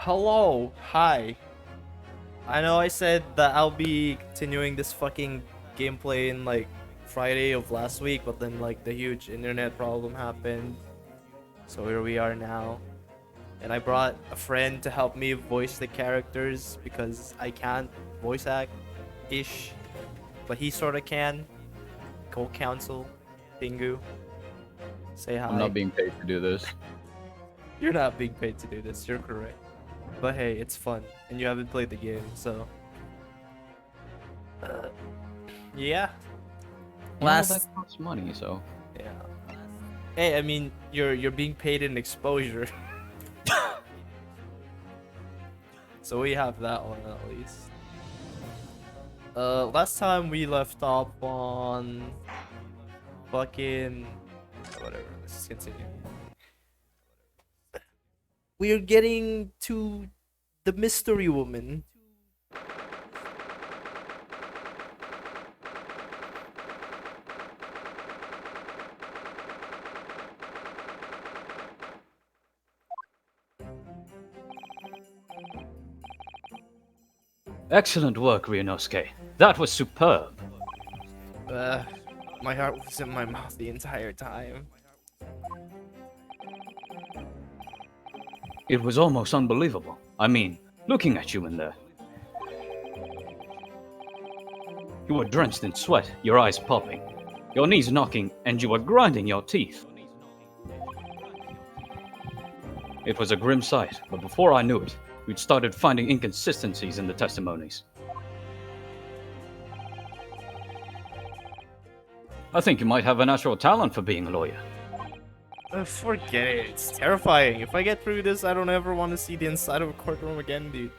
Hello, hi. I know I said that I'll be continuing this fucking gameplay in like Friday of last week, but then like the huge internet problem happened. So here we are now. And I brought a friend to help me voice the characters because I can't voice act ish, but he sort of can. Co-counsel, Pingu. Say I'm not hi. being paid to do this. You're not being paid to do this, you're correct. But hey, it's fun, and you haven't played the game, so yeah. Well, that Last, costs money, so. yeah. Hey, I mean, you're being paid in exposure, so we have that one at least. Last time we left off on fucking whatever. Let's just continue. We're getting to the mystery woman. Excellent work, Ryunosuke. That was superb. Uh, my heart was in my mouth the entire time. It was almost unbelievable. I mean, looking at you in there. You were drenched in sweat, your eyes popping, your knees knocking, and you were grinding your teeth. It was a grim sight, but before I knew it, we'd started finding inconsistencies in the testimonies. I think you might have a natural talent for being a lawyer. Forget it. It's terrifying. If I get through this, I don't ever want to see the inside of a courtroom again, dude.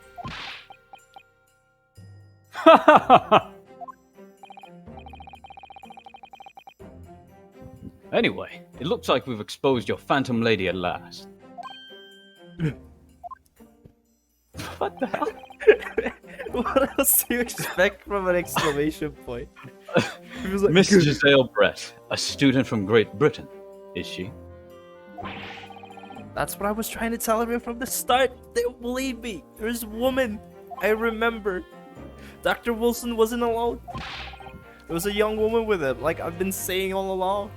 Anyway, it looks like we've exposed your phantom lady at last. What the hell? What else do you expect from an exclamation point? He was like, Miss Giselle Brett, a student from Great Britain, is she? that's what I was trying to tell him from the start. They don't believe me. There's a woman. I remember. Dr. Wilson wasn't alone. There was a young woman with him, like I've been saying all along.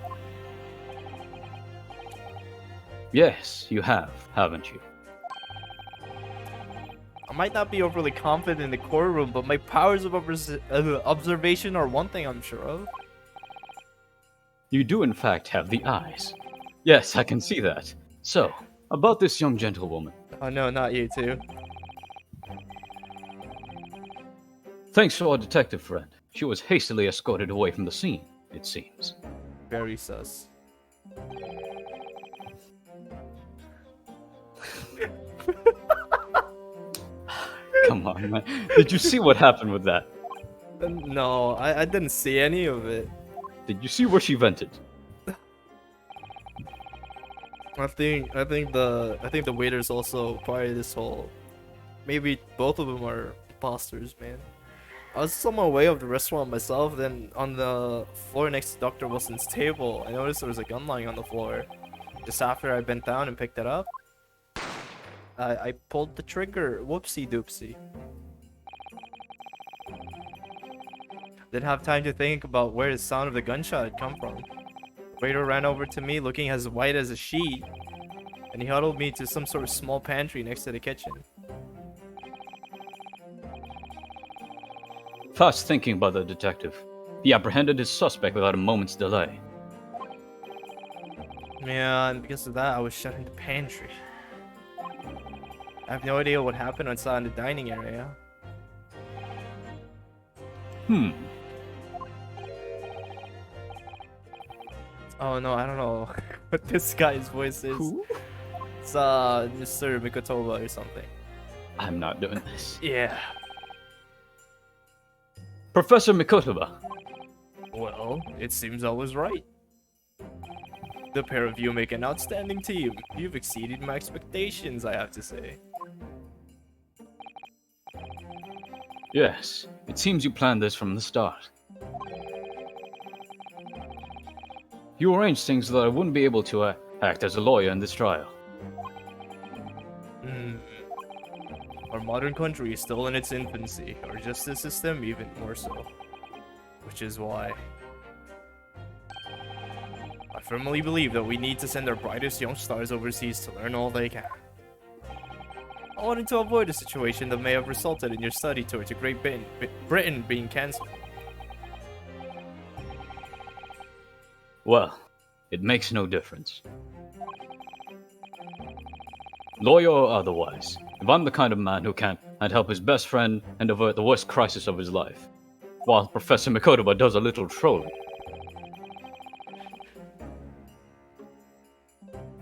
Yes, you have, haven't you? I might not be overly confident in the courtroom, but my powers of observation are one thing I'm sure of. You do in fact have the eyes. Yes, I can see that. So, about this young gentlewoman. Oh no, not you too. Thanks to our detective friend, she was hastily escorted away from the scene, it seems. Very sus. Come on, man. Did you see what happened with that? No, I didn't see any of it. Did you see where she vented? I think the waiter's also part of this whole. Maybe both of them are imposters, man. I was just on my way of the restaurant myself. Then on the floor next to Dr. Wilson's table, I noticed there was a gun lying on the floor. Just after I bent down and picked it up, I pulled the trigger. Whoopsie doopsie. Didn't have time to think about where the sound of the gunshot had come from. Waiter ran over to me looking as white as a sheet, and he huddled me to some sort of small pantry next to the kitchen. Fast thinking by the detective. He apprehended his suspect without a moment's delay. Yeah, and because of that, I was shut in the pantry. I have no idea what happened outside in the dining area. Oh no, I don't know what this guy's voice is. Who? It's Mr. Mikotoba or something. I'm not doing this. Yeah. Professor Mikotoba. Well, it seems I was right. The pair of you make an outstanding team. You've exceeded my expectations, I have to say. Yes, it seems you planned this from the start. You arranged things so that I wouldn't be able to act as a lawyer in this trial. Our modern country is still in its infancy, our justice system even more so. Which is why I firmly believe that we need to send our brightest young stars overseas to learn all they can. I wanted to avoid a situation that may have resulted in your study tour to Great Britain being cancelled. Well, it makes no difference. Lawyer or otherwise, if I'm the kind of man who can't help his best friend and avert the worst crisis of his life, while Professor Mikotoba does a little trolling,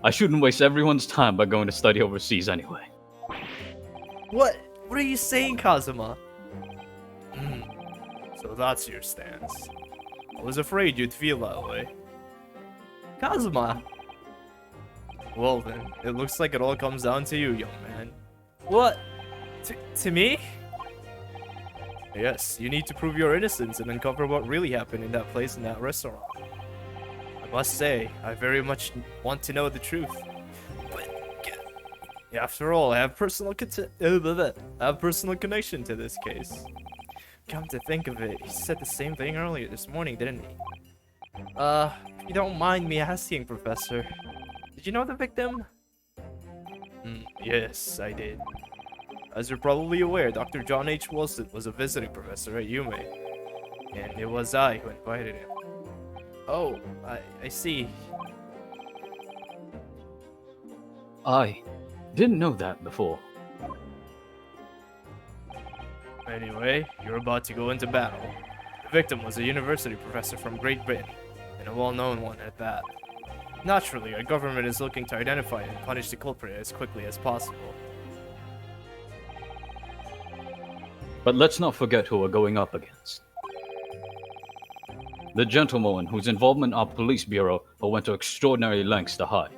I shouldn't waste everyone's time by going to study overseas anyway. What? What are you saying, Kazuma? So that's your stance. I was afraid you'd feel that way. Kazuma! Well then, it looks like it all comes down to you, young man. What? To me? Yes, you need to prove your innocence and uncover what really happened in that place in that restaurant. I must say, I very much want to know the truth. But after all, I have personal connection to this case. Come to think of it, he said the same thing earlier this morning, didn't he? If you don't mind me asking, Professor, did you know the victim? Yes, I did. As you're probably aware, Dr. John H. Wilson was a visiting professor at Yume, and it was I who invited him. Oh, I see. I didn't know that before. Anyway, you're about to go into battle. The victim was a university professor from Great Britain, and a well-known one at that. Naturally, our government is looking to identify and punish the culprit as quickly as possible. But let's not forget who we're going up against. The gentlewoman whose involvement our police bureau went to extraordinary lengths to hide.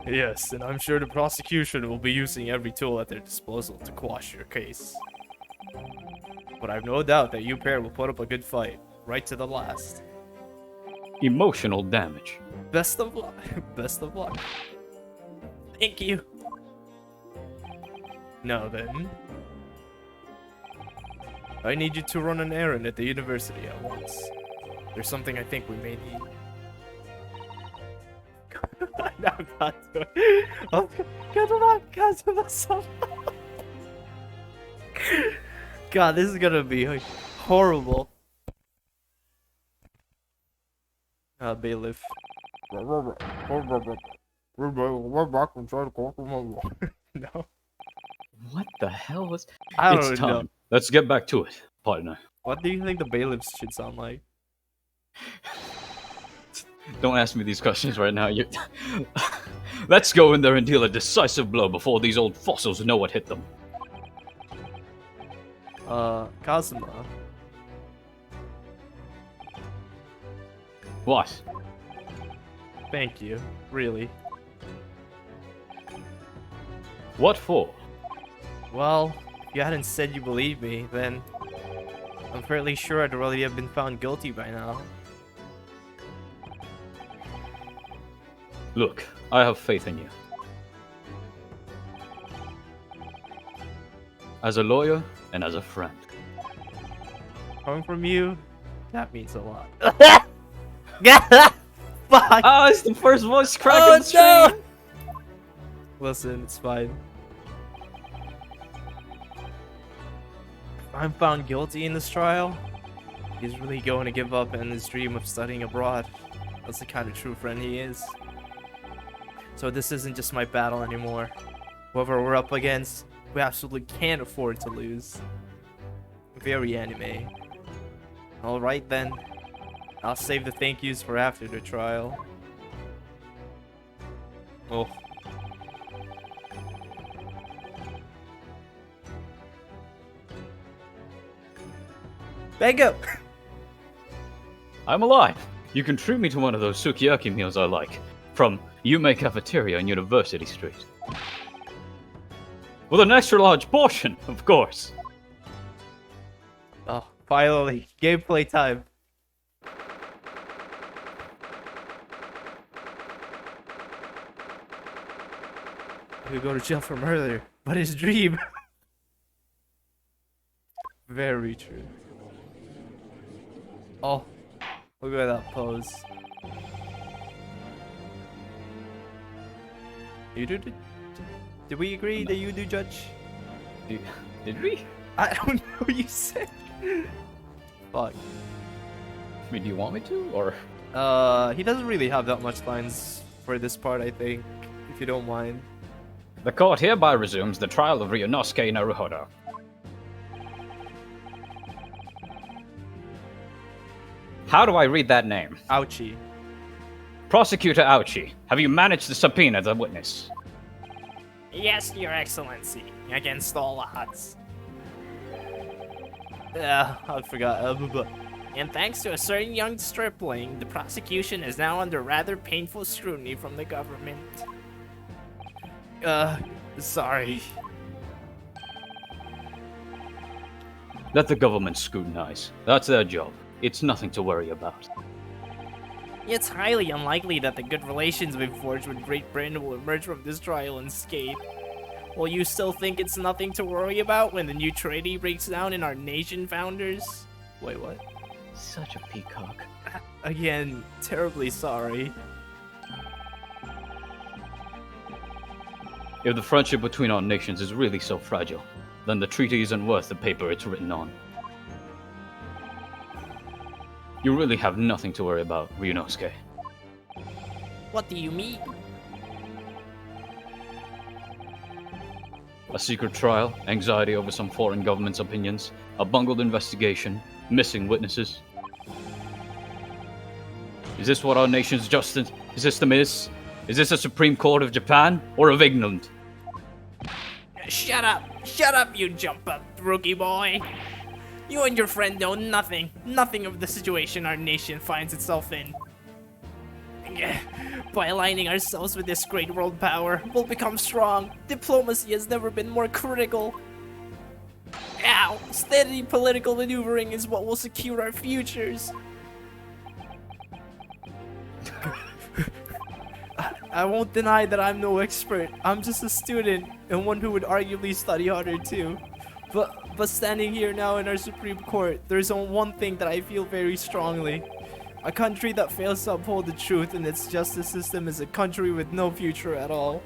Yes, and I'm sure the prosecution will be using every tool at their disposal to quash your case. But I've no doubt that you pair will put up a good fight, right to the last. Emotional damage. Best of luck. Best of luck. Thank you. Now then, I need you to run an errand at the university at once. There's something I think we may need. I'm not doing it. Oh, God, this is gonna be horrible. Bailiff. We're back and try to call No. What the hell was... I It's don't time. know. Let's get back to it, partner. What do you think the bailiffs should sound like? Don't ask me these questions right now. Let's go in there and deal a decisive blow before these old fossils know what hit them. Kazuma. What? Thank you. Really. What for? Well, if you hadn't said you believe me, then I'm fairly sure I'd already have been found guilty by now. Look, I have faith in you. As a lawyer and as a friend. Coming from you, that means a lot. Fuck! Oh, it's the first voice crack Oh, in the stream! no! Listen, it's fine. If I'm found guilty in this trial, he's really going to give up on his dream of studying abroad. That's the kind of true friend he is. So this isn't just my battle anymore. Whoever we're up against, we absolutely can't afford to lose. Very anime. Alright then. I'll save the thank yous for after the trial. Oh. Bango! I'm alive! You can treat me to one of those sukiyaki meals I like. From Yume Cafeteria on University Street. With an extra large portion, of course! Oh, finally. Gameplay time. He'll go to jail for murder, but his dream. Very true. Oh, look at that pose. You do? Did we agree that you do, Judge? Did we? I don't know what you said. Fuck. I mean, do you want me to, or? He doesn't really have that much lines for this part, I think, if you don't mind. The court hereby resumes the trial of Ryunosuke Naruhodo. How do I read that name? Ouchie. Prosecutor Ouchi, have you managed to subpoena the witness? Yes, Your Excellency, against all odds. Yeah, I forgot. And thanks to a certain young stripling, the prosecution is now under rather painful scrutiny from the government. Sorry. Let the government scrutinize. That's their job. It's nothing to worry about. It's highly unlikely that the good relations we've forged with Great Britain will emerge from this trial unscathed. Will you still think it's nothing to worry about when the new treaty breaks down in our nation founders? Wait, what? Such a peacock. Again, terribly sorry. If the friendship between our nations is really so fragile, then the treaty isn't worth the paper it's written on. You really have nothing to worry about, Ryunosuke. What do you mean? A secret trial, anxiety over some foreign government's opinions, a bungled investigation, missing witnesses. Is this what our nation's justice system is? Is this a Supreme Court of Japan or of England? Shut up! Shut up, you jump-up, rookie boy! You and your friend know nothing of the situation our nation finds itself in. By aligning ourselves with this great world power, we'll become strong. Diplomacy has never been more critical. Ow! Steady political maneuvering is what will secure our futures. I won't deny that I'm no expert. I'm just a student, and one who would arguably study harder too. But standing here now in our Supreme Court, there's only one thing that I feel very strongly. A country that fails to uphold the truth in its justice system is a country with no future at all.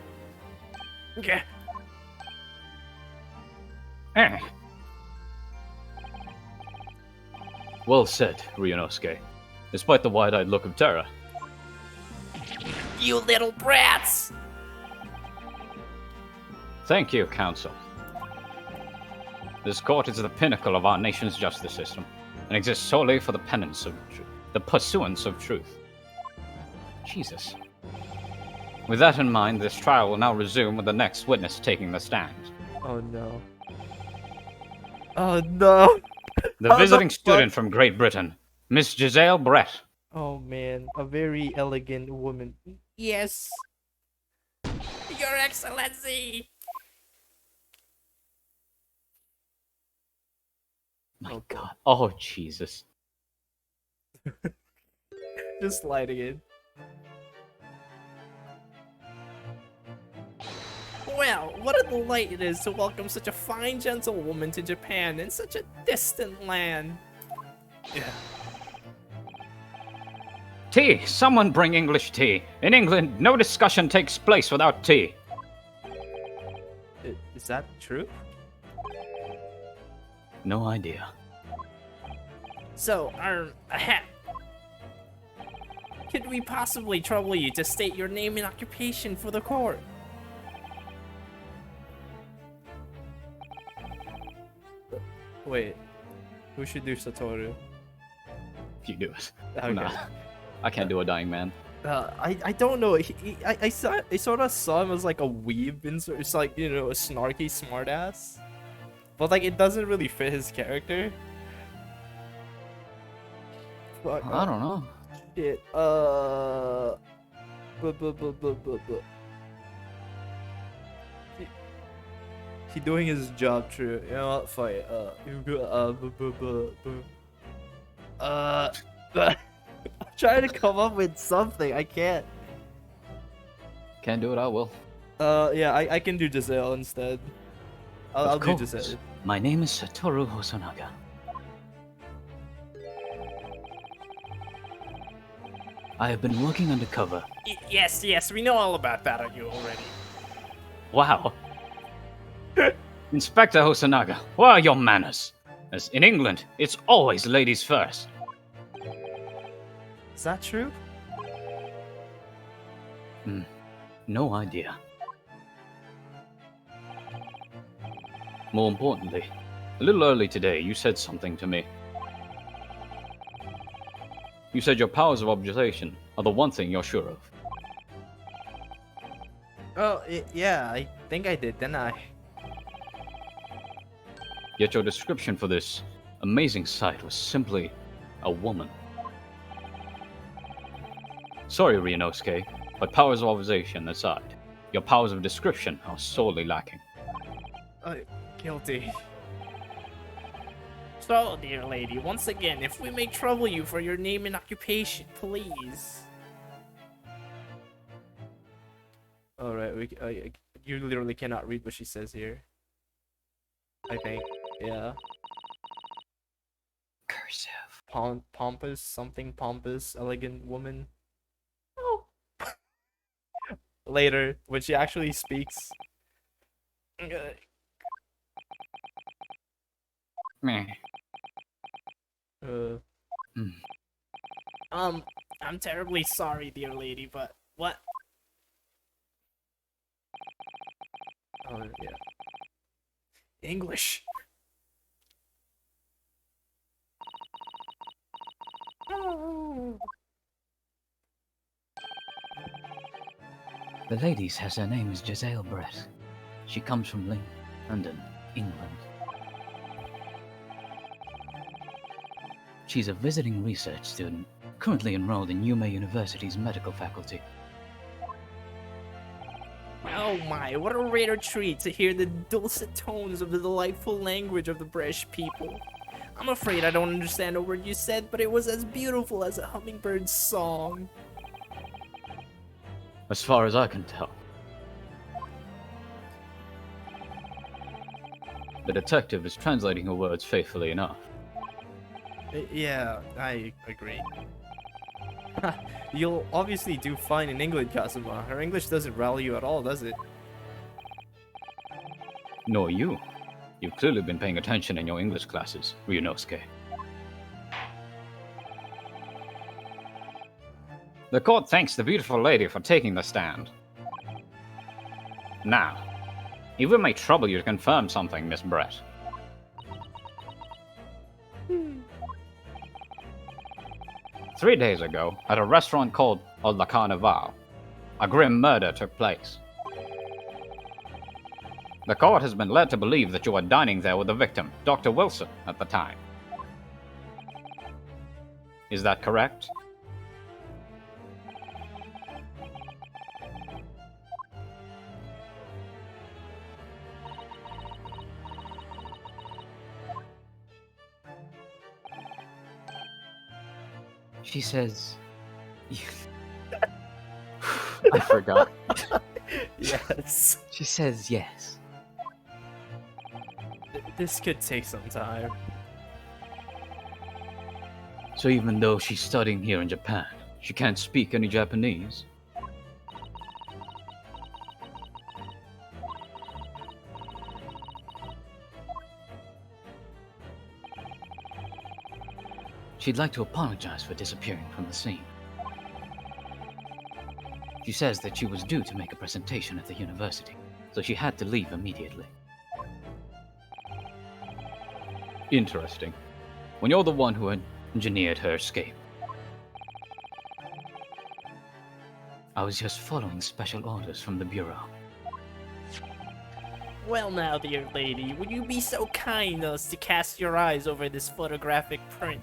Eh. Well said, Ryunosuke. Despite the wide-eyed look of terror. You little brats! Thank you, Counsel. This court is the pinnacle of our nation's justice system, and exists solely for the penance of the pursuance of truth. Jesus. With that in mind, this trial will now resume with the next witness taking the stand. Oh no. Oh no! The How the visiting fuck? student from Great Britain, Miss Giselle Brett. Oh man, a very elegant woman. Yes. Your Excellency! My God. Oh, Jesus. Just sliding in. Well, what a delight it is to welcome such a fine gentlewoman to Japan in such a distant land. Yeah. Tea! Someone bring English tea. In England, no discussion takes place without tea. Is that true? No idea. So, could we possibly trouble you to state your name and occupation for the court? Wait. Who should do Satoru? You do it. Okay. Nah, I can't do a dying man. I don't know. I sort of saw him as like a weeb, and so it's like, you know, a snarky smartass. But like it doesn't really fit his character. Fuck. I don't know. Shit. He doing his job, true. You know what? Fuck it. I'm trying to come up with something. I can't. Can't do it, I will. Yeah, I can do Giselle instead. I'll Of do course. Giselle. My name is Satoru Hosonaga. I have been working undercover. Yes, we know all about that on you already. Wow. Inspector Hosonaga, where are your manners? As in England, it's always ladies first. Is that true? No idea. More importantly, a little early today, you said something to me. You said your powers of observation are the one thing you're sure of. Oh, yeah, I think I did, didn't I? Yet your description for this amazing sight was simply a woman. Sorry, Ryunosuke, but powers of observation aside, your powers of description are sorely lacking. Guilty. So, dear lady, once again, if we may trouble you for your name and occupation, please. Alright, you literally cannot read what she says here. I think. Yeah. Cursive. Pompous, something pompous, elegant woman. Oh. Later, when she actually speaks. Meh. Uh, I'm terribly sorry, dear lady, but what? oh, yeah. English. The lady says her name is Giselle Brett. She comes from London, England. She's a visiting research student, currently enrolled in Yuma University's medical faculty. Oh my, what a rare treat to hear the dulcet tones of the delightful language of the British people. I'm afraid I don't understand a word you said, but it was as beautiful as a hummingbird's song. As far as I can tell. The detective is translating her words faithfully enough. Yeah, I agree. You'll obviously do fine in England, Kazuma. Her English doesn't rally you at all, does it? Nor you. You've clearly been paying attention in your English classes, Ryunosuke. The court thanks the beautiful lady for taking the stand. Now, if we may trouble you to confirm something, Miss Brett. 3 days ago, at a restaurant called La Carnival, a grim murder took place. The court has been led to believe that you were dining there with the victim, Dr. Wilson, at the time. Is that correct? She says... I forgot. Yes. She says yes. This could take some time. So even though she's studying here in Japan, she can't speak any Japanese? She'd like to apologize for disappearing from the scene. She says that she was due to make a presentation at the university, so she had to leave immediately. Interesting. When you're the one who engineered her escape. I was just following special orders from the Bureau. Well now, dear lady, would you be so kind as to cast your eyes over this photographic print?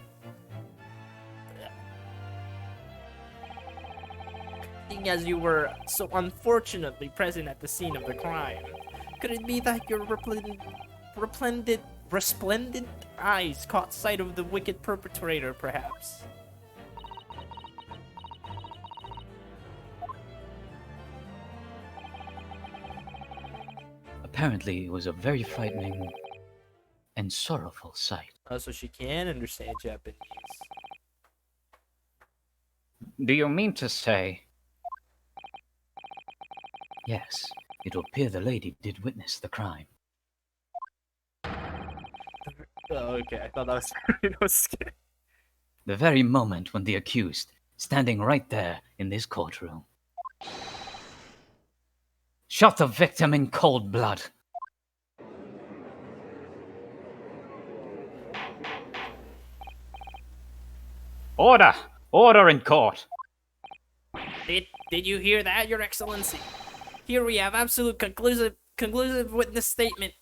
Seeing as you were so unfortunately present at the scene of the crime, could it be that your resplendent eyes caught sight of the wicked perpetrator, perhaps? Apparently, it was a very frightening and sorrowful sight. So she can understand Japanese. Do you mean to say? Yes, it will appear the lady did witness the crime. Oh, okay, I thought that was Ryunosuke. The very moment when the accused, standing right there in this courtroom, shot the victim in cold blood. Order! Order in court! Did you hear that, Your Excellency? Here we have absolute conclusive witness statement.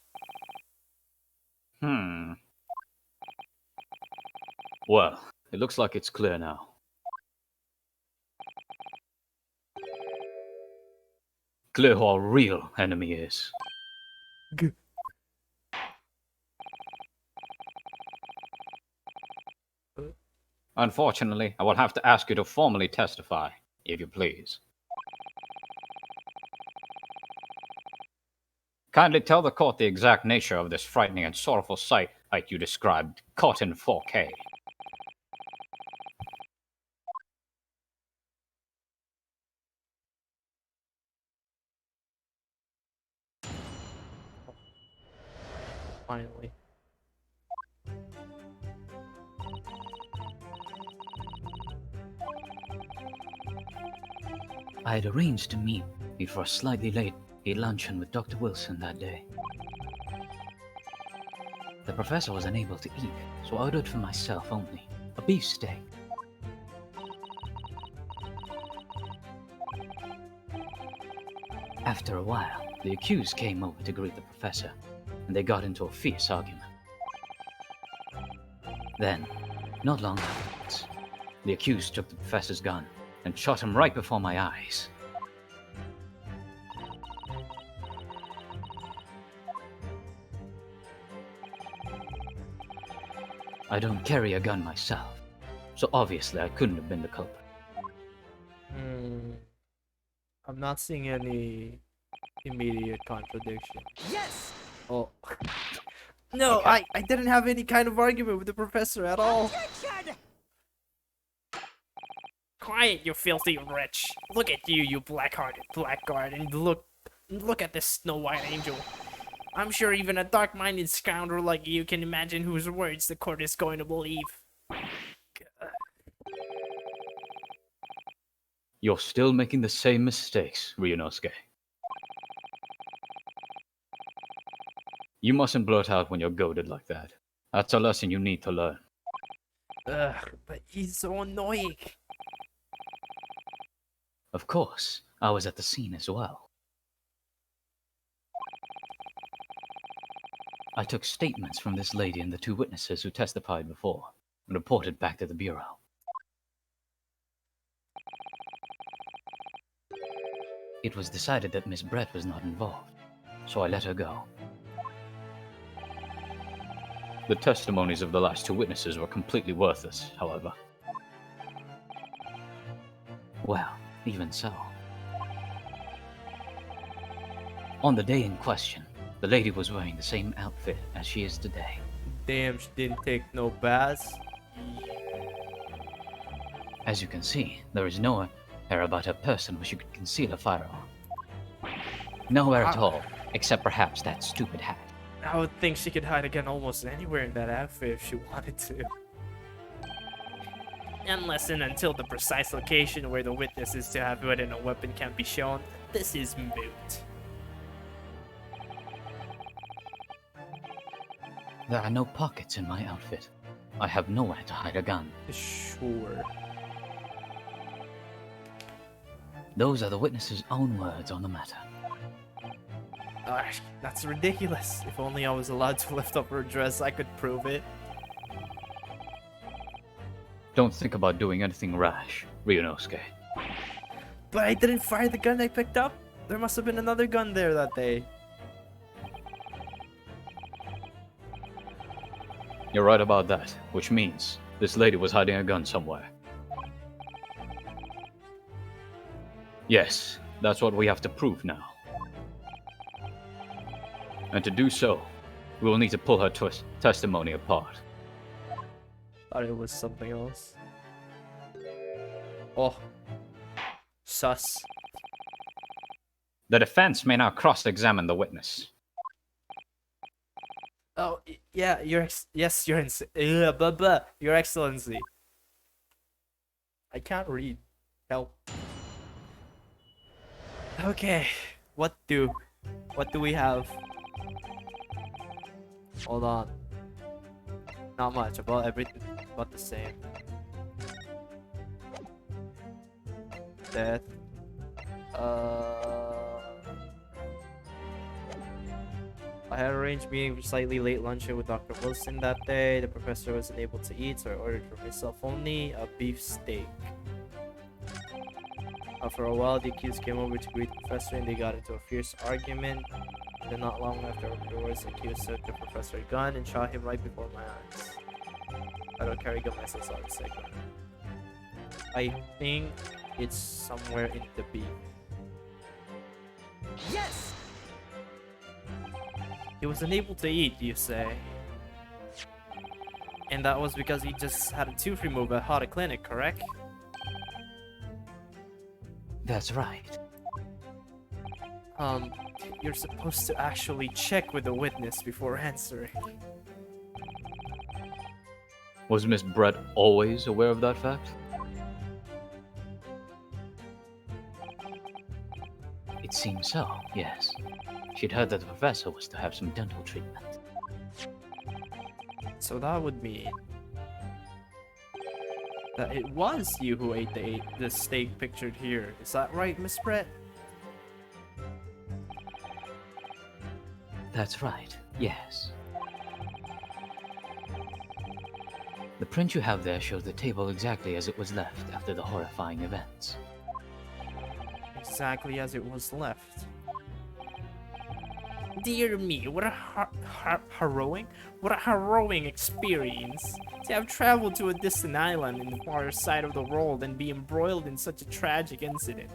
Well, it looks like it's clear now. Clear who our real enemy is. Unfortunately, I will have to ask you to formally testify, if you please. Kindly tell the court the exact nature of this frightening and sorrowful sight like you described, caught in 4K. Finally. I had arranged to meet before a slightly late luncheon with Dr. Wilson that day. The professor was unable to eat, so I ordered for myself only a beef steak. After a while, the accused came over to greet the professor, and they got into a fierce argument. Then, not long afterwards, the accused took the professor's gun and shot him right before my eyes. I don't carry a gun myself, so obviously I couldn't have been the culprit. I'm not seeing any immediate contradiction. Yes! Oh. No, Okay. I didn't have any kind of argument with the professor at all. Quiet, you filthy wretch. Look at you, you black-hearted blackguard, and look at this snow-white angel. I'm sure even a dark-minded scoundrel like you can imagine whose words the court is going to believe. You're still making the same mistakes, Ryunosuke. You mustn't blurt out when you're goaded like that. That's a lesson you need to learn. Ugh, but he's so annoying. Of course, I was at the scene as well. I took statements from this lady and the two witnesses who testified before, and reported back to the bureau. It was decided that Miss Brett was not involved, so I let her go. The testimonies of the last two witnesses were completely worthless, however. Well, even so. On the day in question, the lady was wearing the same outfit as she is today. Damn, she didn't take no baths. As you can see, there is nowhere about her person where she could conceal a firearm. Nowhere at all, except perhaps that stupid hat. I would think she could hide a gun almost anywhere in that outfit if she wanted to. Unless and until the precise location where the witness is to have hidden a weapon can be shown, this is moot. There are no pockets in my outfit. I have nowhere to hide a gun. Sure. Those are the witness's own words on the matter. That's ridiculous. If only I was allowed to lift up her dress, I could prove it. Don't think about doing anything rash, Ryunosuke. But I didn't fire the gun I picked up. There must have been another gun there that day. You're right about that, which means this lady was hiding a gun somewhere. Yes, that's what we have to prove now. And to do so, we will need to pull her testimony apart. Thought it was something else. Oh. Sus. The defense may now cross-examine the witness. Oh, yeah, yes, Your Excellency. I can't read. Help. Okay, what do we have? Hold on. Not much, about everything, about the same. Death. I had arranged meeting for slightly late luncheon with Dr. Wilson that day. The professor wasn't able to eat, so I ordered for myself only a beef steak. For a while, the accused came over to greet the professor and they got into a fierce argument. Then not long afterwards, the accused took the professor a gun and shot him right before my eyes. I don't carry a gun myself, so I'd say gun. I think it's somewhere in the beef. Yes! He was unable to eat, you say? And that was because he just had a tooth removed at Hada Clinic, correct? That's right. You're supposed to actually check with the witness before answering. Was Miss Brett always aware of that fact? It seems so, yes. She'd heard that the professor was to have some dental treatment. So that would mean that it was you who ate the steak pictured here. Is that right, Miss Brett? That's right, yes. The print you have there shows the table exactly as it was left after the horrifying events. Exactly as it was left. Dear me, what a harrowing experience to have traveled to a distant island in the far side of the world and be embroiled in such a tragic incident.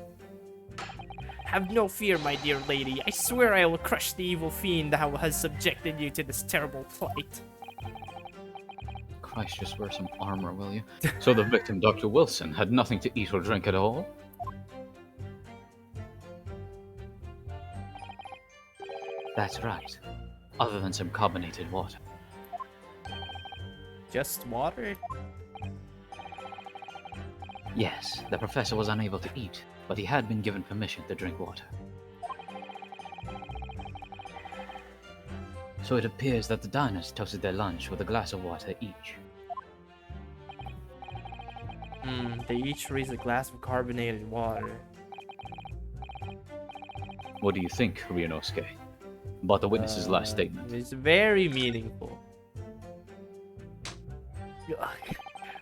Have no fear, my dear lady. I swear I will crush the evil fiend that has subjected you to this terrible plight. Christ, just wear some armor, will you? So the victim, Dr. Wilson, had nothing to eat or drink at all? That's right. Other than some carbonated water. Just water? Yes, the professor was unable to eat, but he had been given permission to drink water. So it appears that the diners toasted their lunch with a glass of water each. They each raised a glass of carbonated water. What do you think, Ryunosuke? About the witness's last statement? It's very meaningful.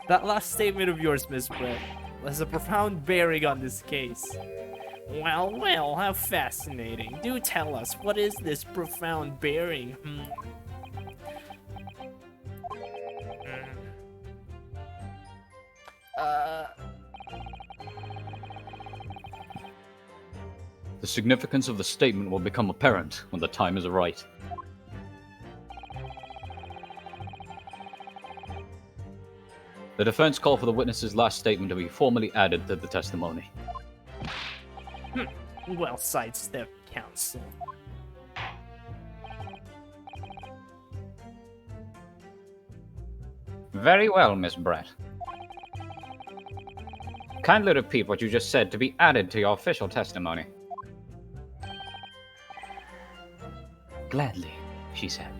That last statement of yours, Miss Brett, has a profound bearing on this case. Well, well, how fascinating. Do tell us, what is this profound bearing? The significance of the statement will become apparent when the time is right. The defense called for the witness's last statement to be formally added to the testimony. Well sidestepped, counsel. Very well, Miss Brett. Kindly repeat what you just said to be added to your official testimony. Gladly, she said.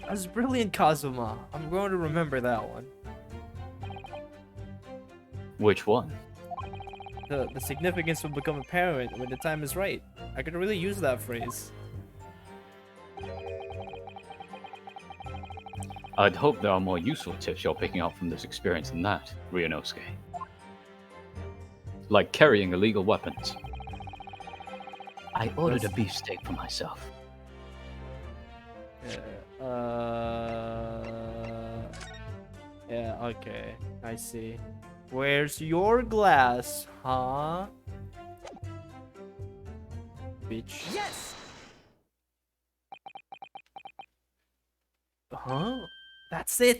That's brilliant, Kazuma. I'm going to remember that one. Which one? The significance will become apparent when the time is right. I could really use that phrase. I'd hope there are more useful tips you're picking up from this experience than that, Ryunosuke. Like carrying illegal weapons. I ordered a beefsteak for myself. Yeah, okay. I see. Where's your glass, huh? speech. Yes! Huh? That's it?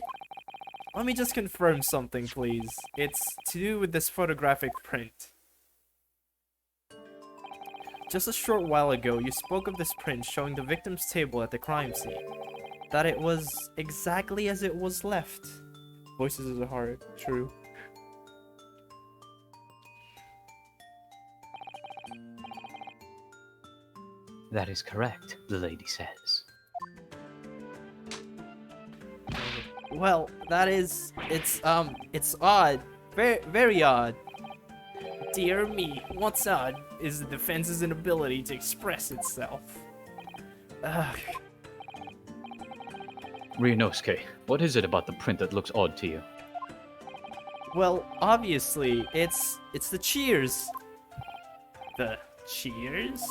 Let me just confirm something, please. It's to do with this photographic print. Just a short while ago, you spoke of this print showing the victim's table at the crime scene. That it was exactly as it was left. Voices of the heart, true. That is correct, the lady says. Well, it's odd. Very, very odd. Dear me, what's odd is the defense's inability to express itself. Ugh. Ryunosuke, what is it about the print that looks odd to you? Well, obviously, it's the cheers. The cheers?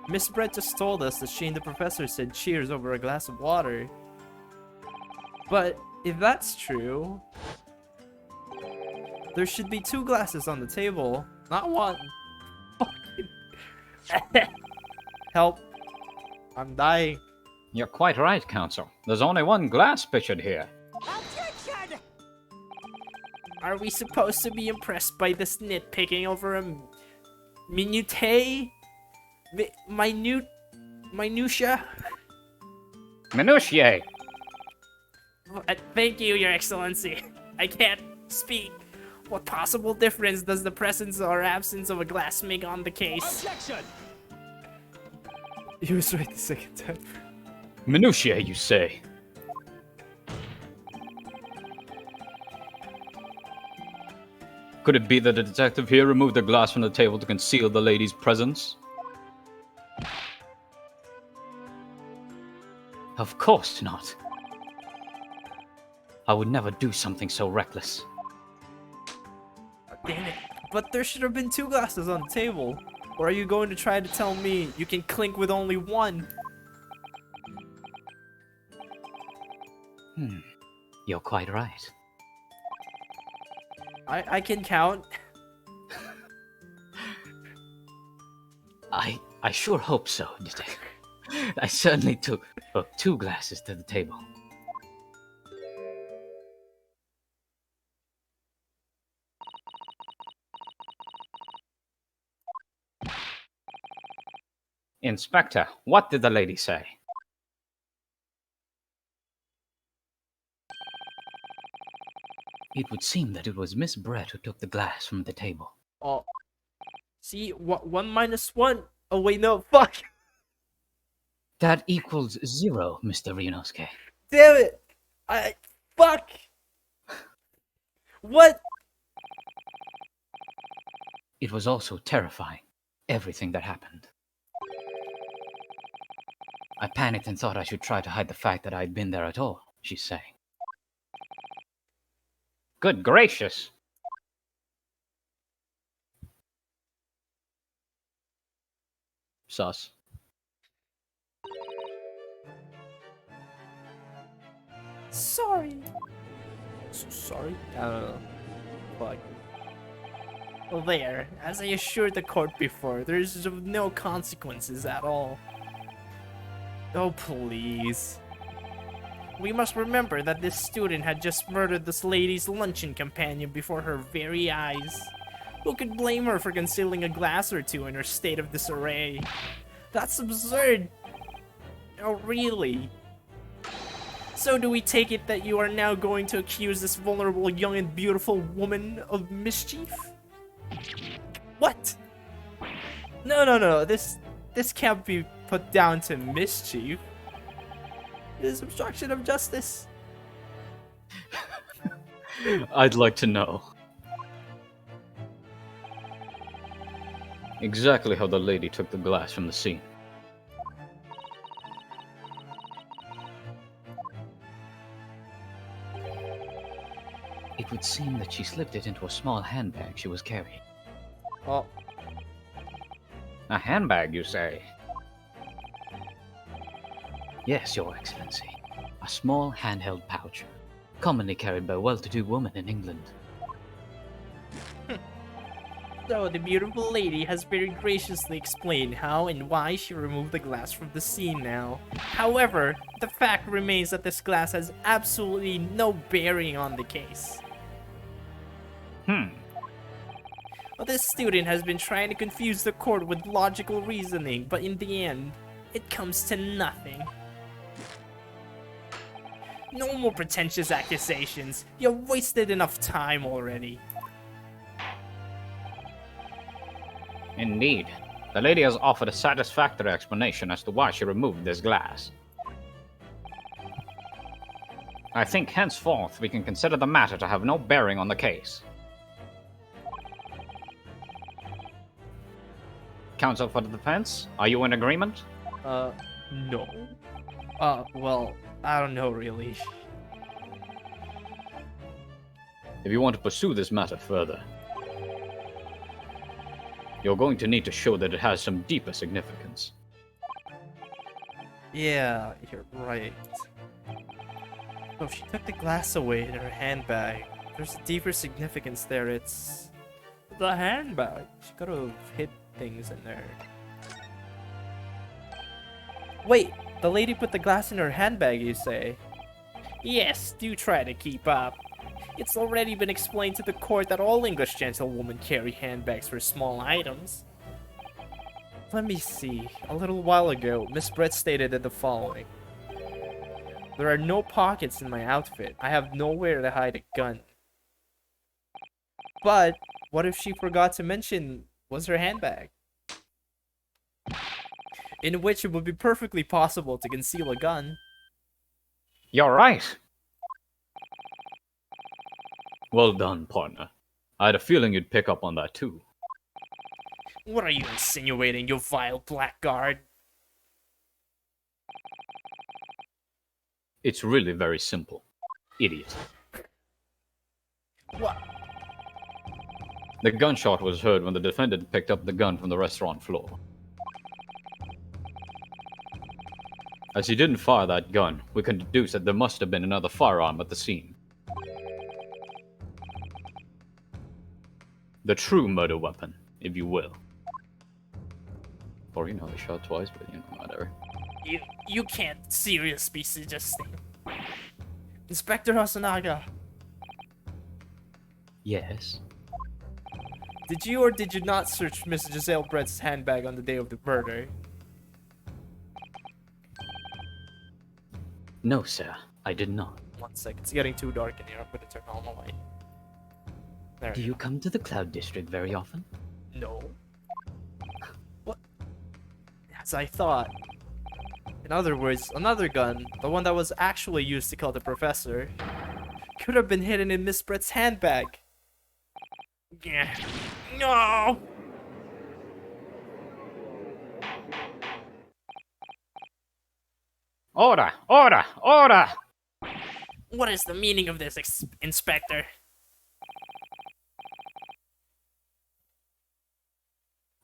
Miss Brett just told us that she and the professor said cheers over a glass of water. But if that's true, there should be 2 glasses on the table, not 1. Help. I'm dying. You're quite right, Counsel. There's only 1 glass pictured here. Objection! Are we supposed to be impressed by this nitpicking over a minutiae? Minutia? Minutiae! Thank you, Your Excellency. I can't speak. What possible difference does the presence or absence of a glass make on the case? Objection! He was right the second time. Minutiae, you say? Could it be that the detective here removed the glass from the table to conceal the lady's presence? Of course not. I would never do something so reckless. Damn it. But there should have been 2 glasses on the table. Or are you going to try to tell me you can clink with only 1? You're quite right. I can count. I sure hope so, Detective. I certainly took 2 glasses to the table. Inspector, what did the lady say? It would seem that it was Miss Brett who took the glass from the table. Oh. See, 1 minus 1. Oh wait, no, fuck. That equals 0, Mr. Ryunosuke. Damn it. Fuck. What? It was also terrifying, everything that happened. I panicked and thought I should try to hide the fact that I'd been there at all, she's saying. Good gracious! Sus. Sorry. Sorry? I don't know. Fuck. Well, there. As I assured the court before, there's no consequences at all. Oh, please. We must remember that this student had just murdered this lady's luncheon companion before her very eyes. Who could blame her for concealing a glass or 2 in her state of disarray? That's absurd! Oh, really? So do we take it that you are now going to accuse this vulnerable young and beautiful woman of mischief? What? No. This can't be put down to mischief. It is obstruction of justice. I'd like to know exactly how the lady took the glass from the scene. It would seem that she slipped it into a small handbag she was carrying. Oh. A handbag, you say? Yes, Your Excellency. A small handheld pouch, commonly carried by well-to-do women in England. So the beautiful lady has very graciously explained how and why she removed the glass from the scene now. However, the fact remains that this glass has absolutely no bearing on the case. Well, this student has been trying to confuse the court with logical reasoning, but in the end, it comes to nothing. No more pretentious accusations. You've wasted enough time already. Indeed. The lady has offered a satisfactory explanation as to why she removed this glass. I think henceforth we can consider the matter to have no bearing on the case. Counsel for the defense, are you in agreement? No. Well, I don't know really. If you want to pursue this matter further, you're going to need to show that it has some deeper significance. Yeah, you're right. So if she took the glass away in her handbag, there's a deeper significance there. It's the handbag. She could have hid things in there. Wait, the lady put the glass in her handbag, you say? Yes, do try to keep up. It's already been explained to the court that all English gentlewomen carry handbags for small items. Let me see. A little while ago, Miss Brett stated the following. There are no pockets in my outfit. I have nowhere to hide a gun. But, what if she forgot to mention was her handbag? In which it would be perfectly possible to conceal a gun. You're right! Well done, partner. I had a feeling you'd pick up on that too. What are you insinuating, you vile blackguard? It's really very simple. Idiot. What? The gunshot was heard when the defendant picked up the gun from the restaurant floor. As he didn't fire that gun, we can deduce that there must have been another firearm at the scene. The true murder weapon, if you will. Or, they shot twice, but, whatever. You can't seriously be suggesting. Inspector Hasanaga, Yes? did you or did you not search Miss Giselle Brett's handbag on the day of the murder? No, sir. I did not. 1 second, it's getting too dark in here. I'm gonna turn on the light. There. Do you come to the Cloud District very often? No. What? As I thought. In other words, another gun, the one that was actually used to kill the professor, could have been hidden in Miss Brett's handbag. Yeah. No! Order! Order! Order! What is the meaning of this, Inspector?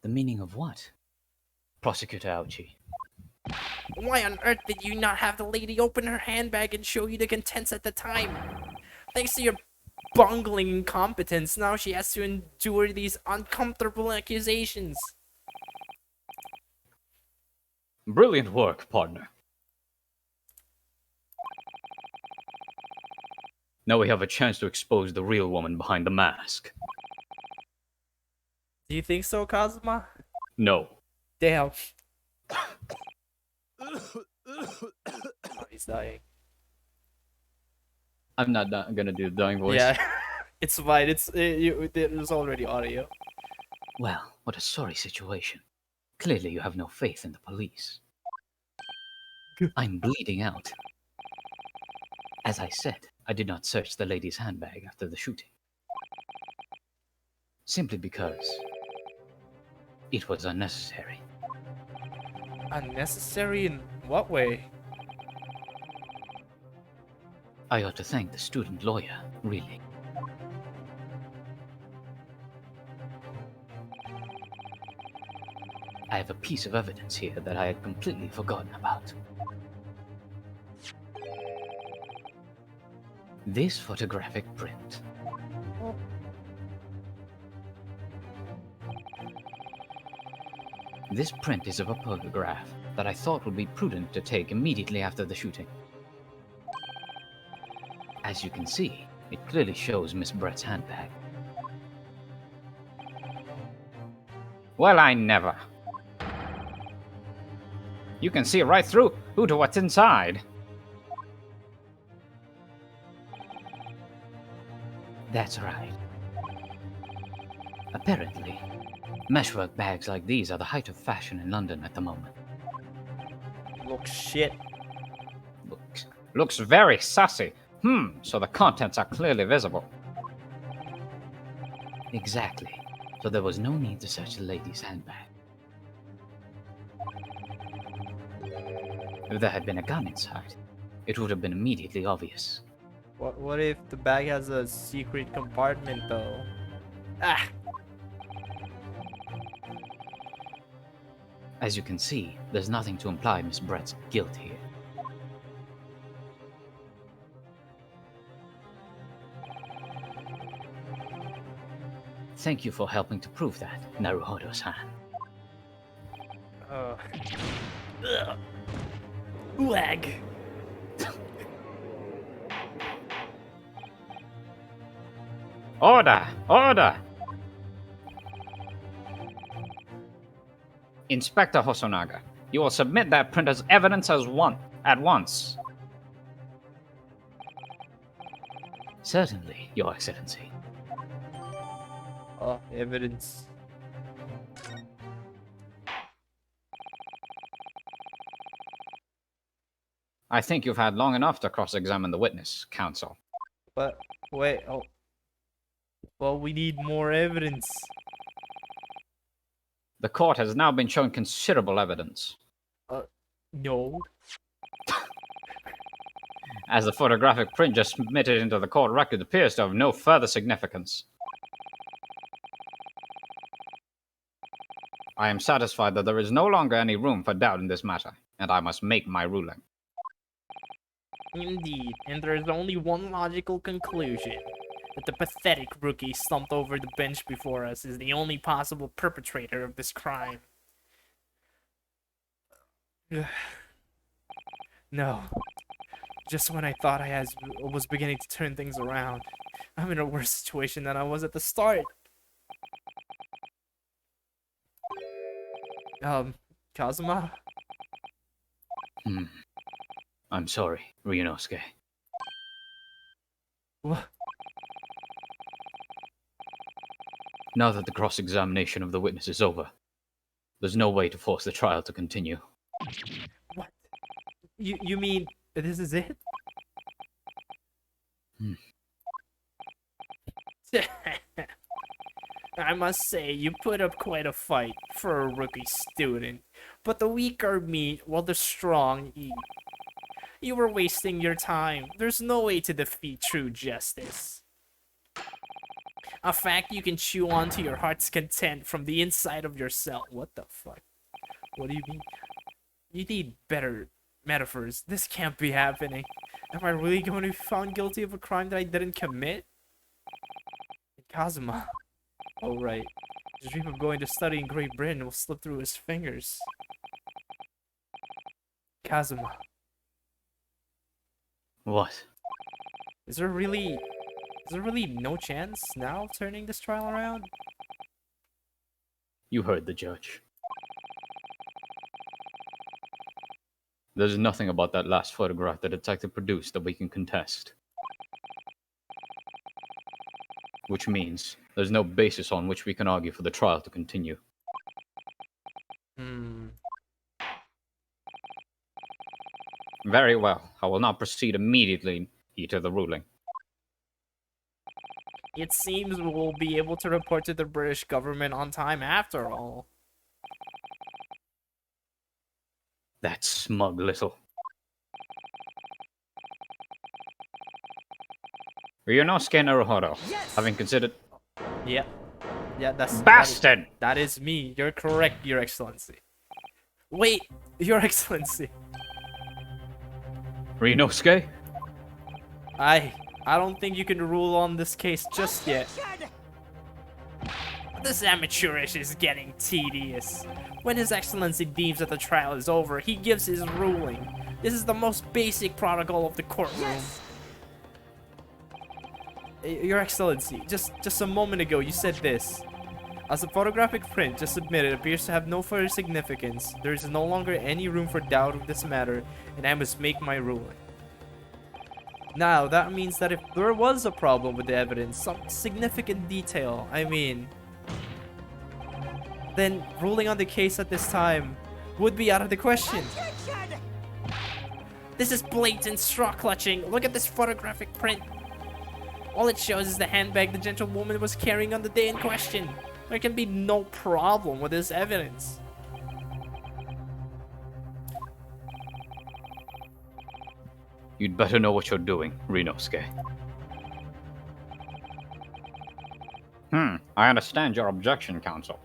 The meaning of what? Prosecutor Aochi. Why on earth did you not have the lady open her handbag and show you the contents at the time? Thanks to your bungling incompetence, now she has to endure these uncomfortable accusations. Brilliant work, partner. Now we have a chance to expose the real woman behind the mask. Do you think so, Kazuma? No. Damn. Oh, he's dying. I'm not gonna do the dying voice. Yeah, it's fine. There's already audio. Well, what a sorry situation. Clearly you have no faith in the police. I'm bleeding out. As I said, I did not search the lady's handbag after the shooting. Simply because it was unnecessary. Unnecessary in what way? I ought to thank the student lawyer, really. I have a piece of evidence here that I had completely forgotten about. This photographic print. This print is of a photograph that I thought would be prudent to take immediately after the shooting. As you can see, it clearly shows Miss Brett's handbag. Well, I never. You can see right through who to what's inside. That's right. Apparently, meshwork bags like these are the height of fashion in London at the moment. Looks shit. Looks very sassy. So the contents are clearly visible. Exactly. So there was no need to search the lady's handbag. If there had been a gun inside, it would have been immediately obvious. What if the bag has a secret compartment though? Ah! As you can see, there's nothing to imply Miss Brett's guilt here. Thank you for helping to prove that, Naruhodo-san. Lag. Order! Order! Inspector Hosonaga, you will submit that print as evidence at once. Certainly, Your Excellency. Oh, evidence. I think you've had long enough to cross-examine the witness, Counsel. But wait, oh. Well, we need more evidence. The court has now been shown considerable evidence. No. As the photographic print just submitted into the court record appears to have no further significance. I am satisfied that there is no longer any room for doubt in this matter, and I must make my ruling. Indeed, and there is only one logical conclusion. That the pathetic rookie slumped over the bench before us is the only possible perpetrator of this crime. No. Just when I thought I was beginning to turn things around, I'm in a worse situation than I was at the start. Kazuma? I'm sorry, Ryunosuke. What? Now that the cross-examination of the witness is over, there's no way to force the trial to continue. What? You mean this is it? I must say, you put up quite a fight for a rookie student, but the weak are meat while the strong eat. You were wasting your time. There's no way to defeat true justice. A fact you can chew on to your heart's content from the inside of yourself. What the fuck? What do you mean? You need better metaphors. This can't be happening. Am I really going to be found guilty of a crime that I didn't commit? Kazuma. Oh, right. His dream of going to study in Great Britain will slip through his fingers. Kazuma. What? Is there really no chance now of turning this trial around? You heard the judge. There's nothing about that last photograph the detective produced that we can contest. Which means there's no basis on which we can argue for the trial to continue. Very well. I will now proceed immediately to the ruling. It seems we will be able to report to the British government on time after all. That smug little. Ryunosuke Naruhodo, having considered... Yeah, that's... Bastard! That is me. You're correct, Your Excellency. Wait, Your Excellency. Ryunosuke? I don't think you can rule on this case just yet. This amateurish is getting tedious. When His Excellency deems that the trial is over, he gives his ruling. This is the most basic protocol of the courtroom. Your Excellency, just a moment ago you said this. As the photographic print just submitted appears to have no further significance, there is no longer any room for doubt of this matter, and I must make my ruling. Now, that means that if there was a problem with the evidence, some significant detail, then ruling on the case at this time would be out of the question. This is blatant straw clutching. Look at this photographic print. All it shows is the handbag the gentlewoman was carrying on the day in question. There can be no problem with this evidence. You'd better know what you're doing, Rinosuke. I understand your objection, counsel.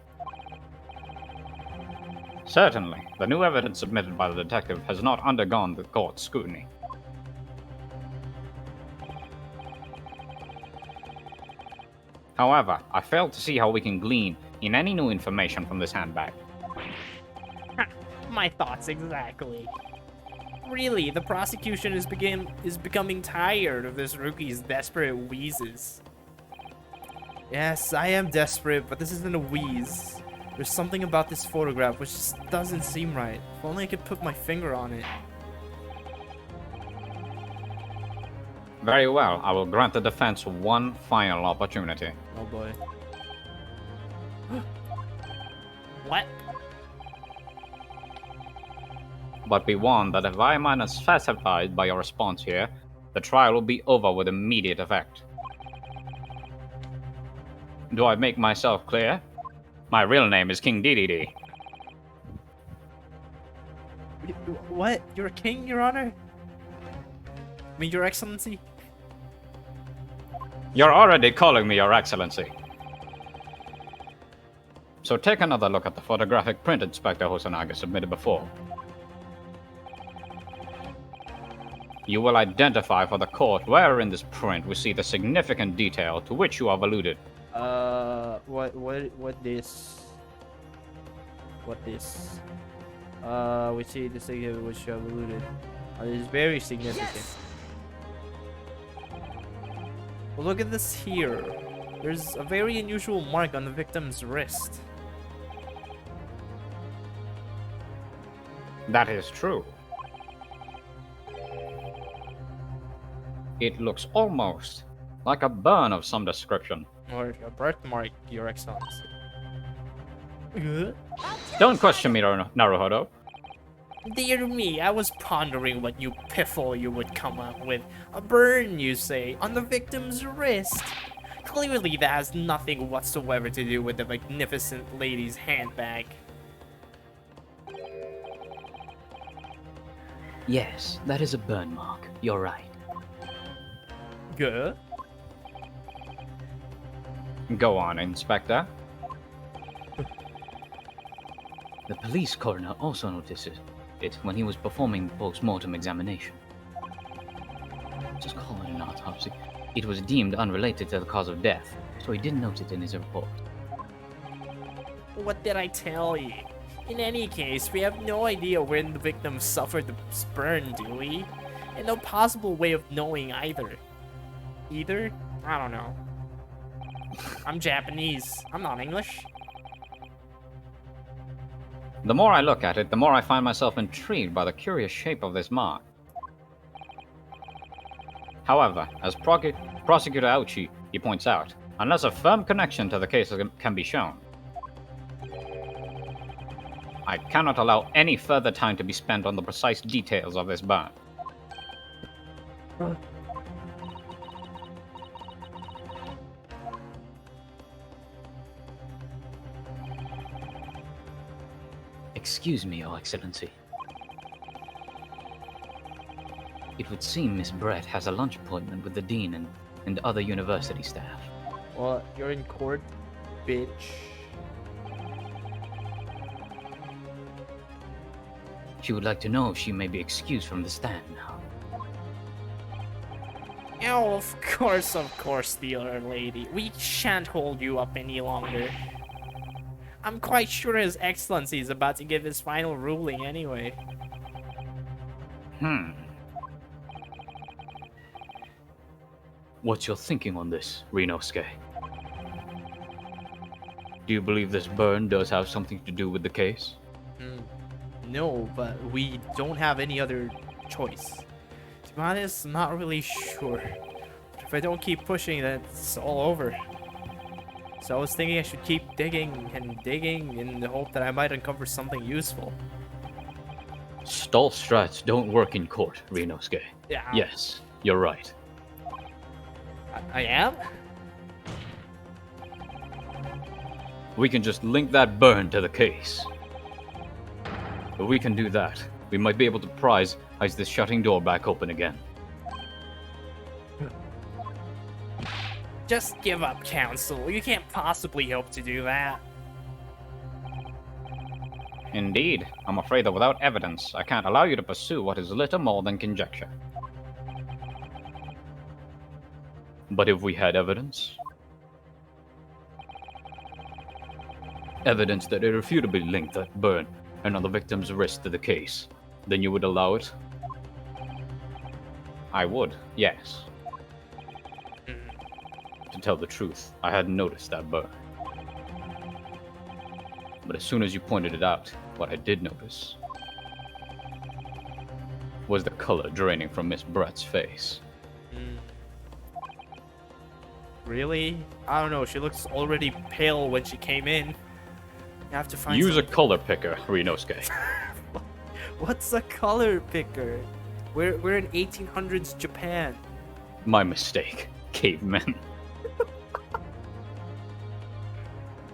Certainly, the new evidence submitted by the detective has not undergone the court's scrutiny. However, I fail to see how we can glean in any new information from this handbag. My thoughts exactly. Really, the prosecution is becoming tired of this rookie's desperate wheezes. Yes, I am desperate, but this isn't a wheeze. There's something about this photograph which just doesn't seem right. If only I could put my finger on it. Very well, I will grant the defense one final opportunity. Oh boy. What? But be warned that if I am unsatisfied by your response here, the trial will be over with immediate effect. Do I make myself clear? My real name is King Dedede. What? You're a king, Your Honor? Your Excellency? You're already calling me Your Excellency. So take another look at the photographic print Inspector Hosonaga submitted before. You will identify for the court where in this print we see the significant detail to which you have alluded. What this? We see the significant which you have alluded. It is very significant. Yes! Well, look at this here. There's a very unusual mark on the victim's wrist. That is true. It looks almost like a burn of some description. Or a birthmark, Your Excellency. Don't question me, Naruhodo. Dear me, I was pondering what new piffle you would come up with. A burn, you say, on the victim's wrist. Clearly that has nothing whatsoever to do with the magnificent lady's handbag. Yes, that is a burn mark. You're right. Good. Go on, Inspector. The police coroner also noticed it when he was performing the post-mortem examination. Just call it an autopsy. It was deemed unrelated to the cause of death, so he didn't note it in his report. What did I tell you? In any case, we have no idea when the victim suffered the burn, do we? And no possible way of knowing either. Either? I don't know. I'm Japanese. I'm not English. The more I look at it, the more I find myself intrigued by the curious shape of this mark. However, as Prosecutor Aochi he points out, unless a firm connection to the case can be shown, I cannot allow any further time to be spent on the precise details of this burn. Excuse me, Your Excellency. It would seem Miss Brett has a lunch appointment with the dean and other university staff. Well, you're in court, bitch. She would like to know if she may be excused from the stand now. Oh, of course, the other lady. We shan't hold you up any longer. I'm quite sure His Excellency is about to give his final ruling anyway. What's your thinking on this, Rinosuke? Do you believe this burn does have something to do with the case? No, but we don't have any other choice. To be honest, I'm not really sure. But if I don't keep pushing, then it's all over. So I was thinking I should keep digging and digging in the hope that I might uncover something useful. Stall strats don't work in court, Rinosuke. Yeah. Yes, you're right. I am? We can just link that burn to the case. If we can do that, we might be able to prise this shutting door back open again. Just give up, Council. You can't possibly hope to do that. Indeed. I'm afraid that without evidence, I can't allow you to pursue what is little more than conjecture. But if we had evidence? Evidence that irrefutably linked that burn and on the victim's wrist to the case, then you would allow it? I would, yes. To tell the truth, I hadn't noticed that burn. But as soon as you pointed it out, what I did notice was the color draining from Miss Brett's face. Really? I don't know. She looks already pale when she came in. You have to find. Use a color picker, Rinosuke. What's a color picker? We're in 1800s Japan. My mistake, cavemen.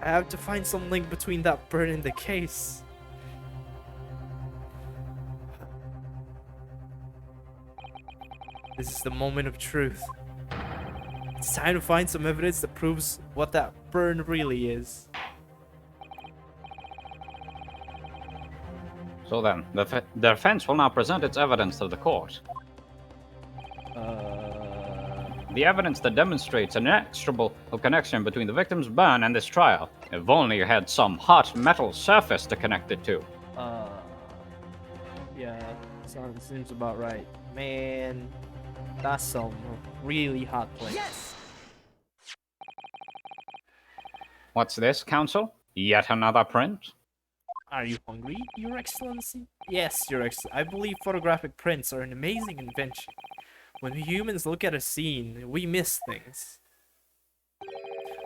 I have to find some link between that burn and the case. This is the moment of truth. It's time to find some evidence that proves what that burn really is. So then, the defense will now present its evidence to the court. The evidence that demonstrates an inexorable connection between the victim's burn and this trial. If only you had some hot metal surface to connect it to. Yeah, seems about right. Man, that's some really hot place. Yes! What's this, Council? Yet another print? Are you hungry, Your Excellency? Yes, Your Excellency. I believe photographic prints are an amazing invention. When we humans look at a scene, we miss things.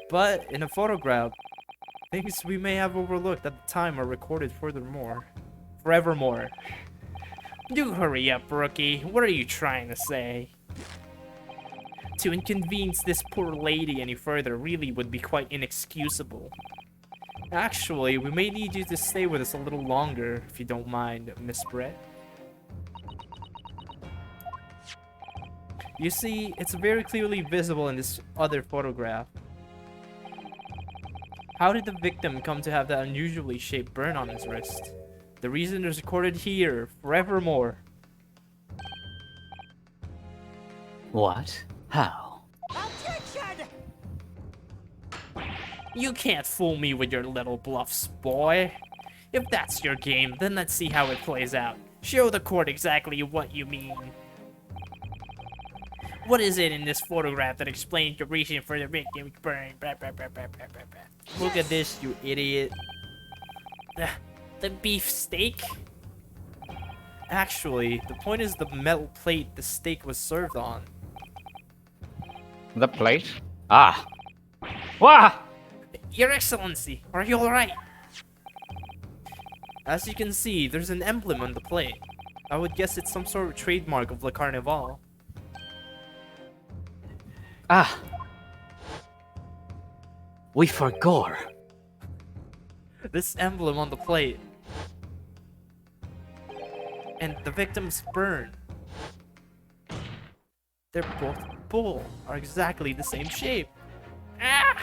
But in a photograph, things we may have overlooked at the time are recorded forevermore. Do hurry up, Rookie. What are you trying to say? To inconvenience this poor lady any further really would be quite inexcusable. Actually, we may need you to stay with us a little longer, if you don't mind, Miss Brett. You see, it's very clearly visible in this other photograph. How did the victim come to have that unusually shaped burn on his wrist? The reason is recorded here, forevermore. What? How? You can't fool me with your little bluffs, boy. If that's your game, then let's see how it plays out. Show the court exactly what you mean. What is it in this photograph that explains the reason for the victim's burn? Blah, blah, blah, blah, blah, blah, blah. Look at this, you idiot. The beef steak? Actually, the point is the metal plate the steak was served on. The plate? Ah! Wah! Your Excellency, are you alright? As you can see, there's an emblem on the plate. I would guess it's some sort of trademark of Le Carnival. Ah! We forgot. This emblem on the plate. And the victim's burn. They're both bull, are exactly the same shape. Ah!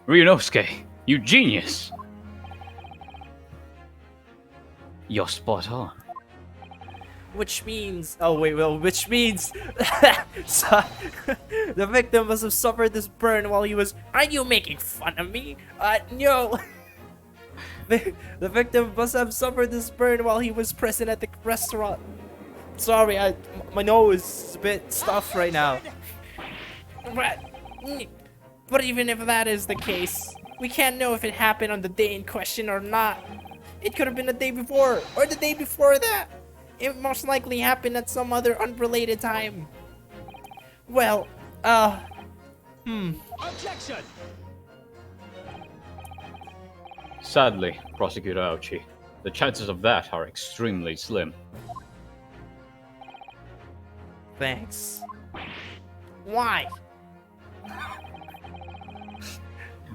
Ryunosuke, you genius! You're spot on. Which means, oh wait, well, which means, so, the victim must have suffered this burn while he was. Are you making fun of me? No. The victim must have suffered this burn while he was present at the restaurant. Sorry, my nose is a bit stuffed right now. But even if that is the case, we can't know if it happened on the day in question or not. It could have been the day before, or the day before that. It most likely happened at some other unrelated time. Well, Objection! Sadly, Prosecutor Aochi, the chances of that are extremely slim. Thanks. Why?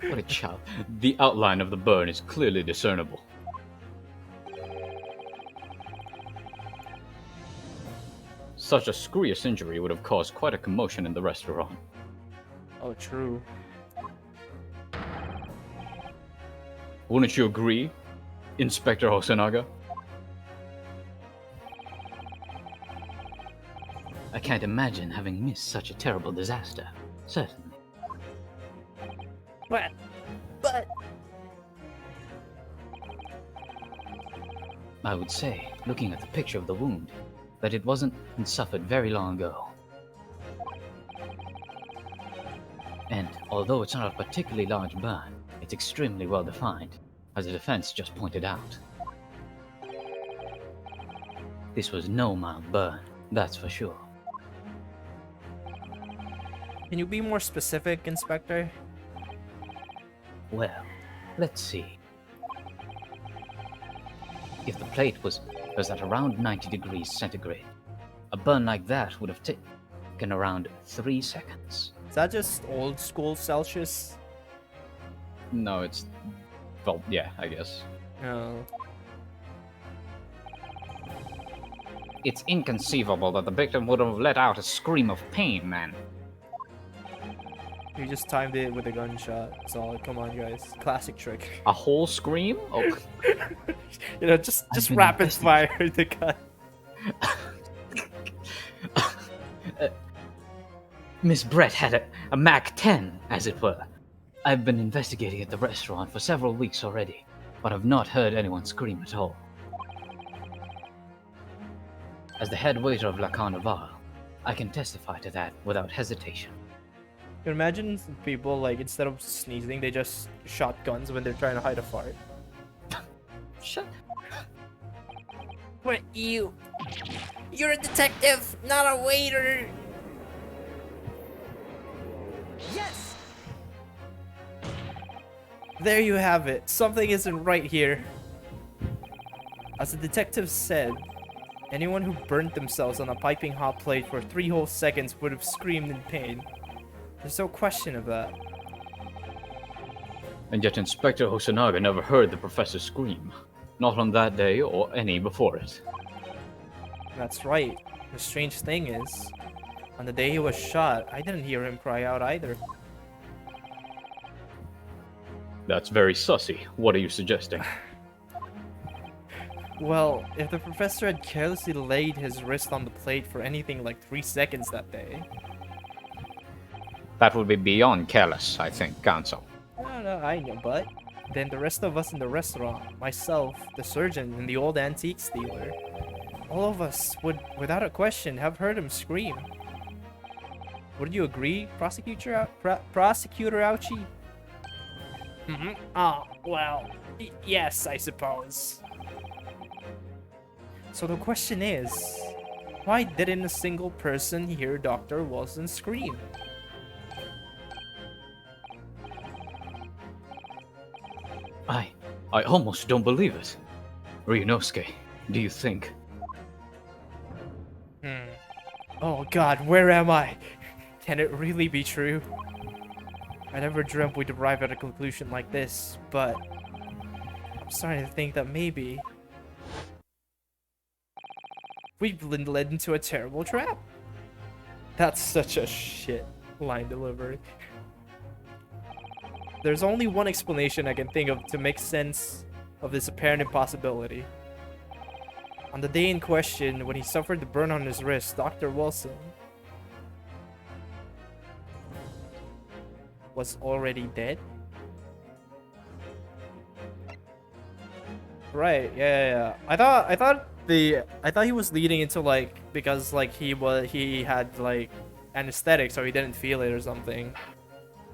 What a child. The outline of the burn is clearly discernible. Such a serious injury would have caused quite a commotion in the restaurant. Oh, true. Wouldn't you agree, Inspector Hosonaga? I can't imagine having missed such a terrible disaster. Certainly. But I would say, looking at the picture of the wound, that it wasn't suffered very long ago. And although it's not a particularly large burn, it's extremely well defined, as the defense just pointed out. This was no mild burn, that's for sure. Can you be more specific, Inspector? Well, let's see. If the plate was at around 90 degrees centigrade, a burn like that would have taken around 3 seconds. Is that just old school Celsius? No, it's... well, yeah, I guess. No. It's inconceivable that the victim would have let out a scream of pain, man. You just timed it with a gunshot. So come on, guys. Classic trick. A whole scream? Oh. You know, just been rapid investing- fire the gun. Miss Brett had a Mac 10, as it were. I've been investigating at the restaurant for several weeks already, but I've not heard anyone scream at all. As the head waiter of La Carnival, I can testify to that without hesitation. You imagine people, like, instead of sneezing, they just shot guns when they're trying to hide a fart. Shut. But you're a detective, not a waiter. Yes! There you have it. Something isn't right here. As the detective said, anyone who burnt themselves on a piping hot plate for 3 whole seconds would have screamed in pain. There's no question of that. And yet Inspector Hosonaga never heard the professor scream. Not on that day or any before it. That's right. The strange thing is, on the day he was shot, I didn't hear him cry out either. That's very sussy. What are you suggesting? Well, if the professor had carelessly laid his wrist on the plate for anything like 3 seconds that day... That would be beyond careless, I think, Counsel. No, I know, but... Then the rest of us in the restaurant, myself, the surgeon, and the old antiques dealer, all of us would, without a question, have heard him scream. Would you agree, Prosecutor Aochi? Oh, well, yes, I suppose. So the question is, why didn't a single person hear Dr. Wilson scream? I almost don't believe it. Ryunosuke, do you think? Oh god, where am I? Can it really be true? I never dreamt we'd arrive at a conclusion like this, but I'm starting to think that maybe we've been led into a terrible trap. That's such a shit line delivery. There's only one explanation I can think of to make sense of this apparent impossibility. On the day in question, when he suffered the burn on his wrist, Dr. Wilson was already dead? Right, yeah. I thought he was leading into like because like he had like anesthetic, so he didn't feel it or something.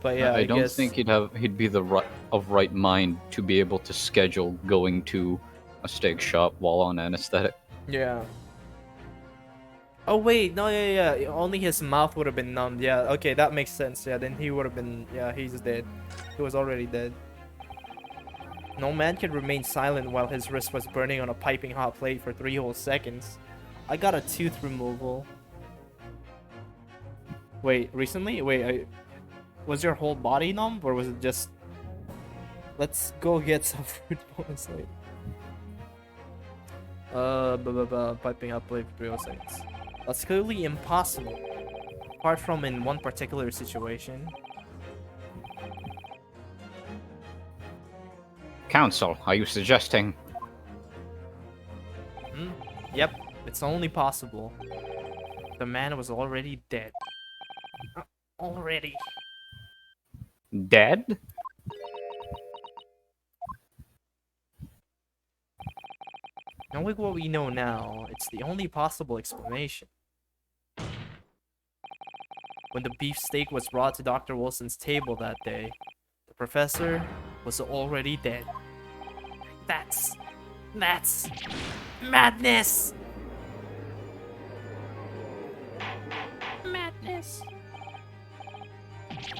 But yeah, I don't guess... think he'd be the right mind to be able to schedule going to a steak shop while on anesthetic. Yeah. Oh wait, no, yeah. Only his mouth would have been numbed. Yeah, okay, that makes sense. Yeah, then he would have been. Yeah, he's dead. He was already dead. No man could remain silent while his wrist was burning on a piping hot plate for 3 whole seconds. I got a tooth removal. Wait, recently? Wait, was your whole body numb or was it just... Let's go get some food bonus later. Piping hot plate for 3 whole seconds. That's clearly impossible. Apart from in one particular situation. Counsel, are you suggesting... Yep, it's only possible. The man was already dead. Already. dead? Knowing what we know now, it's the only possible explanation. When the beefsteak was brought to Dr. Wilson's table that day, the professor was already dead. That's madness. Madness.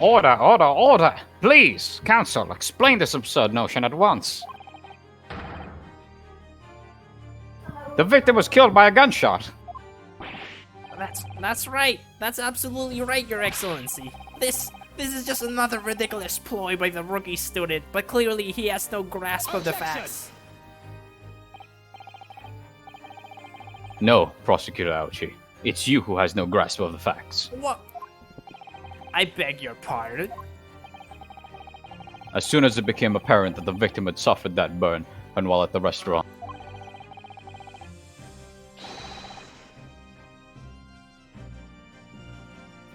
Order, order, order! Please, counsel, explain this absurd notion at once. The victim was killed by a gunshot. That's right. That's absolutely right, Your Excellency. This is just another ridiculous ploy by the rookie student, but clearly he has no grasp of the facts. No, Prosecutor Aochi. It's you who has no grasp of the facts. What? I beg your pardon? As soon as it became apparent that the victim had suffered that burn, and while at the restaurant,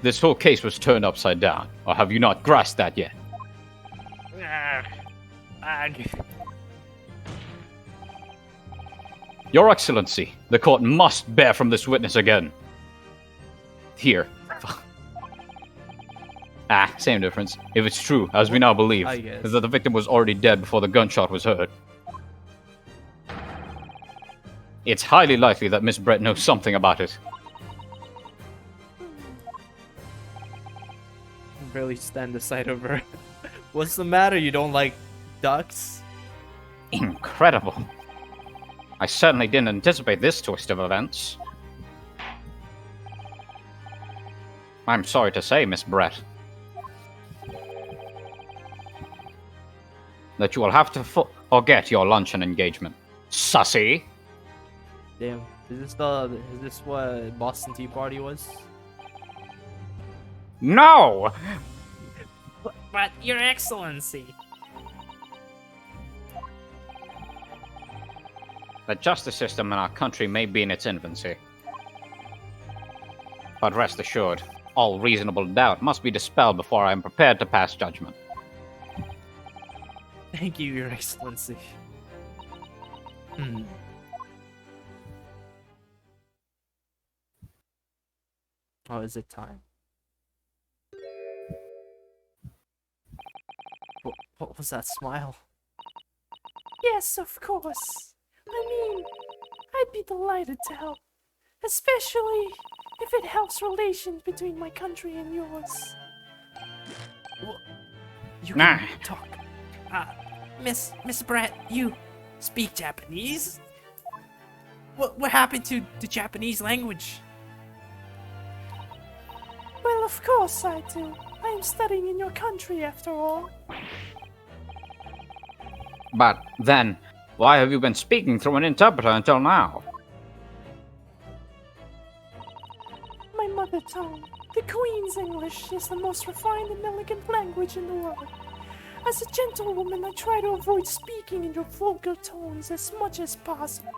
this whole case was turned upside down. Or have you not grasped that yet? Your Excellency, the court must bear from this witness again. Here. Same difference. If it's true, as we now believe, I guess. that the victim was already dead before the gunshot was heard. It's highly likely that Miss Brett knows something about it. Barely stand the sight of her. What's the matter? You don't like ducks? Incredible. I certainly didn't anticipate this twist of events. I'm sorry to say, Miss Brett, that you will have to forget your luncheon engagement. Sussy! Damn. Is this what Boston Tea Party was? No! But Your Excellency. The justice system in our country may be in its infancy. But rest assured, all reasonable doubt must be dispelled before I am prepared to pass judgment. Thank you, Your Excellency. Oh, is it time? What was that smile? Yes, of course. I mean, I'd be delighted to help. Especially if it helps relations between my country and yours. You Nah. can talk. Miss Brett, you speak Japanese? What happened to the Japanese language? Well, of course I do. I am studying in your country after all. But then, why have you been speaking through an interpreter until now? My mother tongue, the Queen's English, is the most refined and elegant language in the world. As a gentlewoman, I try to avoid speaking in your vulgar tones as much as possible.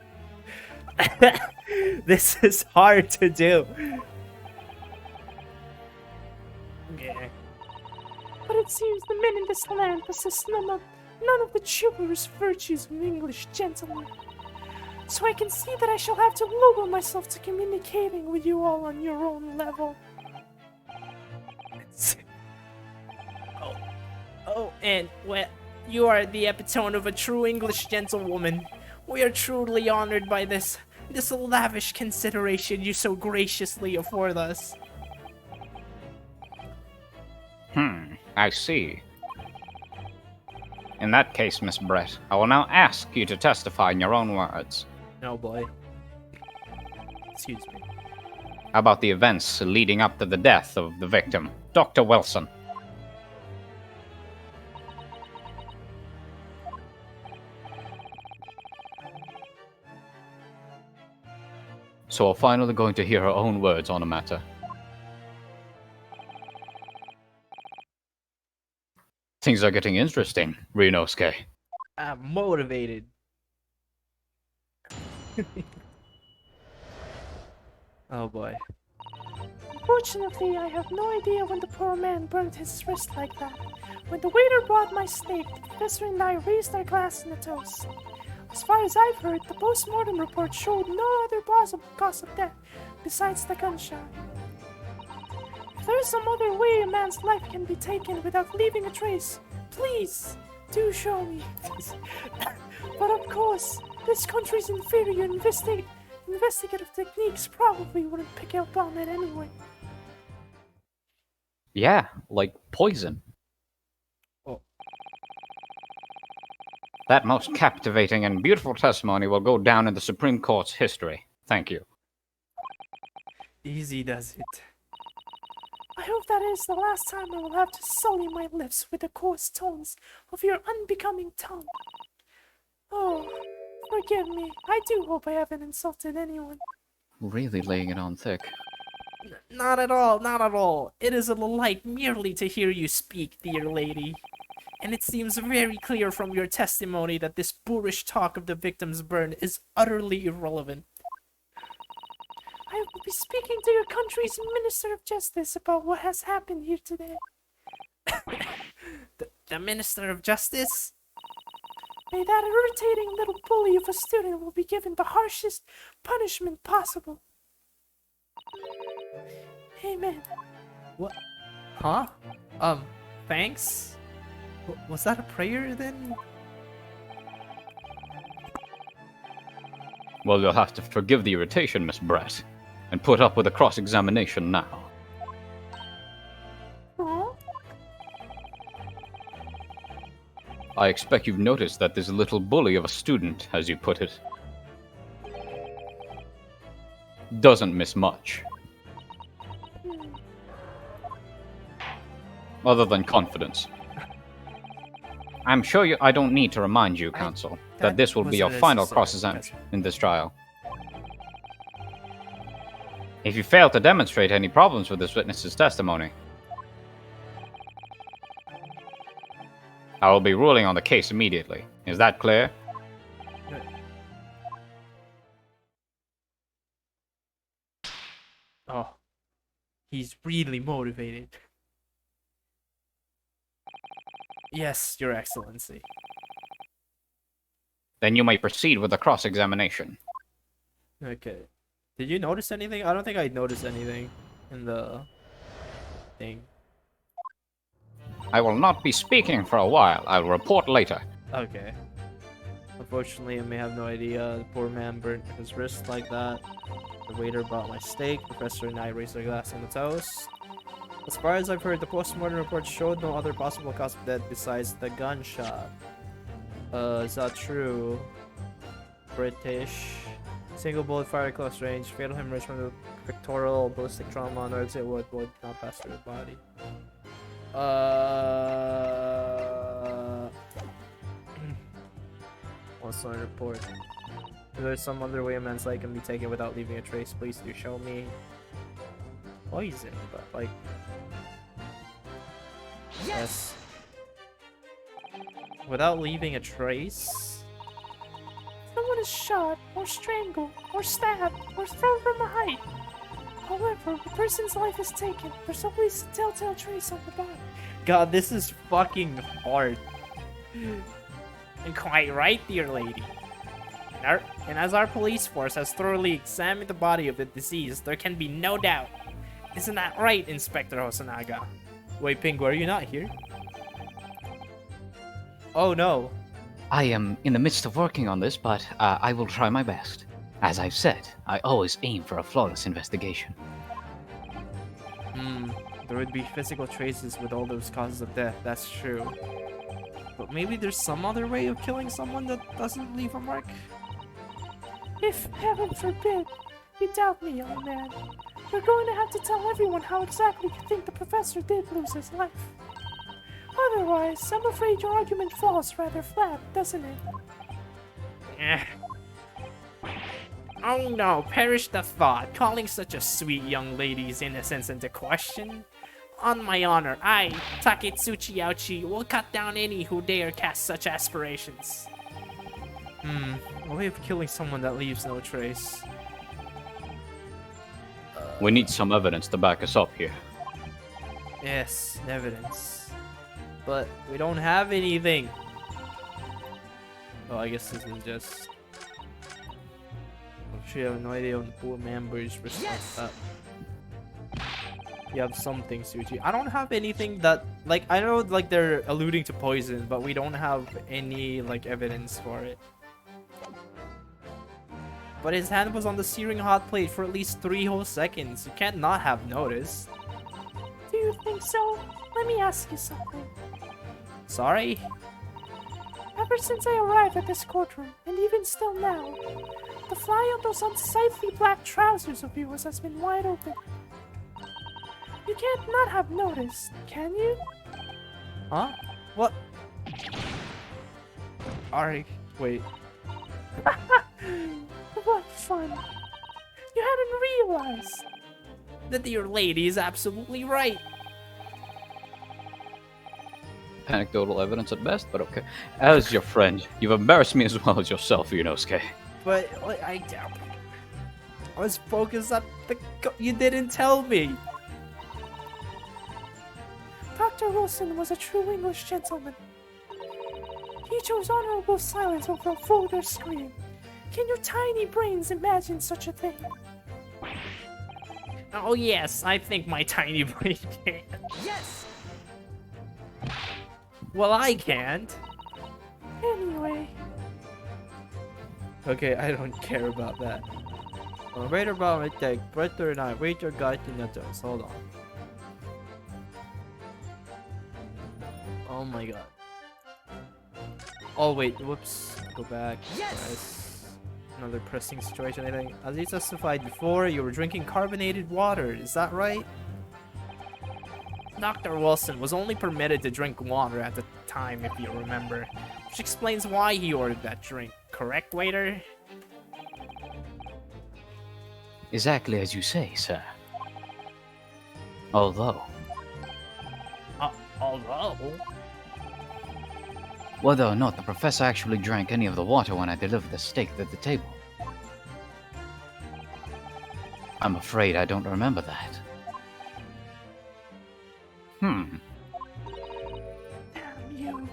This is hard to do. Yeah. But it seems the men in this land possess none of the chivalrous virtues of an English gentleman. So I can see that I shall have to lower myself to communicating with you all on your own level. Oh, and well, you are the epitome of a true English gentlewoman. We are truly honored by this lavish consideration you so graciously afford us. I see. In that case, Miss Brett, I will now ask you to testify in your own words. Oh boy. Excuse me. About the events leading up to the death of the victim, Dr. Wilson. So we're finally going to hear her own words on the matter. Things are getting interesting, Rinosuke. I'm motivated. Oh boy. Unfortunately, I have no idea when the poor man burned his wrist like that. When the waiter brought my steak, the professor and I raised our glass in a toast. As far as I've heard, the post-mortem report showed no other possible cause of death besides the gunshot. If there's some other way a man's life can be taken without leaving a trace, please do show me. But of course, this country's inferior investigative techniques probably wouldn't pick up on it anyway. Yeah, like poison. Oh. That most captivating and beautiful testimony will go down in the Supreme Court's history. Thank you. Easy does it. I hope that is the last time I will have to sully my lips with the coarse tones of your unbecoming tongue. Oh, forgive me. I do hope I haven't insulted anyone. Really laying it on thick. Not at all, not at all. It is a delight merely to hear you speak, dear lady. And it seems very clear from your testimony that this boorish talk of the victim's burn is utterly irrelevant. I will be speaking to your country's Minister of Justice about what has happened here today. The Minister of Justice? May that irritating little bully of a student will be given the harshest punishment possible. Amen. What? Huh? Thanks? Was that a prayer then? Well, you'll have to forgive the irritation, Miss Brett, and put up with a cross-examination now. Huh? I expect you've noticed that this little bully of a student, as you put it, doesn't miss much. Other than confidence. I'm sure I don't need to remind you, Counsel, that this will be your final cross-examination in this trial. If you fail to demonstrate any problems with this witness's testimony, I will be ruling on the case immediately. Is that clear? Oh. He's really motivated. Yes, Your Excellency. Then you may proceed with the cross-examination. Okay. Did you notice anything? I don't think I noticed anything in the thing. I will not be speaking for a while. I'll report later. Okay. Unfortunately, I may have no idea. The poor man burnt his wrist like that. The waiter brought my steak. The professor and I raised our glass on the toast. As far as I've heard, the post-mortem report showed no other possible cause of death besides the gunshot. Is that true? British. Single bullet fired at close range. Fatal hemorrhage from the pectoral ballistic trauma on the exit would not pass through the body. What's on report? If there's some other way a man's life can be taken without leaving a trace, please do show me. Poison, but like... Yes. Without leaving a trace? The someone is shot, or strangled, or stabbed, or thrown from a height. However, the person's life is taken. There's always a telltale trace on the body. God, this is fucking hard. And quite right, dear lady. And as our police force has thoroughly examined the body of the deceased, there can be no doubt. Isn't that right, Inspector Hosonaga? Wait, Pingu, are you not here? Oh no. I am in the midst of working on this, but I will try my best. As I've said, I always aim for a flawless investigation. There would be physical traces with all those causes of death, that's true. But maybe there's some other way of killing someone that doesn't leave a mark? If, heaven forbid, you doubt me, young man, you're going to have to tell everyone how exactly you think the professor did lose his life. Otherwise, I'm afraid your argument falls rather flat, doesn't it? Oh no, perish the thought, calling such a sweet young lady's innocence into question. On my honor, I, Taketsuchi Ouchi, will cut down any who dare cast such aspirations. A way of killing someone that leaves no trace. We need some evidence to back us up here. Yes, evidence. But we don't have anything. Oh, I guess this is just... I'm sure you have no idea on the poor member's response. You have something, Suji. I don't have anything that... Like, I know, like, they're alluding to poison, but we don't have any, like, evidence for it. But his hand was on the searing hot plate for at least 3 whole seconds. You can't not have noticed. Do you think so? Let me ask you something. Sorry? Ever since I arrived at this courtroom, and even still now, the fly on those unsightly black trousers of yours has been wide open. You can't not have noticed, can you? Huh? What? Alright, wait. What fun. You hadn't realized. The dear lady is absolutely right. Anecdotal evidence at best, but okay. As your friend, you've embarrassed me as well as yourself, Yunosuke. But like, I was focused on the... You didn't tell me. Dr. Wilson was a true English gentleman. He chose honorable silence over a vulgar scream. Can your tiny brains imagine such a thing? Oh yes, I think my tiny brain can. Yes! Well, I can't. Anyway, Okay, I don't care about that. Wait about it, take Bretter and I wait your guide to Natos. Hold on. Oh my god. Oh wait, whoops. Go back. Yes! Guys. Another pressing situation, I think. As you testified before, you were drinking carbonated water. Is that right? Dr. Wilson was only permitted to drink water at the time, if you remember. Which explains why he ordered that drink. Correct, waiter? Exactly as you say, sir. Although, Although... whether or not the professor actually drank any of the water when I delivered the steak to the table, I'm afraid I don't remember that. damn you.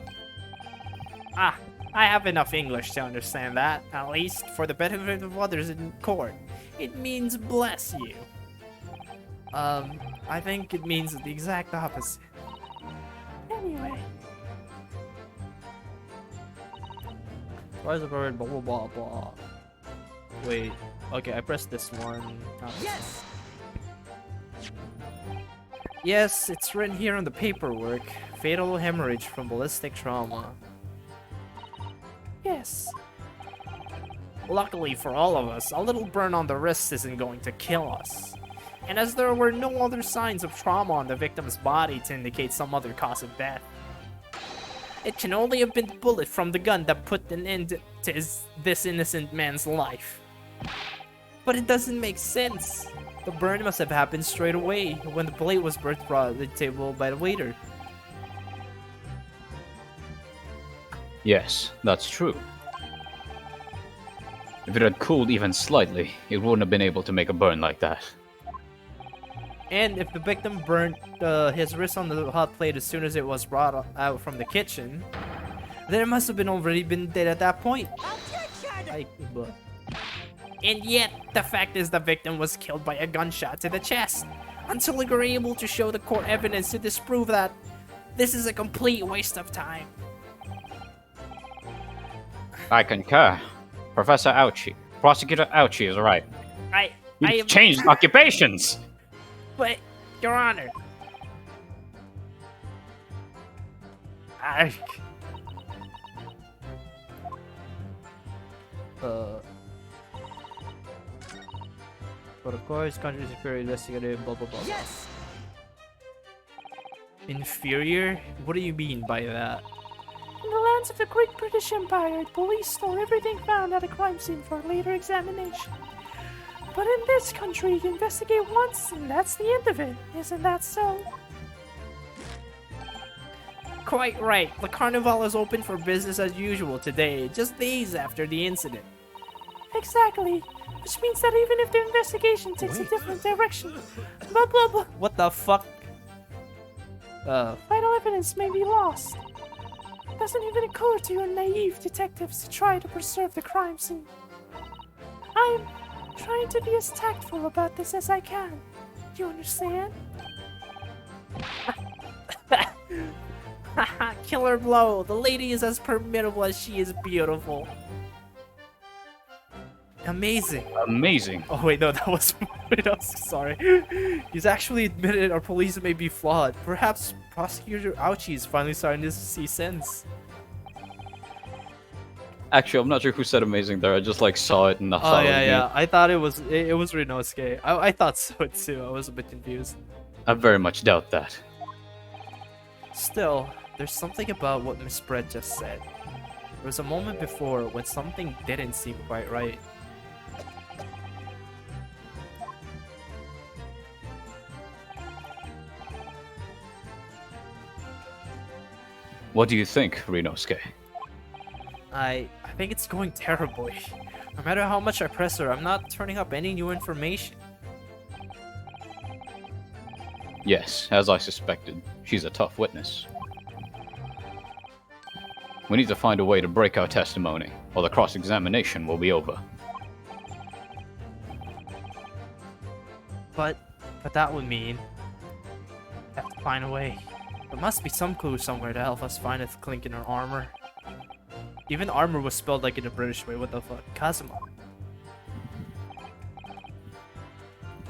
Ah, I have enough English to understand that, at least for the benefit of others in court. It means bless you. I think it means the exact opposite. Anyway, Why is the bird blah blah blah blah? Wait, okay, I pressed this one. Yes! Yes, it's written here on the paperwork. Fatal hemorrhage from ballistic trauma. yes. Luckily for all of us, a little burn on the wrist isn't going to kill us. And as there were no other signs of trauma on the victim's body to indicate some other cause of death, it can only have been the bullet from the gun that put an end to this innocent man's life. But it doesn't make sense. The burn must have happened straight away when the plate was brought to the table by the waiter. Yes, that's true. If it had cooled even slightly, it wouldn't have been able to make a burn like that. And if the victim burnt his wrist on the hot plate as soon as it was brought out from the kitchen, then it must have been already been dead at that point. And yet, the fact is the victim was killed by a gunshot to the chest. Until we were able to show the court evidence to disprove that, this is a complete waste of time. I concur. Professor Ouchie. Prosecutor Ouchie is right. I You've am... changed occupations! But, Your Honor... But of course, country superior investigative, blah blah blah. Yes! Inferior? What do you mean by that? In the lands of the Great British Empire, police store everything found at a crime scene for later examination. But in this country, you investigate once and that's the end of it. Isn't that so? Quite right. The carnival is open for business as usual today, just days after the incident. Exactly. Which means that even if the investigation takes a different direction, blah blah blah, What the fuck? vital evidence may be lost. It doesn't even occur to your naive detectives to try to preserve the crime scene. I'm trying to be as tactful about this as I can. Do you understand? Haha, killer blow. The lady is as formidable as she is beautiful. Amazing. Amazing. Oh wait, no, that was wait, I'm sorry. He's actually admitted our police may be flawed. Perhaps Prosecutor Ouchie is finally starting to see sense. Actually, I'm not sure who said amazing there. I just like saw it and I Oh thought yeah, it was yeah. I thought it was Rinosuke. I thought so too. I was a bit confused. I very much doubt that. Still, there's something about what Miss Brett just said. There was a moment before when something didn't seem quite right. What do you think, Rinosuke? I think it's going terribly. No matter how much I press her, I'm not turning up any new information. Yes, as I suspected, she's a tough witness. We need to find a way to break our testimony, or the cross-examination will be over. But that would mean I have to find a way. There must be some clue somewhere to help us find a clink in her armor. Even armor was spelled like in a British way. What the fuck? Kazuma.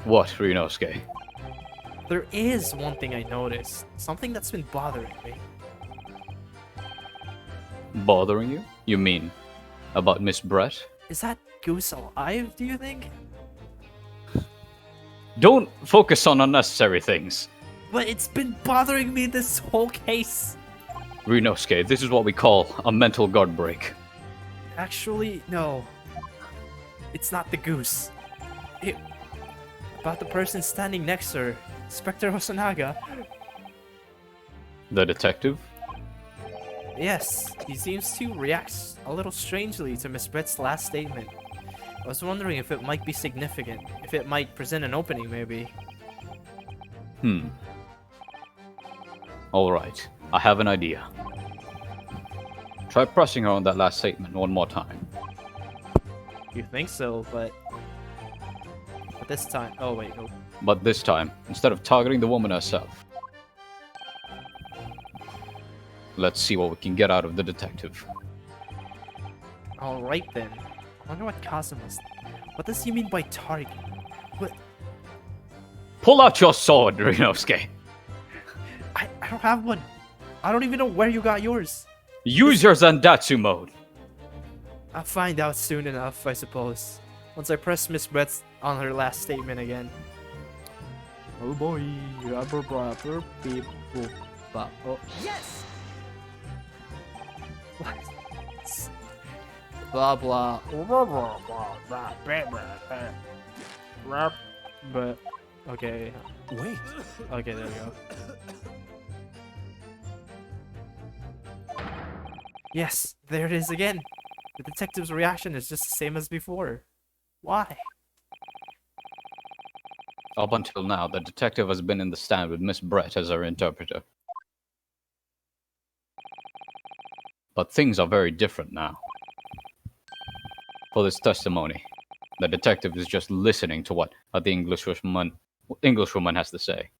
What, Rinosuke? There is one thing I noticed. Something that's been bothering me. Bothering you? You mean about Miss Brett? Is that goose alive, do you think? Don't focus on unnecessary things. But it's been bothering me this whole case. Rinosuke, this is what we call a mental guard break. Actually, no. It's not the goose. About the person standing next to her. Inspector Hosonaga. The detective? Yes, he seems to react a little strangely to Miss Brett's last statement. I was wondering if it might be significant. If it might present an opening, maybe. Alright, I have an idea. Try pressing her on that last statement one more time. You think so, but this time... Oh, wait, no. But this time, instead of targeting the woman herself, let's see what we can get out of the detective. Alright then. I wonder what Kazuma's... What does he mean by target? What? Pull out your sword, Rinosuke! I don't have one. I don't even know where you got yours. Use your Zandatsu mode! I'll find out soon enough, I suppose. Once I press Miss Brett's on her last statement again. Oh boy. Oh. Yes! Blah blah. But okay. Wait. Okay, there we go. Yes, there it is again. The detective's reaction is just the same as before. Why? Up until now, the detective has been in the stand with Miss Brett as her interpreter. But things are very different now. For this testimony, the detective is just listening to what the Englishwoman has to say.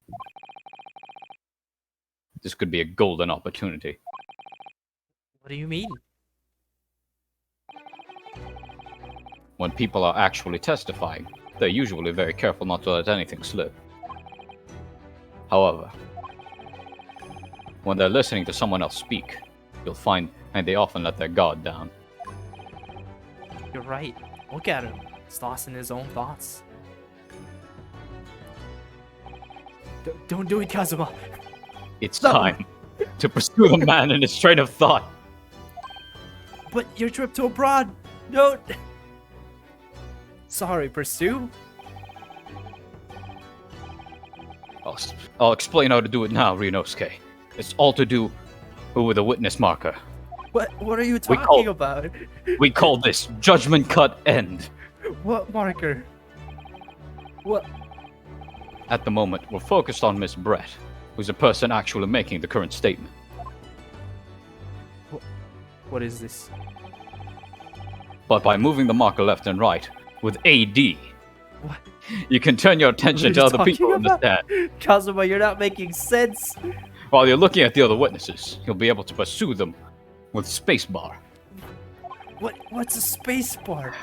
This could be a golden opportunity. What do you mean? When people are actually testifying, they're usually very careful not to let anything slip. However, when they're listening to someone else speak, you'll find and they often let their guard down. You're right. Look at him. He's lost in his own thoughts. Don't do it, Kazuma. It's time to pursue the man in his train of thought. But your trip to abroad. Don't. Sorry, pursue. I'll explain how to do it now, Ryunosuke. It's all to do with a witness marker. What are you talking about? We call this Judgment Cut End. What marker? What? At the moment, we're focused on Miss Brett, who's the person actually making the current statement. What is this? But by moving the marker left and right with AD, What? you can turn your attention to other people in the stand. Kazuma, you're not making sense. While you're looking at the other witnesses, you'll be able to pursue them with spacebar. What's a space bar?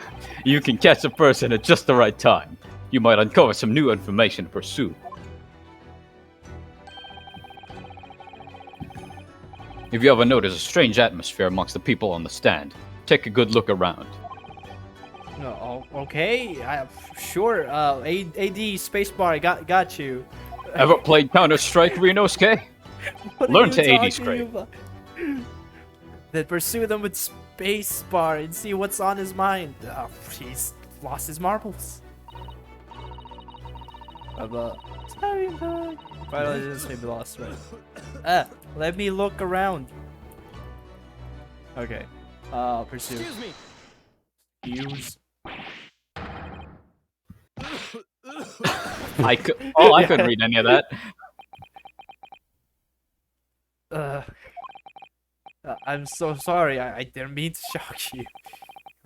You can catch a person at just the right time. You might uncover some new information to pursue. If you ever notice a strange atmosphere amongst the people on the stand, take a good look around. No, okay. Sure. AD spacebar. Got you. Ever played Counter-Strike, Ryunosuke? What are Learn you to AD talking straight. about? Then pursue them with spacebar and see what's on his mind. He's lost his marbles. Sorry, bud. Finally, just maybe lost, right? Let me look around. Okay. Pursue. Excuse me. Use. I couldn't read any of that. I'm so sorry. I didn't mean to shock you.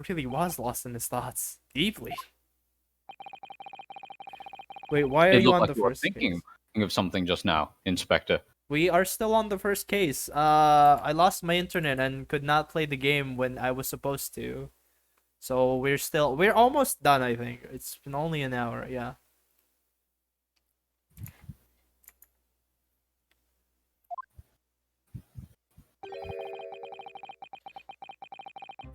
He really was lost in his thoughts. Deeply. Wait, why are It you looked on like the you were first thinking case? of something just now, Inspector. We are still on the first case. I lost my internet and could not play the game when I was supposed to. So we're almost done, I think. It's been only an hour, yeah.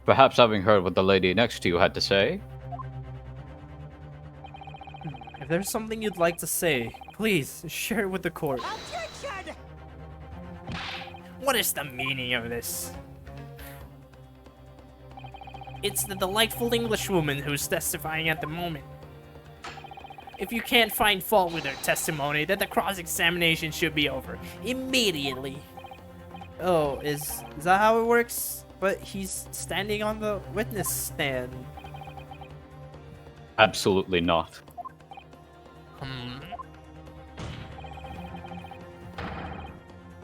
Perhaps having heard what the lady next to you had to say? If there's something you'd like to say, please share it with the court. Objection! What is the meaning of this? It's the delightful Englishwoman who's testifying at the moment. If you can't find fault with her testimony, then the cross-examination should be over immediately. Oh, is that how it works? But he's standing on the witness stand. Absolutely not.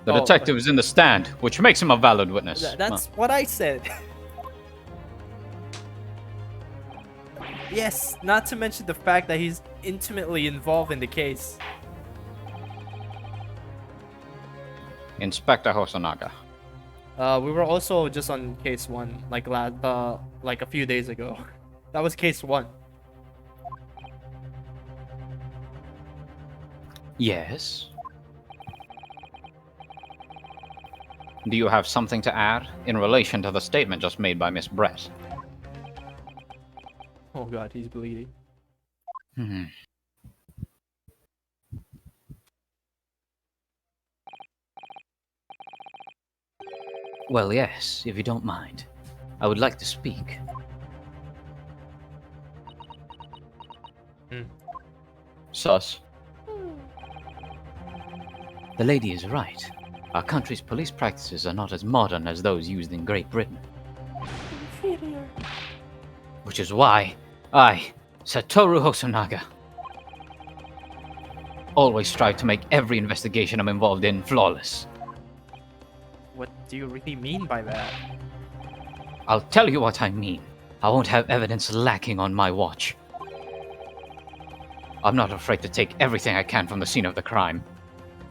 The Oh, detective is in the stand, which makes him a valid witness. That's what I said. Yes, not to mention the fact that he's intimately involved in the case. Inspector Hosonaga. We were also just on case 1, like a few days ago. That was case 1. Yes? Do you have something to add in relation to the statement just made by Miss Brett? Oh god, he's bleeding. Well, yes, if you don't mind. I would like to speak. Sus. The lady is right. Our country's police practices are not as modern as those used in Great Britain. Inferior. sir. Which is why I, Satoru Hosonaga, always strive to make every investigation I'm involved in flawless. What do you really mean by that? I'll tell you what I mean. I won't have evidence lacking on my watch. I'm not afraid to take everything I can from the scene of the crime.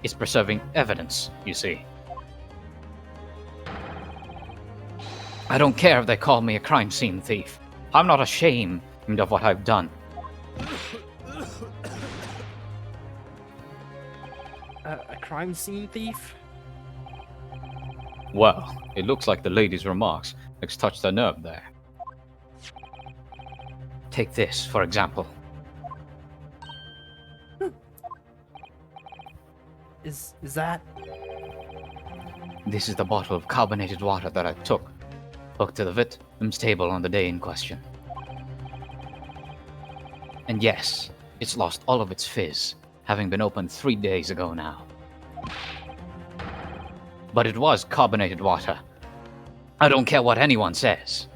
It's preserving evidence, you see. I don't care if they call me a crime scene thief. I'm not ashamed of what I've done. A crime scene thief? Well, it looks like the lady's remarks has touched a nerve there. Take this, for example. Is that? This is the bottle of carbonated water that I took, hooked to the victim's table on the day in question. And yes, it's lost all of its fizz, having been opened 3 days ago now. But it was carbonated water. I don't care what anyone says.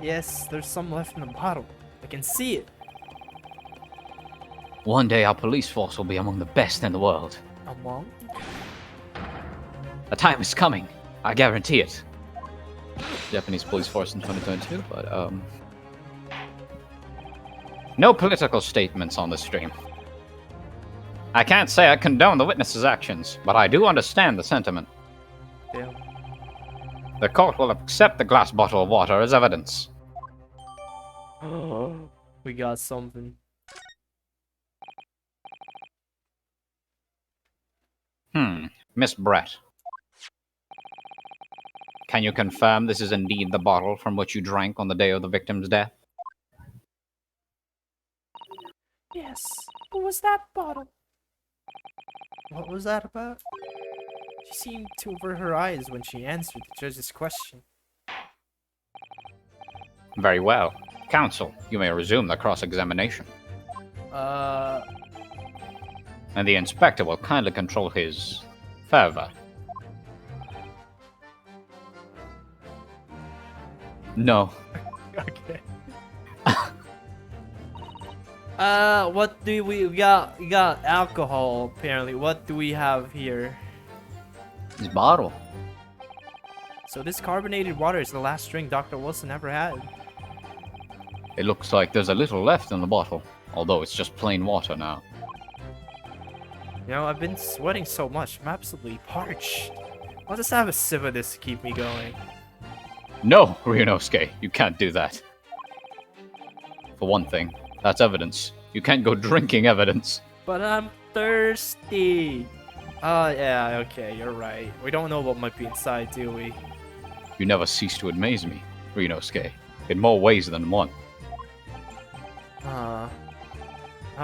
Yes, there's some left in the bottle. I can see it. One day our police force will be among the best in the world. Among? The time is coming. I guarantee it. Japanese police force in 2022, but no political statements on the stream. I can't say I condone the witness's actions, but I do understand the sentiment. Damn. The court will accept the glass bottle of water as evidence. We got something. Miss Brett. Can you confirm this is indeed the bottle from which you drank on the day of the victim's death? Yes. What was that bottle? What was that about? She seemed to avert her eyes when she answered the judge's question. Very well. Counsel, you may resume the cross-examination. And the inspector will kindly control his fervor. No. Okay. What do we got? We got alcohol, apparently. What do we have here? This bottle. So this carbonated water is the last drink Dr. Wilson ever had. It looks like there's a little left in the bottle, although it's just plain water now. You know, I've been sweating so much, I'm absolutely parched. I'll just have a sip of this to keep me going. No, Ryunosuke, you can't do that. For one thing, that's evidence. You can't go drinking evidence. But I'm thirsty. Oh, yeah, okay, you're right. We don't know what might be inside, do we? You never cease to amaze me, Ryunosuke, in more ways than one. I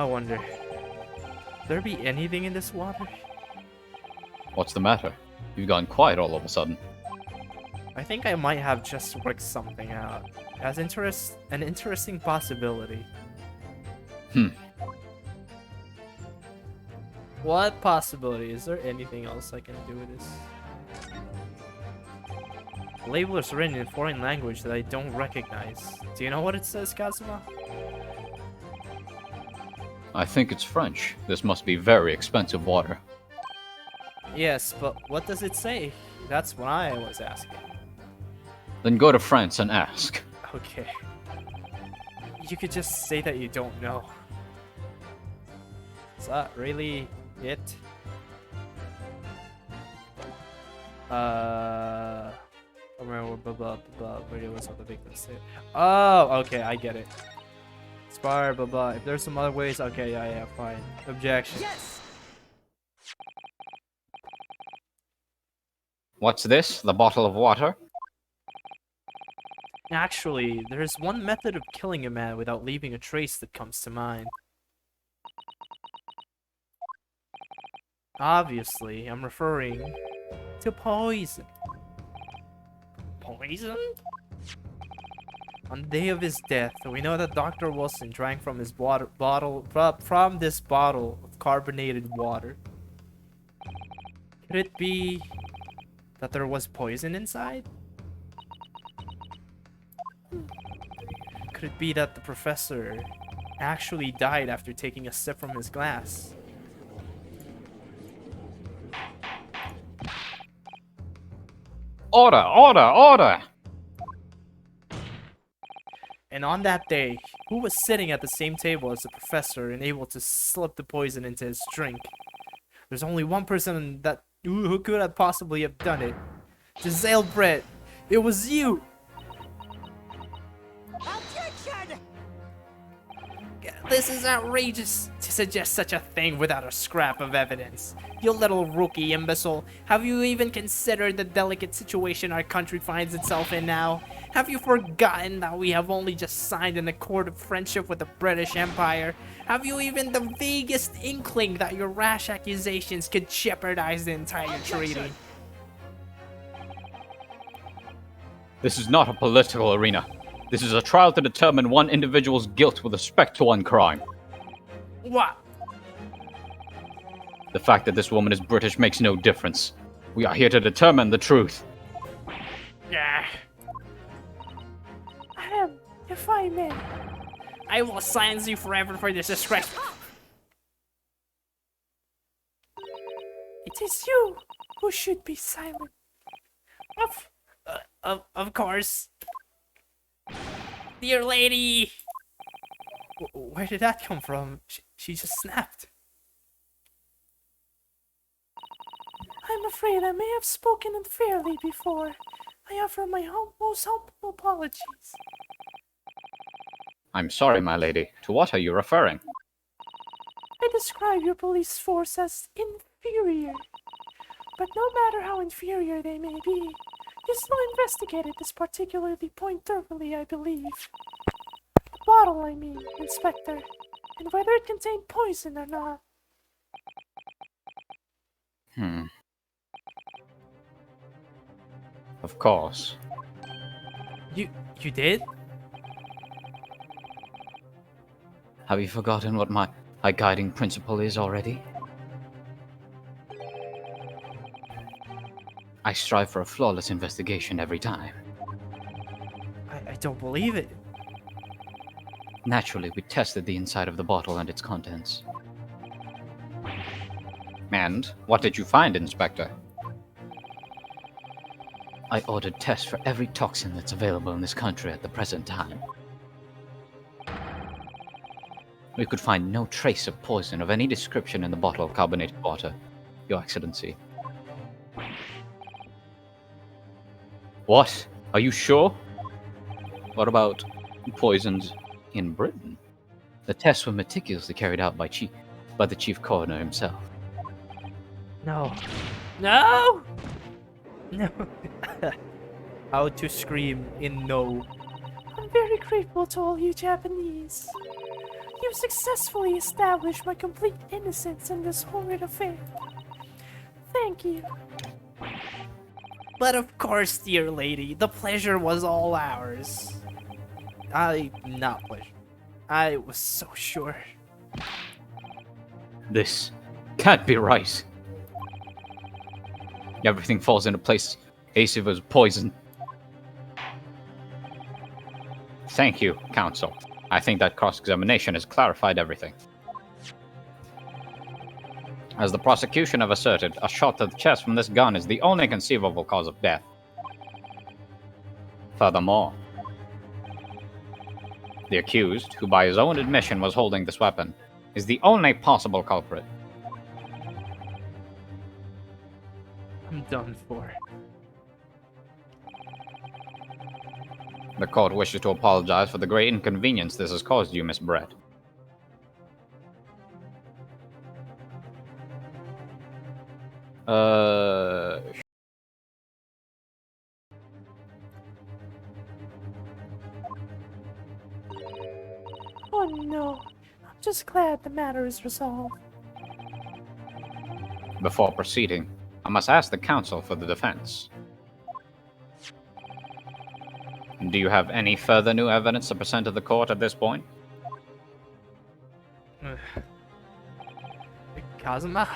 wonder. Could there be anything in this water? What's the matter? You've gone quiet all of a sudden. I think I might have just worked something out. As an interesting possibility. What possibility? Is there anything else I can do with this? The label is written in foreign language that I don't recognize. Do you know what it says, Kazuma? I think it's French. This must be very expensive water. Yes, but what does it say? That's what I was asking. Then go to France and ask. Okay. You could just say that you don't know. Is that really it? Where was what the victim said? Oh, okay, I get it. Spire, blah blah. If there's some other ways, okay, yeah, fine. Objection. Yes! What's this? The bottle of water? Actually, there's one method of killing a man without leaving a trace that comes to mind. Obviously, I'm referring to poison. Poison? On the day of his death, we know that Dr. Wilson drank from his from this bottle of carbonated water. Could it be that there was poison inside? Could it be that the professor actually died after taking a sip from his glass? Order! Order! Order! And on that day, who was sitting at the same table as the professor and able to slip the poison into his drink? There's only one person that who could have possibly have done it. Giselle Brett, it was you! Objection! This is outrageous to suggest such a thing without a scrap of evidence. You little rookie imbecile, have you even considered the delicate situation our country finds itself in now? Have you forgotten that we have only just signed an accord of friendship with the British Empire? Have you even the vaguest inkling that your rash accusations could jeopardize the entire treaty? This is not a political arena. This is a trial to determine one individual's guilt with respect to one crime. What? The fact that this woman is British makes no difference. We are here to determine the truth. Yeah. Ahem, if I may. I will silence you forever for this disgrace. It is you who should be silent. Of course. Dear lady! Where did that come from? She just snapped. I'm afraid I may have spoken unfairly before. I offer my most humble apologies. I'm sorry, my lady. To what are you referring? I describe your police force as inferior. But no matter how inferior they may be, you still investigated this particularly point thoroughly, I believe. The bottle, I mean, Inspector, and whether it contained poison or not. Of course. You did? Have you forgotten what my guiding principle is already? I strive for a flawless investigation every time. I don't believe it. Naturally, we tested the inside of the bottle and its contents. And what did you find, Inspector? I ordered tests for every toxin that's available in this country at the present time. We could find no trace of poison of any description in the bottle of carbonated water, Your Excellency. What? Are you sure? What about poisons in Britain? The tests were meticulously carried out by the chief coroner himself. No. No! No. How to scream in no. I'm very grateful to all you Japanese. You've successfully established my complete innocence in this horrid affair. Thank you. But of course, dear lady, the pleasure was all ours. Not pleasure. I was so sure. This can't be right. Everything falls into place. Asa was poisoned. Thank you, Counsel. I think that cross-examination has clarified everything. As the prosecution have asserted, a shot to the chest from this gun is the only conceivable cause of death. Furthermore, the accused, who by his own admission was holding this weapon, is the only possible culprit. I'm done for. The court wishes to apologize for the great inconvenience this has caused you, Miss Brett. Oh no, I'm just glad the matter is resolved. Before proceeding, I must ask the counsel for the defense. Do you have any further new evidence to present to the court at this point? Kazuma?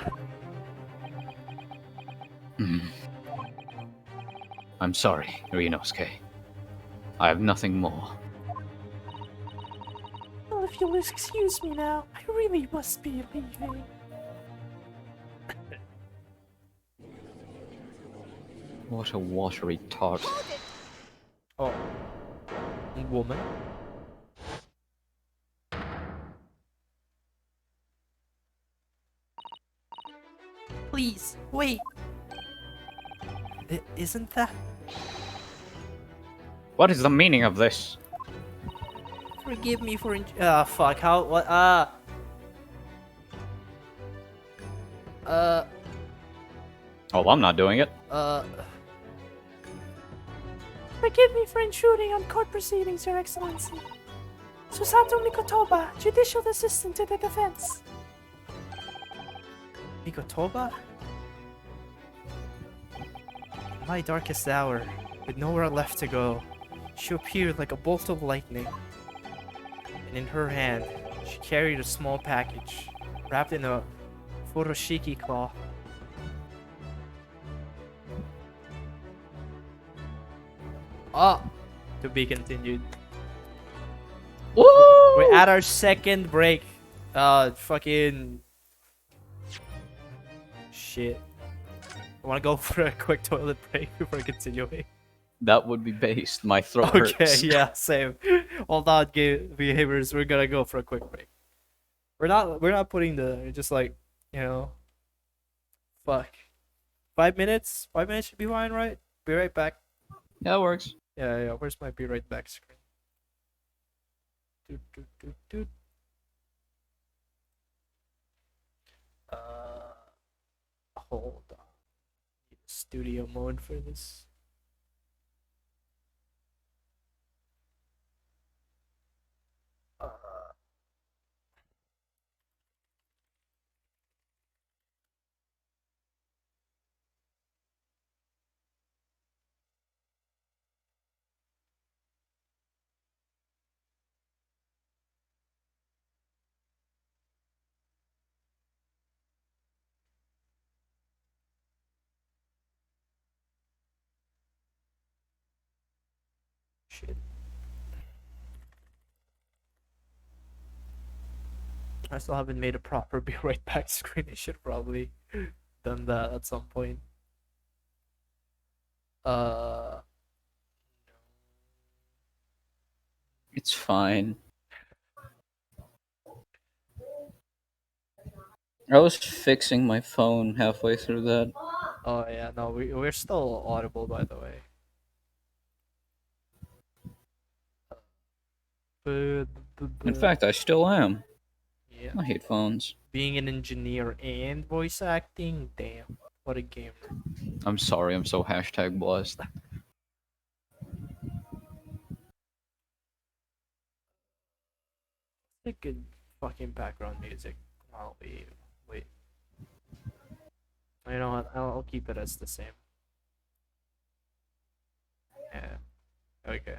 I'm sorry, Ryunosuke. I have nothing more. if you'll excuse me now, I really must be leaving. What a watery tart. Oh. Woman? Please, wait. Isn't that? What is the meaning of this? Forgive me for Fuck, how, what, Oh, I'm not doing it. Forgive me for intruding on court proceedings, Your Excellency. Susato Mikotoba, Judicial Assistant to the Defense. Mikotoba? My darkest hour, with nowhere left to go, she appeared like a bolt of lightning. And in her hand, she carried a small package, wrapped in a furoshiki cloth. Ah! To be continued. Woo! We're at our second break. Fucking... Shit. I wanna go for a quick toilet break before continuing. That would be based. My throat Okay, hurts. yeah, same. Hold on, behaviors. We're gonna go for a quick break. We're not putting just like, you know. Fuck. 5 minutes? 5 minutes should be fine, right? Be right back. Yeah, it works. Yeah. Where's my be right back screen? Doot. Hold on. Need studio mode for this. Shit. I still haven't made a proper be right back screen. I should probably done that at some point. It's fine. I was fixing my phone halfway through that. Oh yeah, no, we're still audible, by the way. In fact, I still am. Yeah, I hate phones. being an engineer and voice acting, damn, what a gamer. I'm sorry, I'm so hashtag blessed. It's a good fucking background music. I'll be wait. You know what? I'll keep it as the same. Yeah. Okay.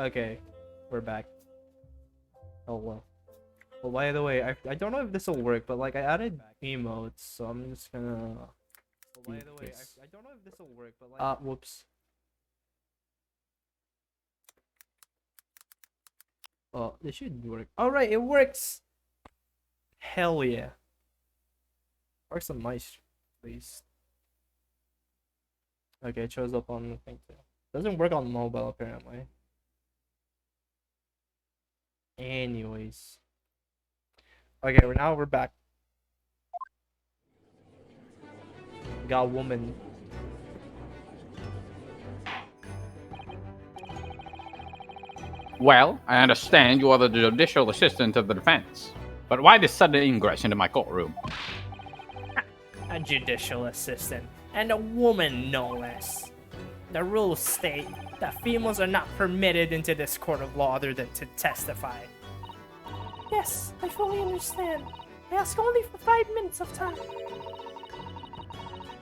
Okay, we're back. Oh well. Well, by the way, I don't know if this will work, but like I added emotes, so I'm just gonna. By the way, I don't know if this will work, but like. Whoops. Oh, this should work. All right, it works. Hell yeah. Works on my stream, at least. Okay, it shows up on the thing too. Doesn't work on mobile apparently. Anyways. Okay, we're back. Got a woman. Well, I understand you are the judicial assistant of the defense. But why this sudden ingress into my courtroom? A judicial assistant, and a woman no less. The rules state that females are not permitted into this court of law other than to testify. Yes, I fully understand. I ask only for 5 minutes of time.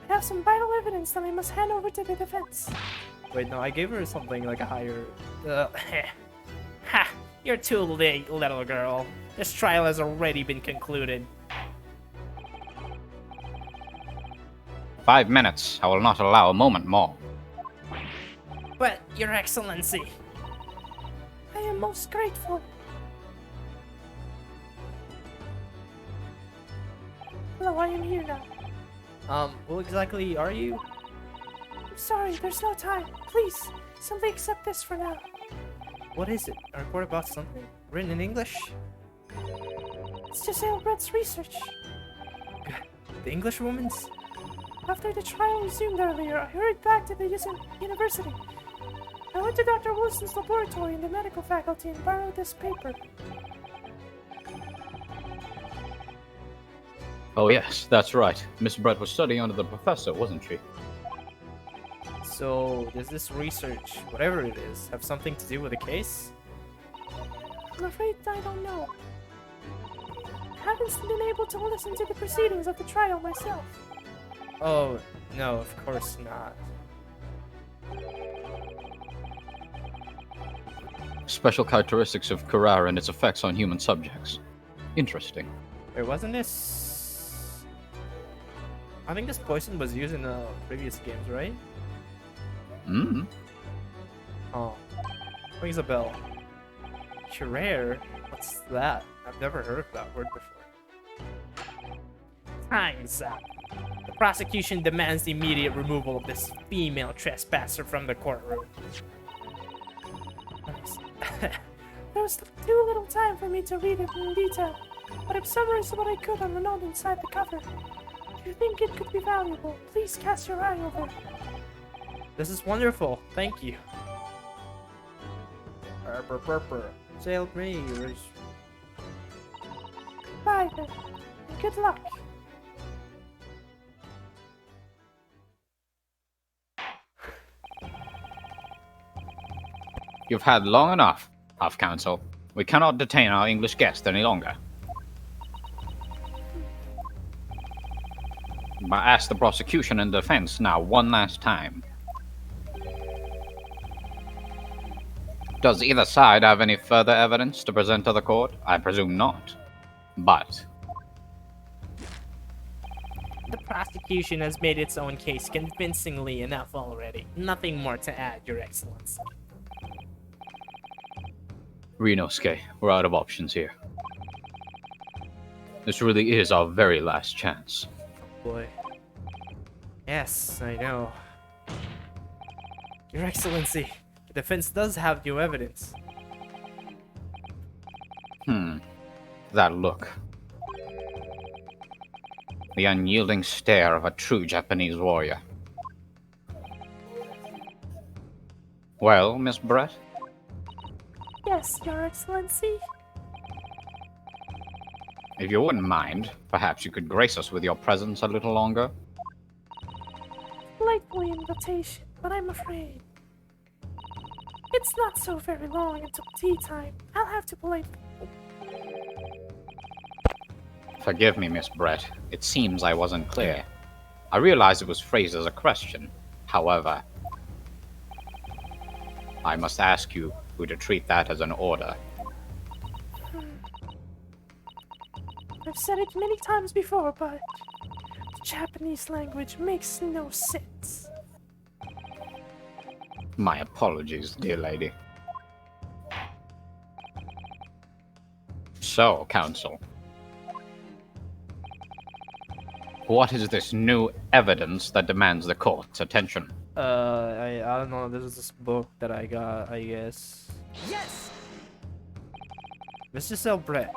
I have some vital evidence that I must hand over to the defense. Wait, no, I gave her something like a higher. Ha! You're too late, little girl. This trial has already been concluded. 5 minutes. I will not allow a moment more. But, Your Excellency, I am most grateful. Hello, I am here now. Who exactly are you? I'm sorry, there's no time. Please, simply accept this for now. What is it? A report about something? Written in English? It's just Ailbrett's research. The English woman's? After the trial resumed earlier, I hurried back to the university. I went to Dr. Wilson's laboratory in the medical faculty and borrowed this paper. Oh yes, that's right. Miss Brett was studying under the professor, wasn't she? So, does this research, whatever it is, have something to do with the case? I'm afraid I don't know. I haven't been able to listen to the proceedings of the trial myself. Oh, no, of course not. Special characteristics of Carrara and its effects on human subjects. Interesting. Wait, wasn't this... I think this poison was used in the previous games, right? Hmm? Oh. Rings a bell. Rare? What's that? I've never heard of that word before. time's up. The prosecution demands the immediate removal of this female trespasser from the courtroom. There was too little time for me to read it in detail, but I've summarized what I could on the note inside the cover. If you think it could be valuable, please cast your eye over it. This is wonderful. Thank you. Sailed me. Bye then, and good luck. You've had long enough, Half Council. We cannot detain our English guest any longer. But ask the prosecution and defense now one last time. Does either side have any further evidence to present to the court? I presume not. But The prosecution has made its own case convincingly enough already. Nothing more to add, Your Excellency. Rinosuke, we're out of options here. This really is our very last chance. Boy. Yes, I know. Your Excellency, the defense does have new evidence. That look. The unyielding stare of a true Japanese warrior. Well, Miss Brett? Yes, Your Excellency. If you wouldn't mind, perhaps you could grace us with your presence a little longer? Delightful invitation, but I'm afraid it's not so very long until tea time. I'll have to politely. Forgive me, Miss Brett. It seems I wasn't clear. I realize it was phrased as a question. However, I must ask you, who to treat that as an order. I've said it many times before, but the Japanese language makes no sense. My apologies, dear lady. So, Council. What is this new evidence that demands the court's attention? I don't know. This is this book that I got, I guess. Yes! Mr. Selbret,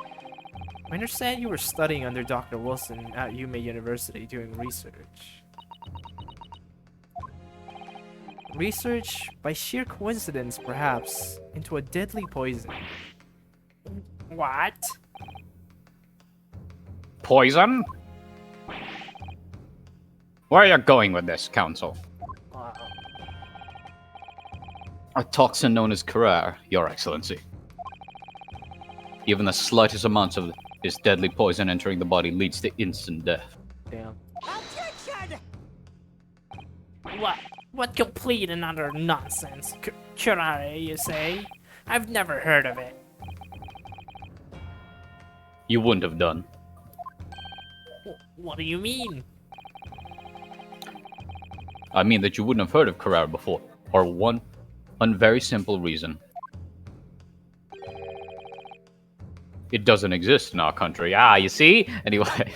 I understand you were studying under Dr. Wilson at Yume University doing research. Research, by sheer coincidence perhaps, into a deadly poison. What? Poison? Where are you going with this, Council? A toxin known as Carrare, Your Excellency. Even the slightest amount of this deadly poison entering the body leads to instant death. Damn. Objection! What complete and utter nonsense? Curare, you say? I've never heard of it. You wouldn't have done. What do you mean? I mean that you wouldn't have heard of Carrare before, for one very simple reason. It doesn't exist in our country. Ah, you see? Anyway.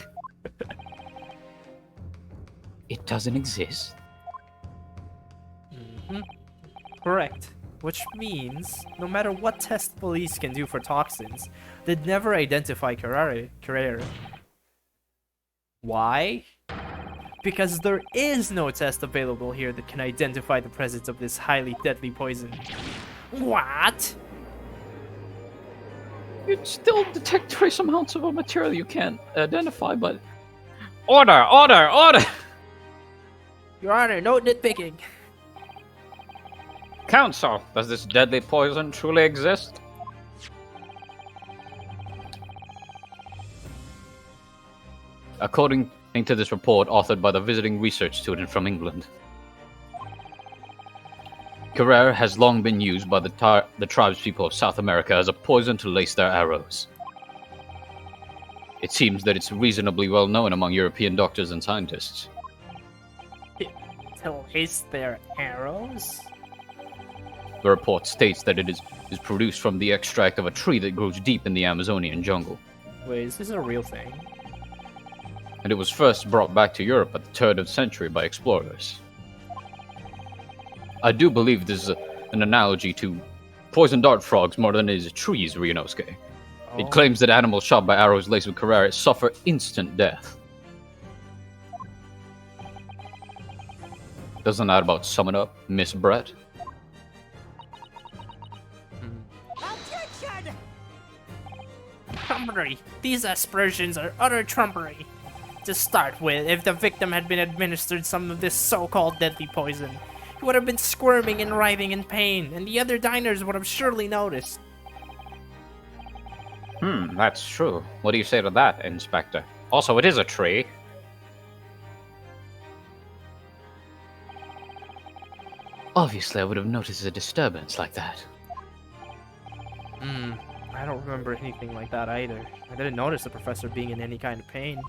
It doesn't exist? Correct. Which means, no matter what test police can do for toxins, they'd never identify Carrare. Why? Because there is no test available here that can identify the presence of this highly deadly poison. What? You'd still detect trace amounts of a material you can't identify, but... Order! Order! Order! Your Honor, no nitpicking. Council, does this deadly poison truly exist? According to this report authored by the visiting research student from England, Carrare has long been used by the tribespeople of South America as a poison to lace their arrows. It seems that it's reasonably well known among European doctors and scientists. To lace their arrows? The report states that it is produced from the extract of a tree that grows deep in the Amazonian jungle. Wait, is this a real thing? And it was first brought back to Europe at the turn of the century by explorers. I do believe this is an analogy to poison dart frogs more than it is trees, Ryunosuke. Oh. It claims that animals shot by arrows laced with Carrare suffer instant death. Doesn't that about sum it up, Miss Brett? Objection! Trumpery. These aspersions are utter trumpery. To start with, if the victim had been administered some of this so-called deadly poison, he would have been squirming and writhing in pain, and the other diners would have surely noticed. That's true. What do you say to that, Inspector? Also, it is a tree. Obviously, I would have noticed a disturbance like that. I don't remember anything like that either. I didn't notice the professor being in any kind of pain.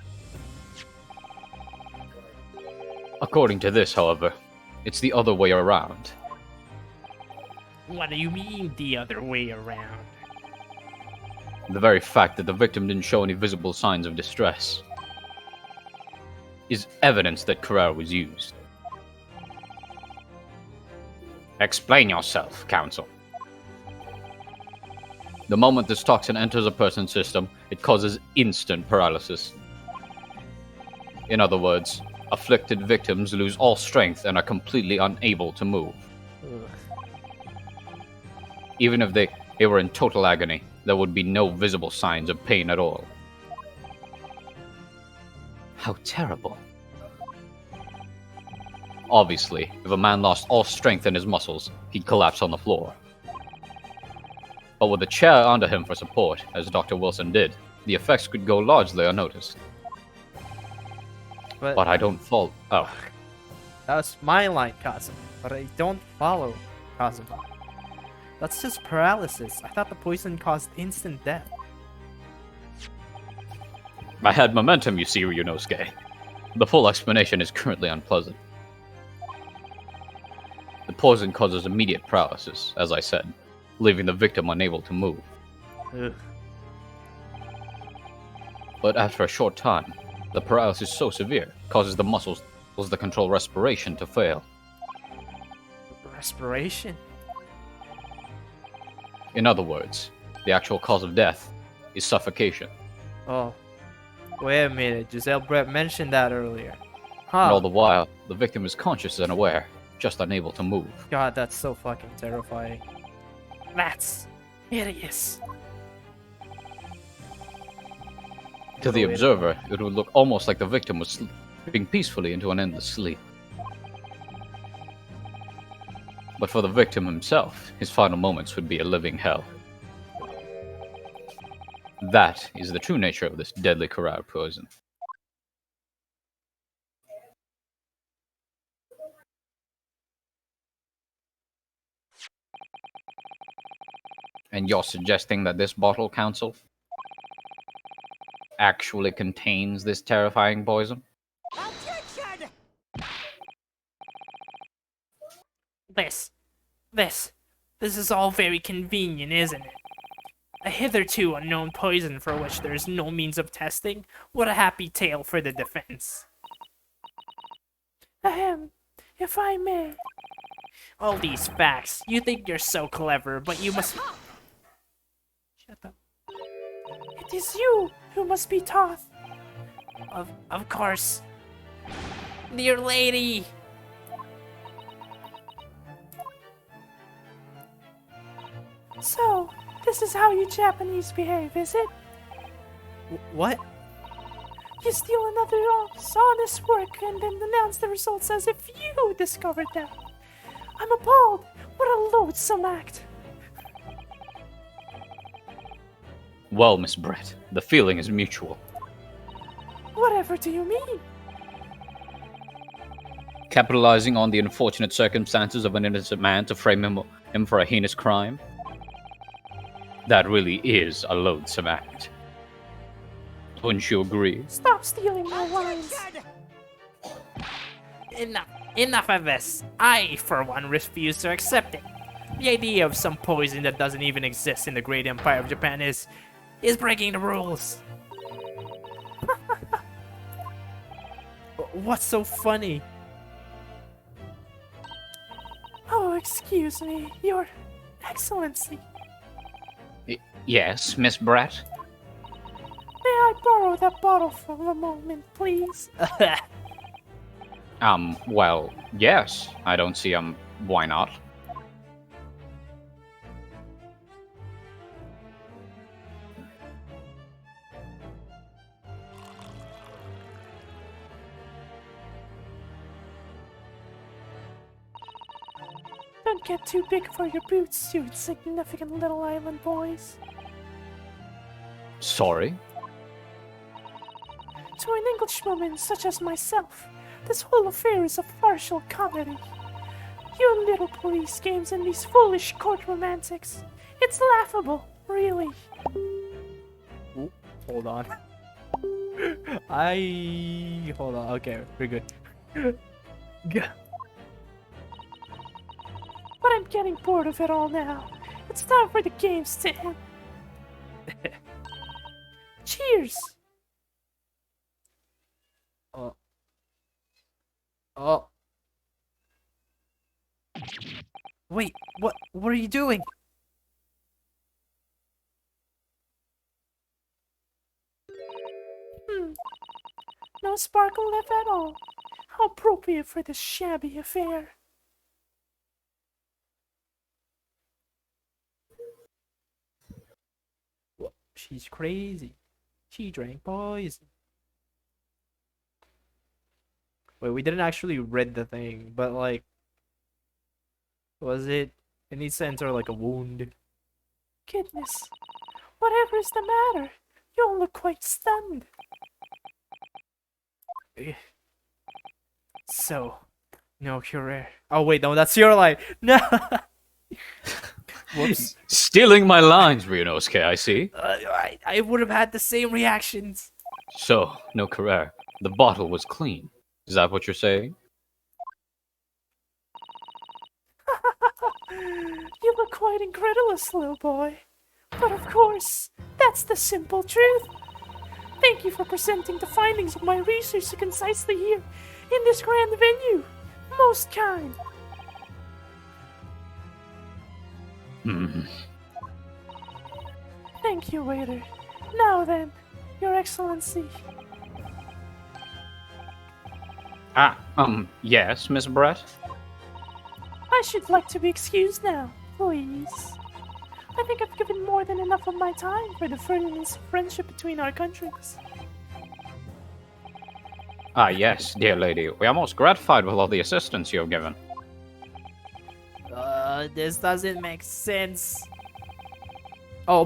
According to this, however, it's the other way around. What do you mean, the other way around? The very fact that the victim didn't show any visible signs of distress is evidence that Carrare was used. Explain yourself, Counsel. The moment this toxin enters a person's system, it causes instant paralysis. In other words, afflicted victims lose all strength and are completely unable to move. Even if they were in total agony, there would be no visible signs of pain at all. How terrible. Obviously, if a man lost all strength in his muscles, he'd collapse on the floor. But with a chair under him for support, as Dr. Wilson did, the effects could go largely unnoticed. But I don't fault... Oh. That's my line, Kazuma, but I don't follow Kazuma. That's just paralysis. I thought the poison caused instant death. I had momentum, you see, Ryunosuke. The full explanation is currently unpleasant. The poison causes immediate paralysis, as I said, leaving the victim unable to move. Ugh. But after a short time, the paralysis so severe causes the muscles that control respiration to fail. Respiration? In other words, the actual cause of death is suffocation. Oh. Wait a minute, Giselle Brett mentioned that earlier. And Huh. all the while, the victim is conscious and aware, just unable to move. God, that's so fucking terrifying. That's hideous. To the observer, it would look almost like the victim was slipping peacefully into an endless sleep. But for the victim himself, his final moments would be a living hell. That is the true nature of this deadly crowd poison. And you're suggesting that this bottle, Council, actually contains this terrifying poison? Objection! This is all very convenient, isn't it? A hitherto unknown poison for which there is no means of testing. What a happy tale for the defense. Ahem, if I may. All these facts. You think you're so clever, but you must... Shut up. It is you who must be taught. Of course. Dear lady! So, this is how you Japanese behave, is it? What? You steal another honest work and then announce the results as if you discovered them. I'm appalled. What a loathsome act. Well, Miss Brett, the feeling is mutual. Whatever do you mean? Capitalizing on the unfortunate circumstances of an innocent man to frame him for a heinous crime? That really is a loathsome act. Wouldn't you agree? Stop stealing my lines. Objection! Enough of this. I, for one, refuse to accept it. The idea of some poison that doesn't even exist in the great empire of Japan is breaking the rules. What's so funny? Oh, excuse me, Your Excellency. Yes, Miss Brett? May I borrow that bottle for a moment, please? Well, yes. I don't see, why not? Don't get too big for your boots, you insignificant little island boys. Sorry? To an Englishwoman such as myself, this whole affair is a partial comedy. Your little police games and these foolish court romantics. It's laughable, really. Ooh, hold on. Hold on. Okay, we're good. But I'm getting bored of it all now. It's time for the games to end. Cheers! Oh. Wait, what are you doing? No sparkle left at all. How appropriate for this shabby affair. She's crazy. She drank poison. Wait, we didn't actually read the thing, but like, was it? It needs to enter like a wound. Goodness, whatever is the matter? You all look quite stunned. So, no cure. Oh wait, no, that's your line. No. Whoops. Stealing my lines, Ryunosuke, I see. I would have had the same reactions. So, no Carrere. The bottle was clean. Is that what you're saying? You look quite incredulous, little boy. But of course, that's the simple truth. Thank you for presenting the findings of my research so concisely here in this grand venue. Most kind. Hmm. Thank you, waiter. Now then, Your Excellency. Yes, Miss Brett? I should like to be excused now, please. I think I've given more than enough of my time for the furtherance of friendship between our countries. Yes, dear lady. We are most gratified with all the assistance you have given. This doesn't make sense. Oh.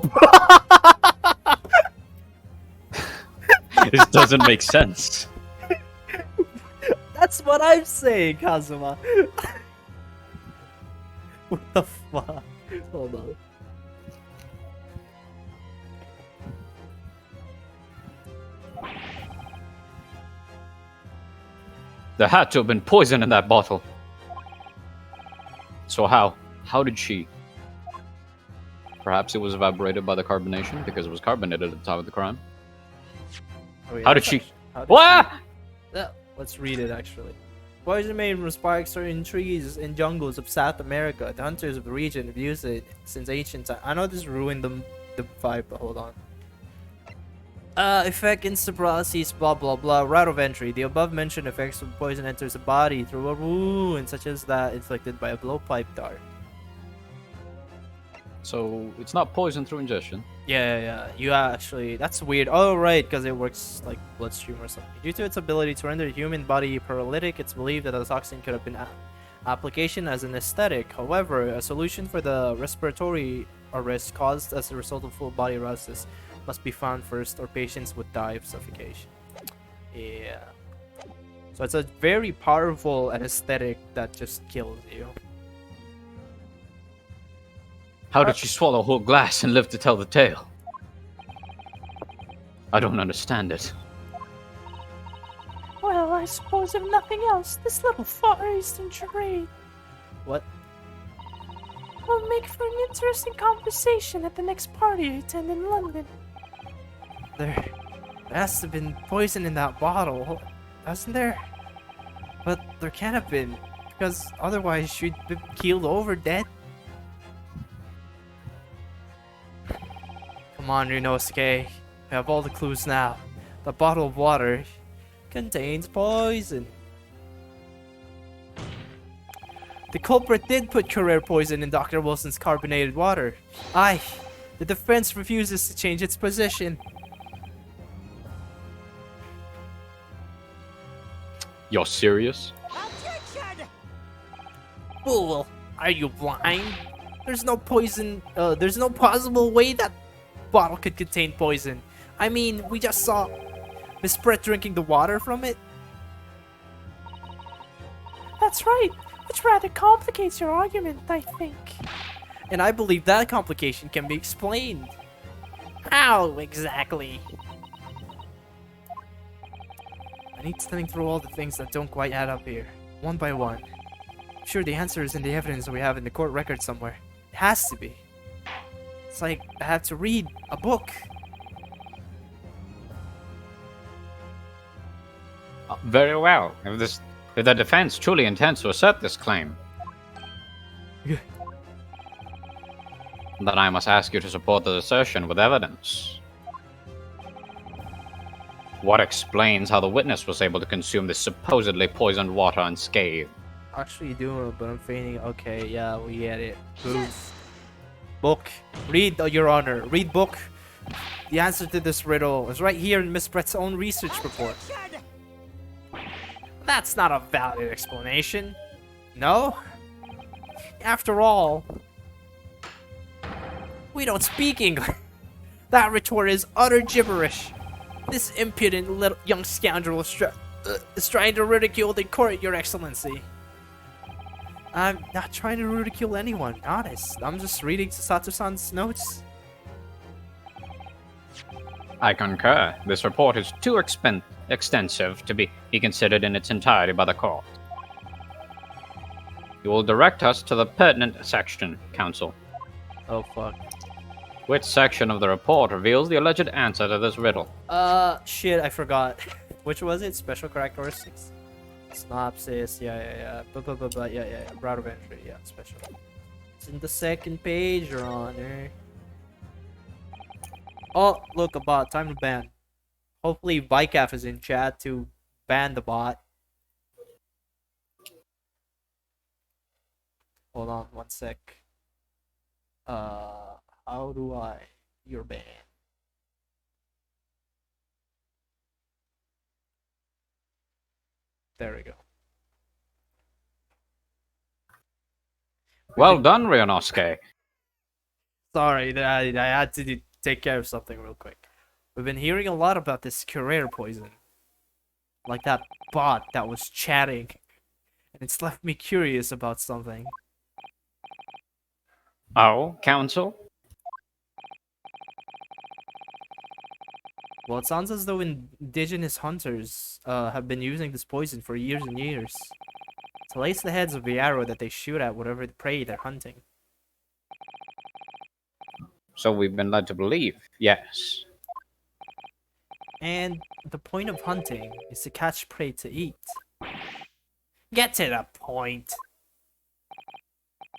This doesn't make sense. That's what I'm saying, Kazuma. What the fuck? Hold on. There had to have been poison in that bottle. So how did she? Perhaps it was evaporated by the carbonation because it was carbonated at the time of the crime. Oh, yeah, How did that's she? actu- how did What? Let's read it actually. Poison made from sparks or in trees and jungles of South America. The hunters of the region have used it since ancient times. I know this ruined the vibe, but hold on. Effect instant paralysis, blah blah blah. Route of entry. The above mentioned effects of poison enters the body through a wound such as that inflicted by a blowpipe dart. So it's not poison through ingestion. Yeah. You actually, that's weird. Oh, right, because it works like bloodstream or something. Due to its ability to render the human body paralytic, it's believed that the toxin could have been application as an aesthetic. However, a solution for the respiratory arrest caused as a result of full body paralysis must be found first, or patients would die of suffocation. Yeah. So it's a very powerful anesthetic that just kills you. How did she swallow a whole glass and live to tell the tale? I don't understand it. Well, I suppose if nothing else, this little Far Eastern charade What? will make for an interesting conversation at the next party I attend in London. There has to have been poison in that bottle, hasn't there? But there can't have been, because otherwise she'd be keeled over dead. Come on, Ryunosuke. We have all the clues now. The bottle of water contains poison. The culprit did put Carrere poison in Dr. Wilson's carbonated water. Aye, the defense refuses to change its position. You're serious? Objection! Fool, are you blind? There's no poison. There's no possible way that bottle could contain poison. I mean, we just saw Miss Brett drinking the water from it. That's right, which rather complicates your argument, I think. And I believe that complication can be explained. How exactly? I need to think through all the things that don't quite add up here, one by one. I'm sure the answer is in the evidence we have in the court record somewhere. It has to be. It's like I have to read a book. Very well. If the defense truly intends to assert this claim, then I must ask you to support the assertion with evidence. What explains how the witness was able to consume this supposedly poisoned water unscathed? Actually doing it, but I'm feigning. Okay, yeah, we get it. Boom. Yes! Book. Read, Your Honor. Read book. The answer to this riddle is right here in Miss Brett's own research report. Objection! That's not a valid explanation. No? After all, we don't speak English. That retort is utter gibberish. This impudent little young scoundrel is trying to ridicule the court, Your Excellency. I'm not trying to ridicule anyone, honest. I'm just reading Satsu-san's notes. I concur. This report is too extensive to be considered in its entirety by the court. You will direct us to the pertinent section, Counsel. Oh, fuck. Which section of the report reveals the alleged answer to this riddle? Shit, I forgot. Which was it? Special characteristics? Synopsis, yeah. Yeah. Route of entry, yeah, special. It's in the second page, Your Honor. Oh, look, a bot. Time to ban. Hopefully, Vicaf is in chat to ban the bot. Hold on, one sec. How do I? You're banned. There we go. Well done, Ryunosuke. Sorry, I had to take care of something real quick. We've been hearing a lot about this career poison. Like that bot that was chatting. And it's left me curious about something. Oh, Counsel? Well, it sounds as though indigenous hunters have been using this poison for years and years. To lace the heads of the arrow that they shoot at whatever prey they're hunting. So we've been led to believe, yes. And the point of hunting is to catch prey to eat. Get to the point!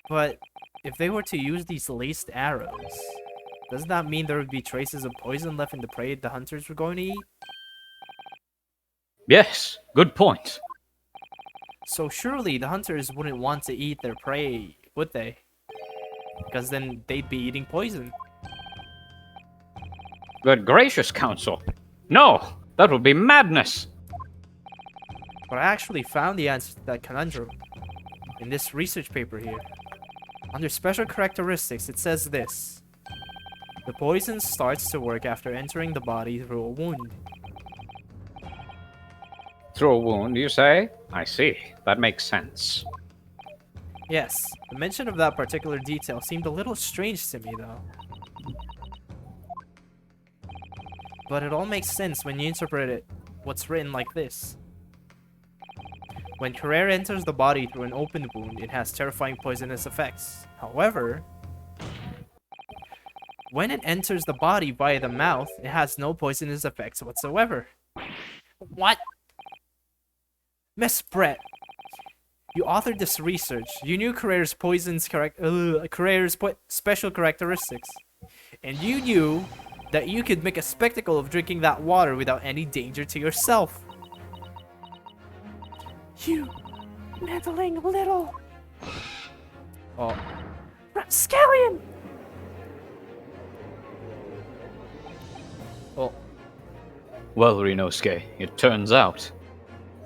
But if they were to use these laced arrows, doesn't that mean there would be traces of poison left in the prey the hunters were going to eat? Yes, good point. So surely the hunters wouldn't want to eat their prey, would they? Because then they'd be eating poison. Good gracious, Counsel. No, that would be madness. But I actually found the answer to that conundrum in this research paper here. Under special characteristics, it says this. The poison starts to work after entering the body through a wound. Through a wound, you say? I see. That makes sense. Yes, the mention of that particular detail seemed a little strange to me though. But it all makes sense when you interpret it, what's written like this. When Carrere enters the body through an open wound, it has terrifying poisonous effects. However, when it enters the body via the mouth, it has no poisonous effects whatsoever. What? Miss Brett, you authored this research. You knew Carrere's special characteristics. And you knew that you could make a spectacle of drinking that water without any danger to yourself. You meddling little Oh, rapscallion! oh, Well, Ryunosuke, it turns out.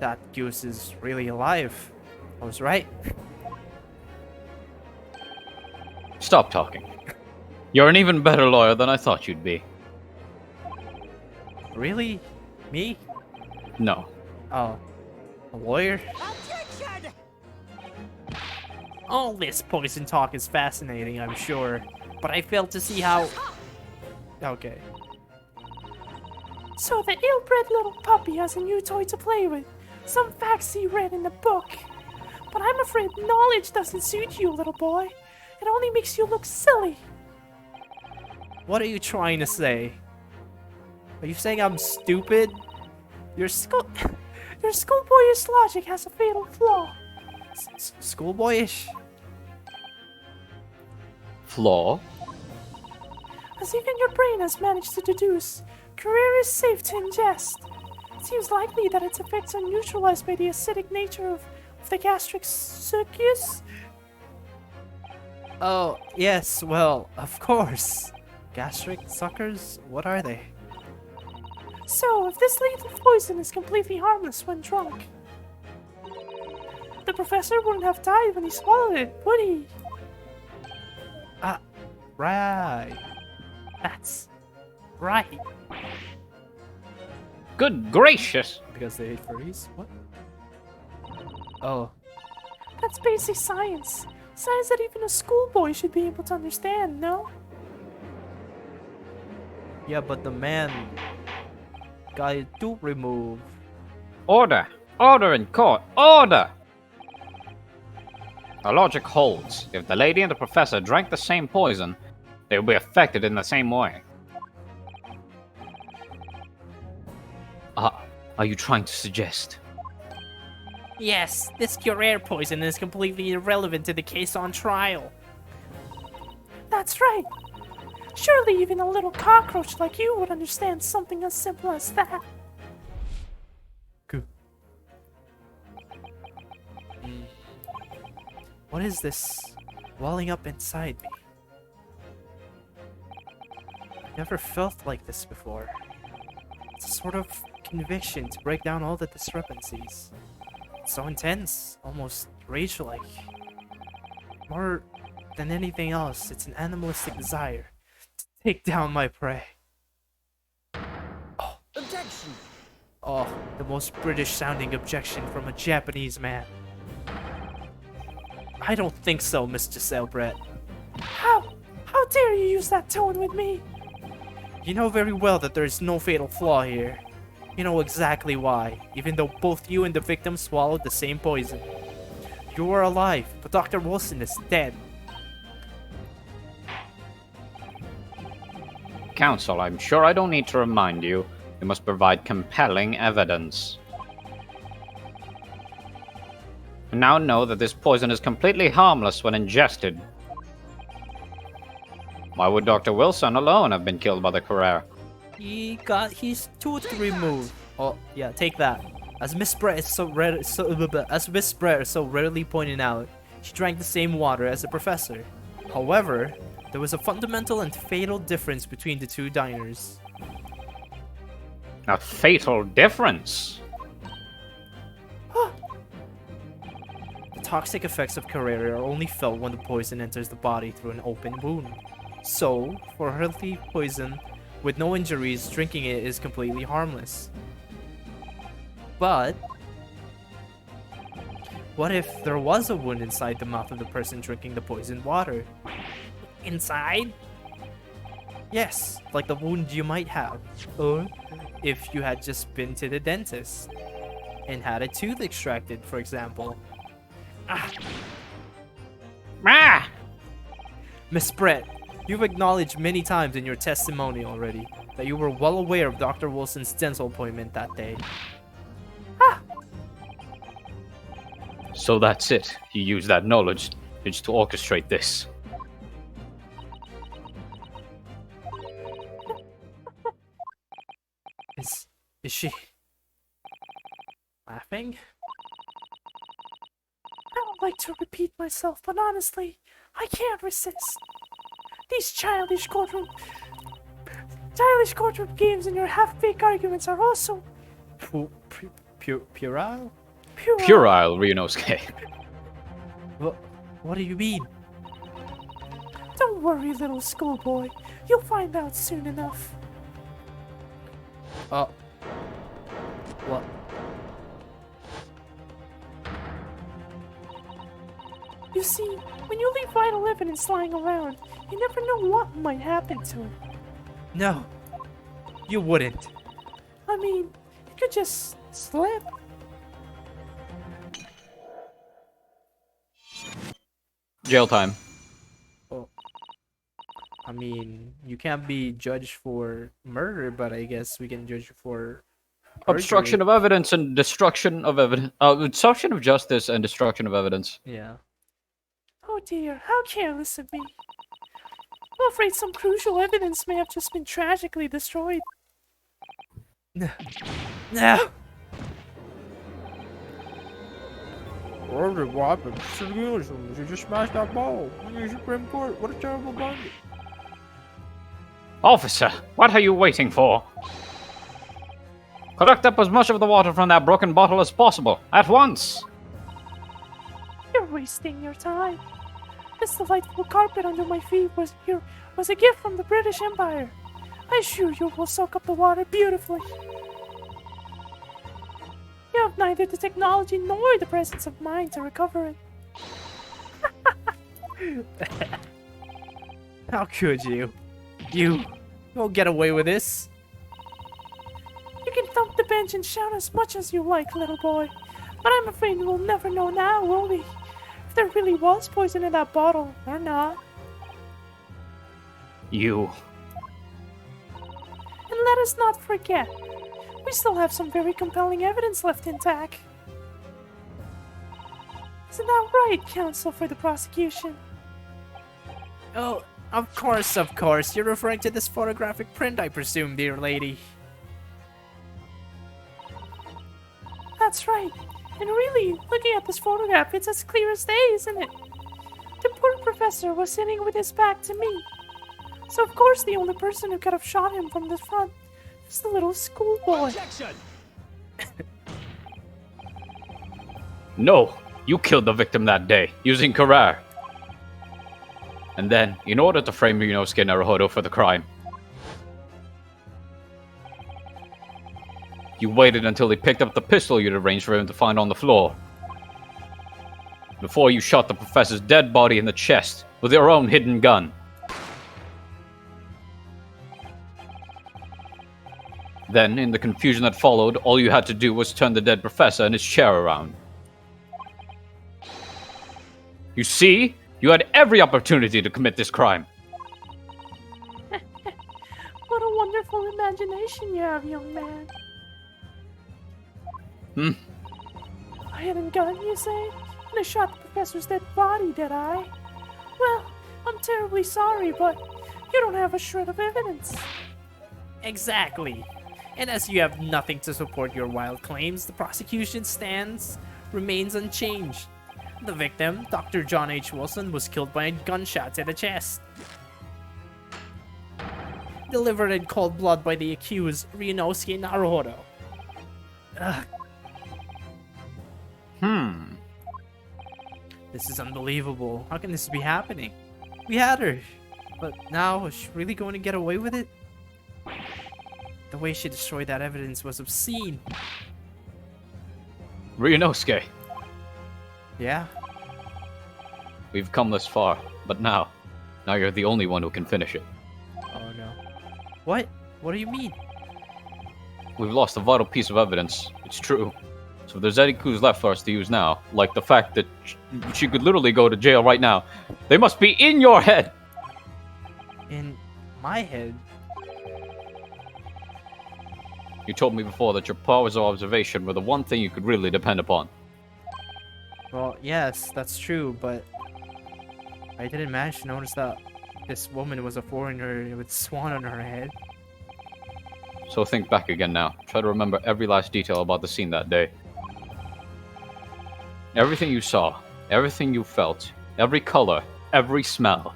that goose is really alive. I was right. Stop talking. You're an even better lawyer than I thought you'd be. Really? Me? No. Oh, a lawyer? Objection! All this poison talk is fascinating, I'm sure, but I fail to see how... Okay. So the ill-bred little puppy has a new toy to play with. Some facts he read in the book. But I'm afraid knowledge doesn't suit you, little boy. It only makes you look silly. What are you trying to say? Are you saying I'm stupid? Your schoolboyish logic has a fatal flaw. Schoolboyish? Flaw? As even your brain has managed to deduce, Carrere is safe to ingest. It seems likely that its effects are neutralized by the acidic nature of the gastric circuits. Oh, yes, well, of course. Gastric suckers? What are they? So, if this lethal poison is completely harmless when drunk, the professor wouldn't have died when he swallowed it, would he? Right. That's right. Good gracious! Because they hate furries? What? Oh. That's basic science. Science that even a schoolboy should be able to understand, no? Yeah, but the man got his tooth removed. Order! Order in court! Order! Our logic holds. If the lady and the professor drank the same poison, they will be affected in the same way. Are you trying to suggest? Yes, this Curer poison is completely irrelevant to the case on trial. That's right. Surely even a little cockroach like you would understand something as simple as that. What is this welling up inside me? I never felt like this before. It's a sort of conviction to break down all the discrepancies. It's so intense, almost rage-like. More than anything else, it's an animalistic desire to take down my prey. Objection! Oh, the most British-sounding objection from a Japanese man. I don't think so, Mr. Selbret. How dare you use that tone with me? You know very well that there is no fatal flaw here. You know exactly why, even though both you and the victim swallowed the same poison. You are alive, but Dr. Wilson is dead. Counsel, I'm sure I don't need to remind you. You must provide compelling evidence. You now know that this poison is completely harmless when ingested. Why would Dr. Wilson alone have been killed by the Curer? He got his tooth removed. Oh, yeah, take that. As Miss Brett is so rarely pointing out, she drank the same water as the professor. However, there was a fundamental and fatal difference between the two diners. A fatal difference? The toxic effects of Carrera are only felt when the poison enters the body through an open wound. So, for healthy poison with no injuries, drinking it is completely harmless. But what if there was a wound inside the mouth of the person drinking the poisoned water? Inside? Yes, like the wound you might have. Or if you had just been to the dentist and had a tooth extracted, for example. Ah! Miss Brett, you've acknowledged many times in your testimony already that you were well aware of Dr. Wilson's dental appointment that day. So that's it. You used that knowledge just to orchestrate this. Is she laughing? I don't like to repeat myself, but honestly, I can't resist. These childish courtroom games and your half-baked arguments are also Puerile? Puerile, Ryunosuke. What do you mean? Don't worry, little schoolboy. You'll find out soon enough. What? You see, when you leave vital evidence lying around, you never know what might happen to it. No, you wouldn't. I mean, it could just slip. Jail time. I mean, you can't be judged for murder, but I guess we can judge you for Obstruction of evidence and destruction of evidence. Obstruction of justice and destruction of evidence. Yeah. Oh dear, how careless of me. I'm afraid some crucial evidence may have just been tragically destroyed. No. What happened? You just smashed that ball. You're Supreme Court. What a terrible blunder. Officer, what are you waiting for? Collect up as much of the water from that broken bottle as possible, at once! You're wasting your time. This delightful carpet under my feet was a gift from the British Empire. I assure you will soak up the water beautifully. You have neither the technology nor the presence of mind to recover it. How could you? You won't get away with this. You can thump the bench and shout as much as you like, little boy. But I'm afraid we'll never know now, will we? If there really was poison in that bottle, or not. You. And let us not forget, we still have some very compelling evidence left intact. Isn't that right, counsel for the prosecution? Oh, of course, of course. You're referring to this photographic print, I presume, dear lady. That's right. And really, looking at this photograph, it's as clear as day, isn't it? The poor professor was sitting with his back to me. So of course the only person who could have shot him from the front is the little schoolboy. Objection! No! You killed the victim that day, using Carrare. And then, in order to frame Ryunosuke Naruhodo for the crime, you waited until he picked up the pistol you'd arranged for him to find on the floor, before you shot the professor's dead body in the chest with your own hidden gun. Then, in the confusion that followed, all you had to do was turn the dead professor and his chair around. You see? You had every opportunity to commit this crime. What a wonderful imagination you have, young man. I hadn't gun, you say? And I shot the professor's dead body, did I? Well, I'm terribly sorry, but you don't have a shred of evidence. Exactly. And as you have nothing to support your wild claims, the prosecution stance remains unchanged. The victim, Dr. John H. Wilson, was killed by a gunshot to the chest. Delivered in cold blood by the accused, Ryunosuke Naruhodo. Ugh. This is unbelievable. How can this be happening? We had her. But now, is she really going to get away with it? The way she destroyed that evidence was obscene. Ryunosuke, Yeah? we've come this far, but now you're the only one who can finish it. Oh no. What? What do you mean? We've lost a vital piece of evidence, it's true. So if there's any clues left for us to use now, like the fact that she could literally go to jail right now, they must be in your head! In my head? You told me before that your powers of observation were the one thing you could really depend upon. Well, yes, that's true, but I didn't manage to notice that this woman was a foreigner with swan on her head. So think back again now. Try to remember every last detail about the scene that day. Everything you saw, everything you felt, every color, every smell.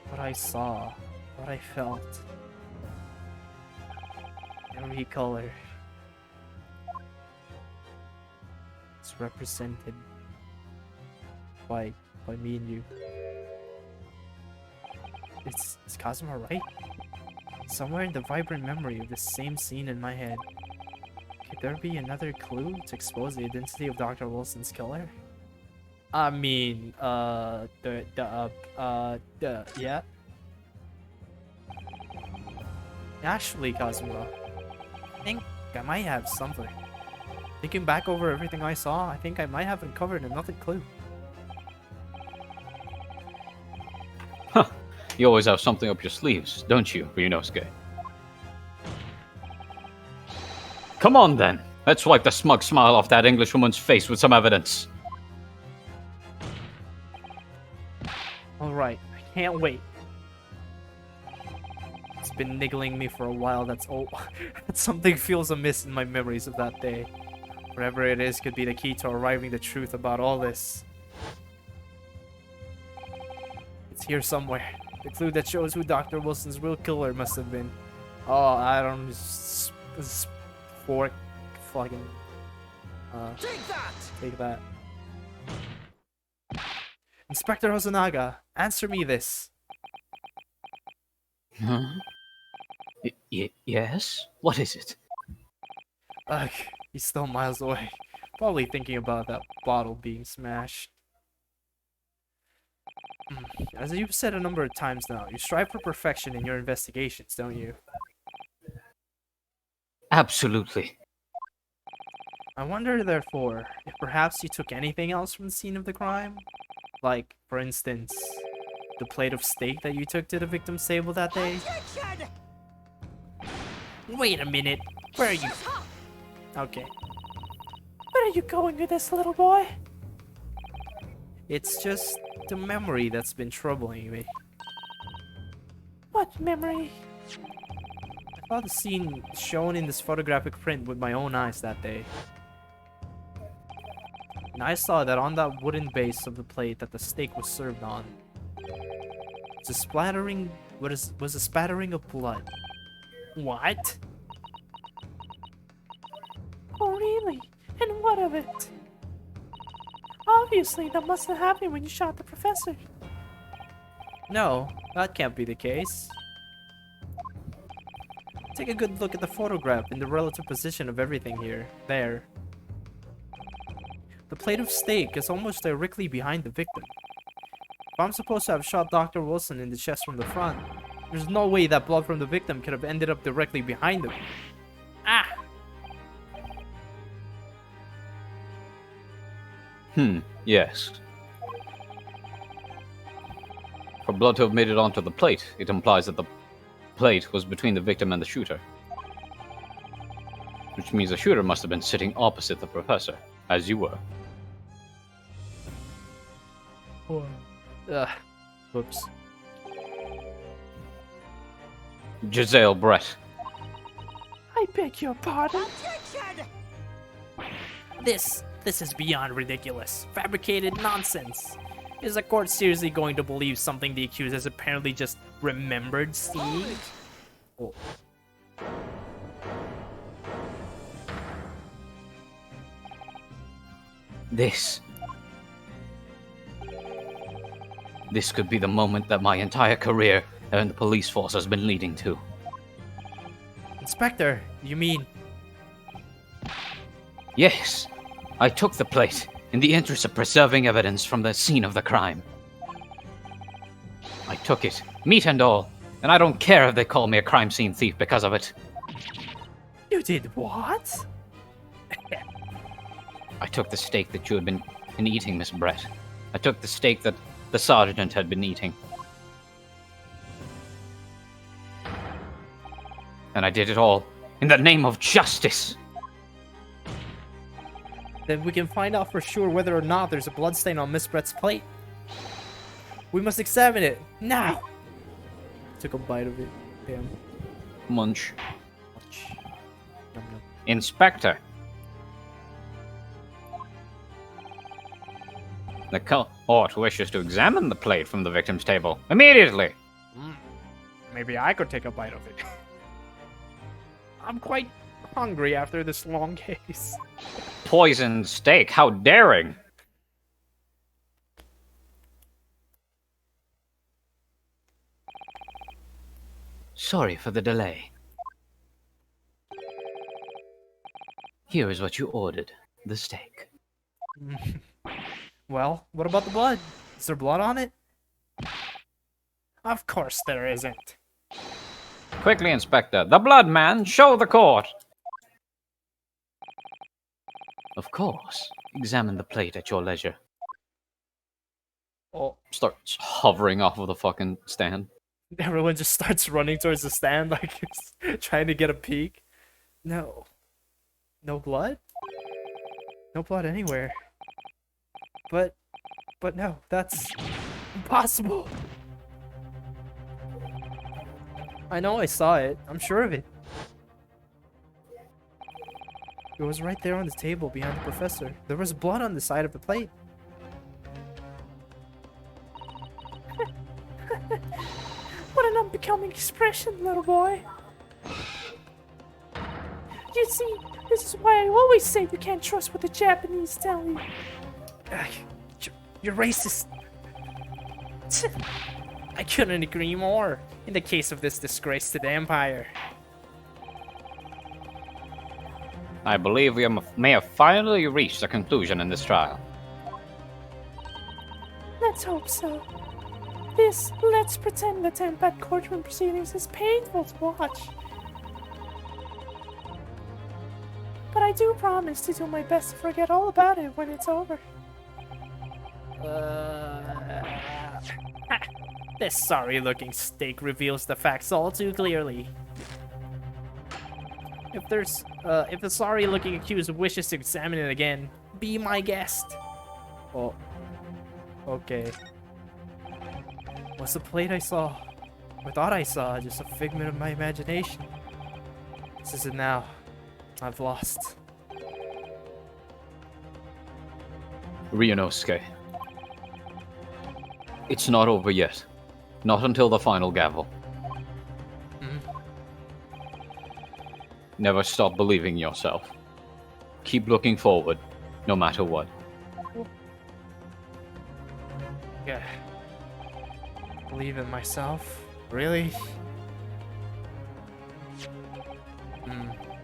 What I saw, what I felt, every color. It's represented by me and you. Is Kazuma right? Somewhere in the vibrant memory of the same scene in my head. Could there be another clue to expose the identity of Dr. Wilson's killer? I mean, yeah. Actually, Kazuma, I think I might have something. Thinking back over everything I saw, I think I might have uncovered another clue. Huh. You always have something up your sleeves, don't you, Ryunosuke? Come on then! Let's wipe the smug smile off that Englishwoman's face with some evidence. Alright, I can't wait. It's been niggling me for a while, that's all. Something feels amiss in my memories of that day. Whatever it is could be the key to arriving the truth about all this. It's here somewhere. The clue that shows who Dr. Wilson's real killer must have been. Oh, I don't... Fork... Fucking... Take that! Take that. Inspector Hosonaga, answer me this. Huh? Yes? What is it? Ugh, He's still miles away. Probably thinking about that bottle being smashed. As you've said a number of times now, you strive for perfection in your investigations, don't you? Absolutely. I wonder, therefore, if perhaps you took anything else from the scene of the crime? Like, for instance, the plate of steak that you took to the victim's table that day? Objection! Wait a minute. Where are you? Okay. Where are you going with this, little boy? It's just the memory that's been troubling me. What memory? I saw the scene shown in this photographic print with my own eyes that day. And I saw that on that wooden base of the plate that the steak was served on, was a splattering of blood. What? Oh, really? And what of it? Obviously, that must have happened when you shot the professor. No, that can't be the case. Take a good look at the photograph and the relative position of everything here. There. The plate of steak is almost directly behind the victim. If I'm supposed to have shot Dr. Wilson in the chest from the front, there's no way that blood from the victim could have ended up directly behind him. Ah! Yes. For blood to have made it onto the plate, it implies that the plate was between the victim and the shooter. Which means the shooter must have been sitting opposite the professor, as you were. Whoops. Giselle Brett. I beg your pardon? Objection! This is beyond ridiculous. Fabricated nonsense. Is the court seriously going to believe something the accused has apparently just remembered seeing? Oh. This could be the moment that my entire career in the police force has been leading to. Inspector, you mean... Yes, I took the plate in the interest of preserving evidence from the scene of the crime. I took it, meat and all, and I don't care if they call me a crime scene thief because of it. You did what? I took the steak that you had been eating, Miss Brett. I took the steak that the sergeant had been eating. And I did it all in the name of justice. Then we can find out for sure whether or not there's a bloodstain on Miss Brett's plate. We must examine it, now! Took a bite of it. Damn. Munch. Yum, yum. Inspector. The court wishes to examine the plate from the victim's table immediately. Maybe I could take a bite of it. I'm quite hungry after this long case. Poisoned steak, how daring! Sorry for the delay. Here is what you ordered, the steak. Well, what about the blood? Is there blood on it? Of course there isn't. Quickly, Inspector. The blood man, show the court! Of course. Examine the plate at your leisure. Oh, Starts hovering off of the fucking stand. everyone just starts running towards the stand like trying to get a peek. No. No blood? No blood anywhere. But no, that's impossible. I know I saw it. I'm sure of it. It was right there on the table behind the professor. There was blood on the side of the plate. What an unbecoming expression, little boy. You see, this is why I always say you can't trust what the Japanese tell you. You're racist. I couldn't agree more. In the case of this disgrace to the Empire. I believe we may have finally reached a conclusion in this trial. Let's hope so. This let's pretend attempt at courtroom proceedings is painful to watch. But I do promise to do my best to forget all about it when it's over. This sorry-looking steak reveals the facts all too clearly. If the sorry-looking accused wishes to examine it again, be my guest. Oh. Okay. Was the plate I saw, or thought I saw, just a figment of my imagination? This is it now. I've lost. Ryunosuke. It's not over yet. Not until the final gavel. Never stop believing in yourself. Keep looking forward, no matter what. Yeah. Believe in myself? Really?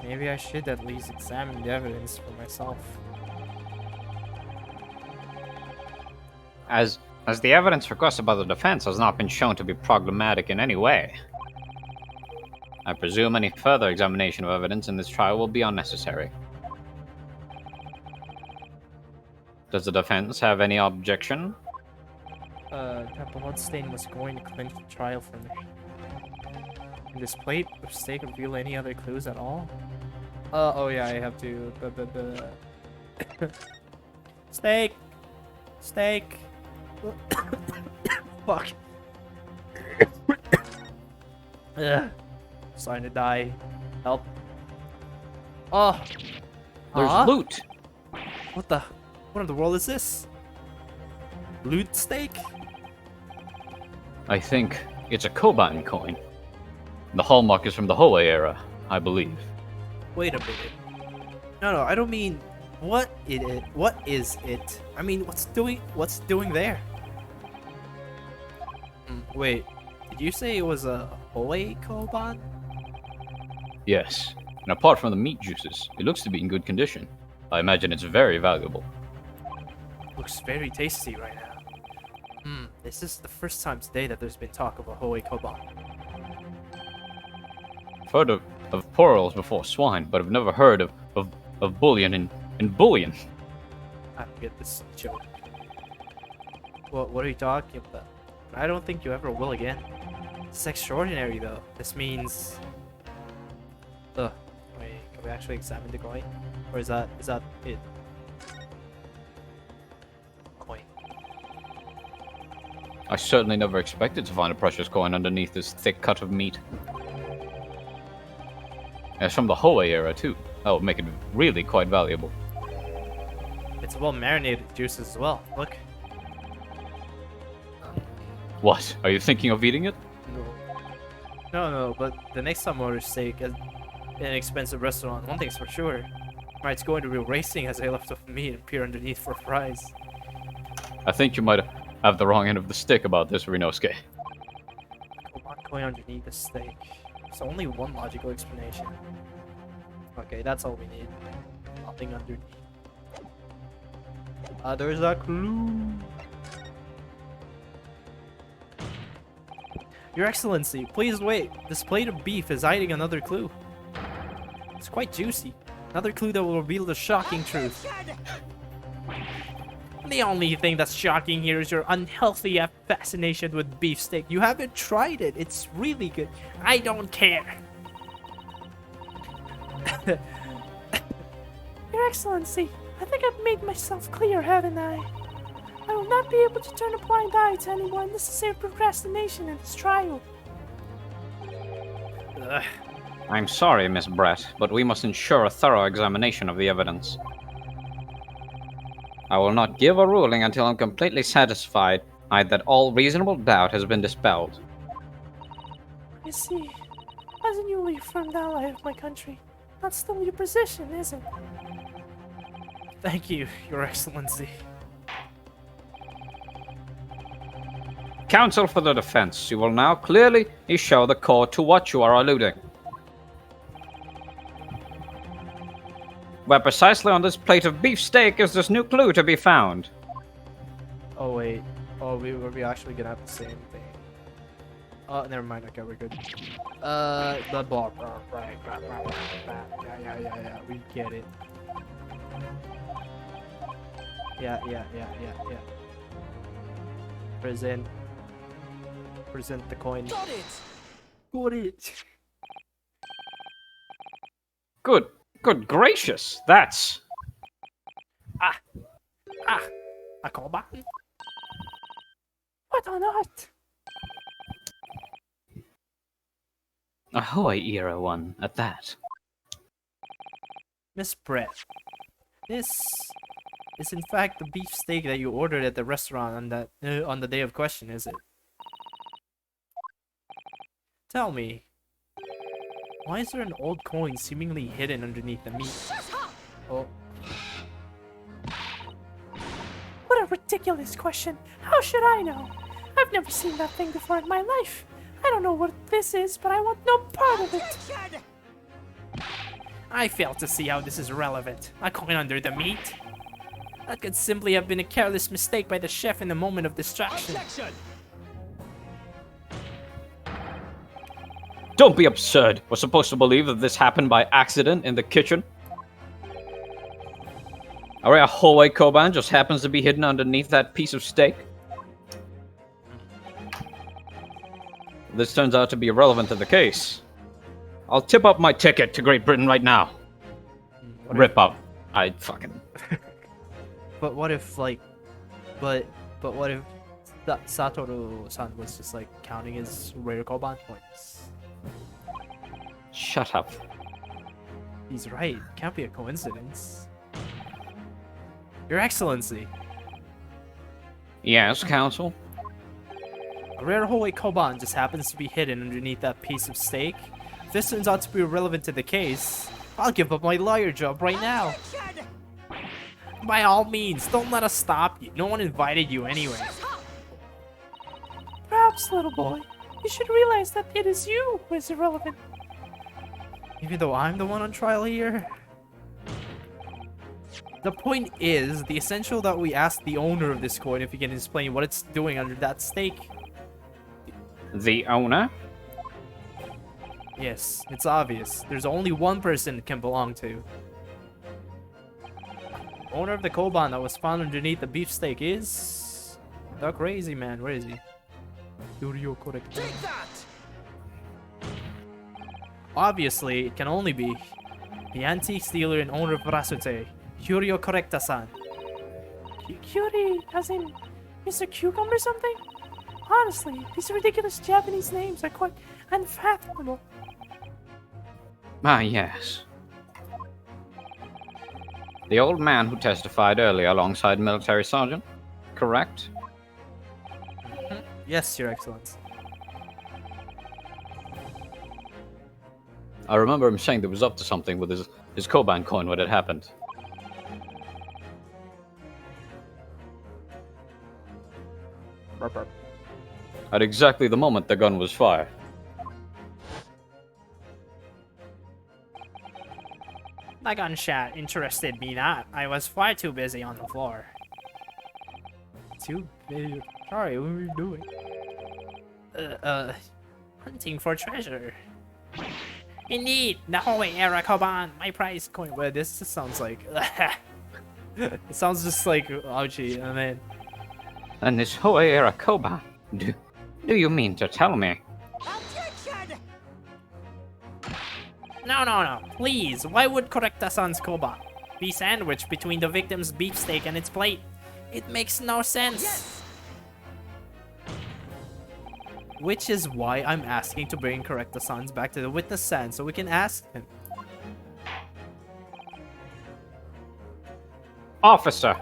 Maybe I should at least examine the evidence for myself. As the evidence requested by the defense has not been shown to be problematic in any way, I presume any further examination of evidence in this trial will be unnecessary. Does the defense have any objection? That bloodstain was going to clinch the trial for me. Can this plate of steak reveal any other clues at all? Oh yeah, I have to... Steak! Steak! Fuck. Ugh. Starting to die. Help. Oh! There's loot! What in the world is this? Loot steak? I think it's a Koban coin. The hallmark is from the Hoei era, I believe. Wait a minute. No, I don't mean what is it? I mean what's doing there? Wait, did you say it was a Hoei Koban? Yes, and apart from the meat juices, it looks to be in good condition. I imagine it's very valuable. Looks very tasty right now. This is the first time today that there's been talk of a Hoei Koban. I've heard of pearls before swine, but I've never heard of bullion and bullion. I don't get this joke. What are you talking about? I don't think you ever will again. It's extraordinary though. This means... Ugh. Wait, can we actually examine the coin? Or is that it? Coin. I certainly never expected to find a precious coin underneath this thick cut of meat. And it's from the Hoei era too. That would make it really quite valuable. It's well marinated juices as well. Look. What? Are you thinking of eating it? No, but the next time I order steak at an expensive restaurant, one thing's for sure. It's going to be racing as I left off meat and peer underneath for fries. I think you might have the wrong end of the stick about this, Ryunosuke. What's going underneath the steak? There's only one logical explanation. Okay, that's all we need. Nothing underneath. There's a clue. Your Excellency, please wait. This plate of beef is hiding another clue. It's quite juicy. Another clue that will reveal the shocking truth. The only thing that's shocking here is your unhealthy fascination with beefsteak. You haven't tried it. It's really good. I don't care. Your Excellency, I think I've made myself clear, haven't I? I will not be able to turn a blind eye to any more unnecessary procrastination in this trial. Ugh. I'm sorry, Miss Brett, but we must ensure a thorough examination of the evidence. I will not give a ruling until I'm completely satisfied that all reasonable doubt has been dispelled. I see. As a newly affirmed ally of my country, that's still your position, is it? Thank you, Your Excellency. Counsel for the defense, you will now clearly show the court to what you are alluding. where precisely on this plate of beefsteak is this new clue to be found. Oh wait. Oh, we actually gonna have the same thing. Oh, never mind. Okay, we're good. The ball. Right. Yeah. We get it. Yeah. Present the coin. Got it! Got it. Good gracious, that's... A callback? What on earth? A Hawaii era one at that. Miss Brett, this is in fact the beefsteak that you ordered at the restaurant on the day of question, is it? Tell me, why is there an old coin seemingly hidden underneath the meat? Oh, What a ridiculous question. How should I know? I've never seen that thing before in my life. I don't know what this is, but I want no part of it. I fail to see how this is relevant. A coin under the meat? That could simply have been a careless mistake by the chef in a moment of distraction. Objection! Don't be absurd. We're supposed to believe that this happened by accident in the kitchen? Alright, a Hawaii Koban just happens to be hidden underneath that piece of steak? This turns out to be irrelevant to the case. I'll tip up my ticket to Great Britain right now. Rip up. I fucking... but what if like, but what if Satoru-san was just like counting his rare Koban points? Shut up. He's right. Can't be a coincidence. Your Excellency, Yes, Counsel? a rare Hawaii Koban just happens to be hidden underneath that piece of steak. If this turns out to be relevant to the case, I'll give up my lawyer job right now. By all means, don't let us stop you. No one invited you anyway. Perhaps, little boy, you should realize that it is you who is irrelevant. Even though I'm the one on trial here. The point is, the essential that we ask the owner of this coin if he can explain what it's doing under that steak. The owner? Yes, it's obvious. There's only one person it can belong to. Owner of the Koban that was found underneath the beefsteak is... the crazy man. Where is he? Yurio correct. Take that! Obviously, it can only be the antique dealer and owner of Rasute, Yurio Correcta-san. Cutie, as in Mr. Cucumber something? Honestly, these ridiculous Japanese names are quite unfathomable. Ah, yes. The old man who testified earlier alongside Military Sergeant, correct? Yes, Your Excellency. I remember him saying that was up to something with his Koban coin when it happened. At exactly the moment the gun was fired. The gunshot interested me not. I was far too busy on the floor. Too big. Sorry, what were you doing? Hunting for treasure. Indeed, the Hawaii era Koban, my prize coin. Well, this just sounds like... it sounds just like... ouchie, I mean... And this Hawaii era Koban? Do you mean to tell me? Objection! No. Please, why would Correcta-san's Koban be sandwiched between the victim's beefsteak and its plate? It makes no sense. Yes! Which is why I'm asking to bring Correcta-sans back to the witness stand so we can ask him. Officer!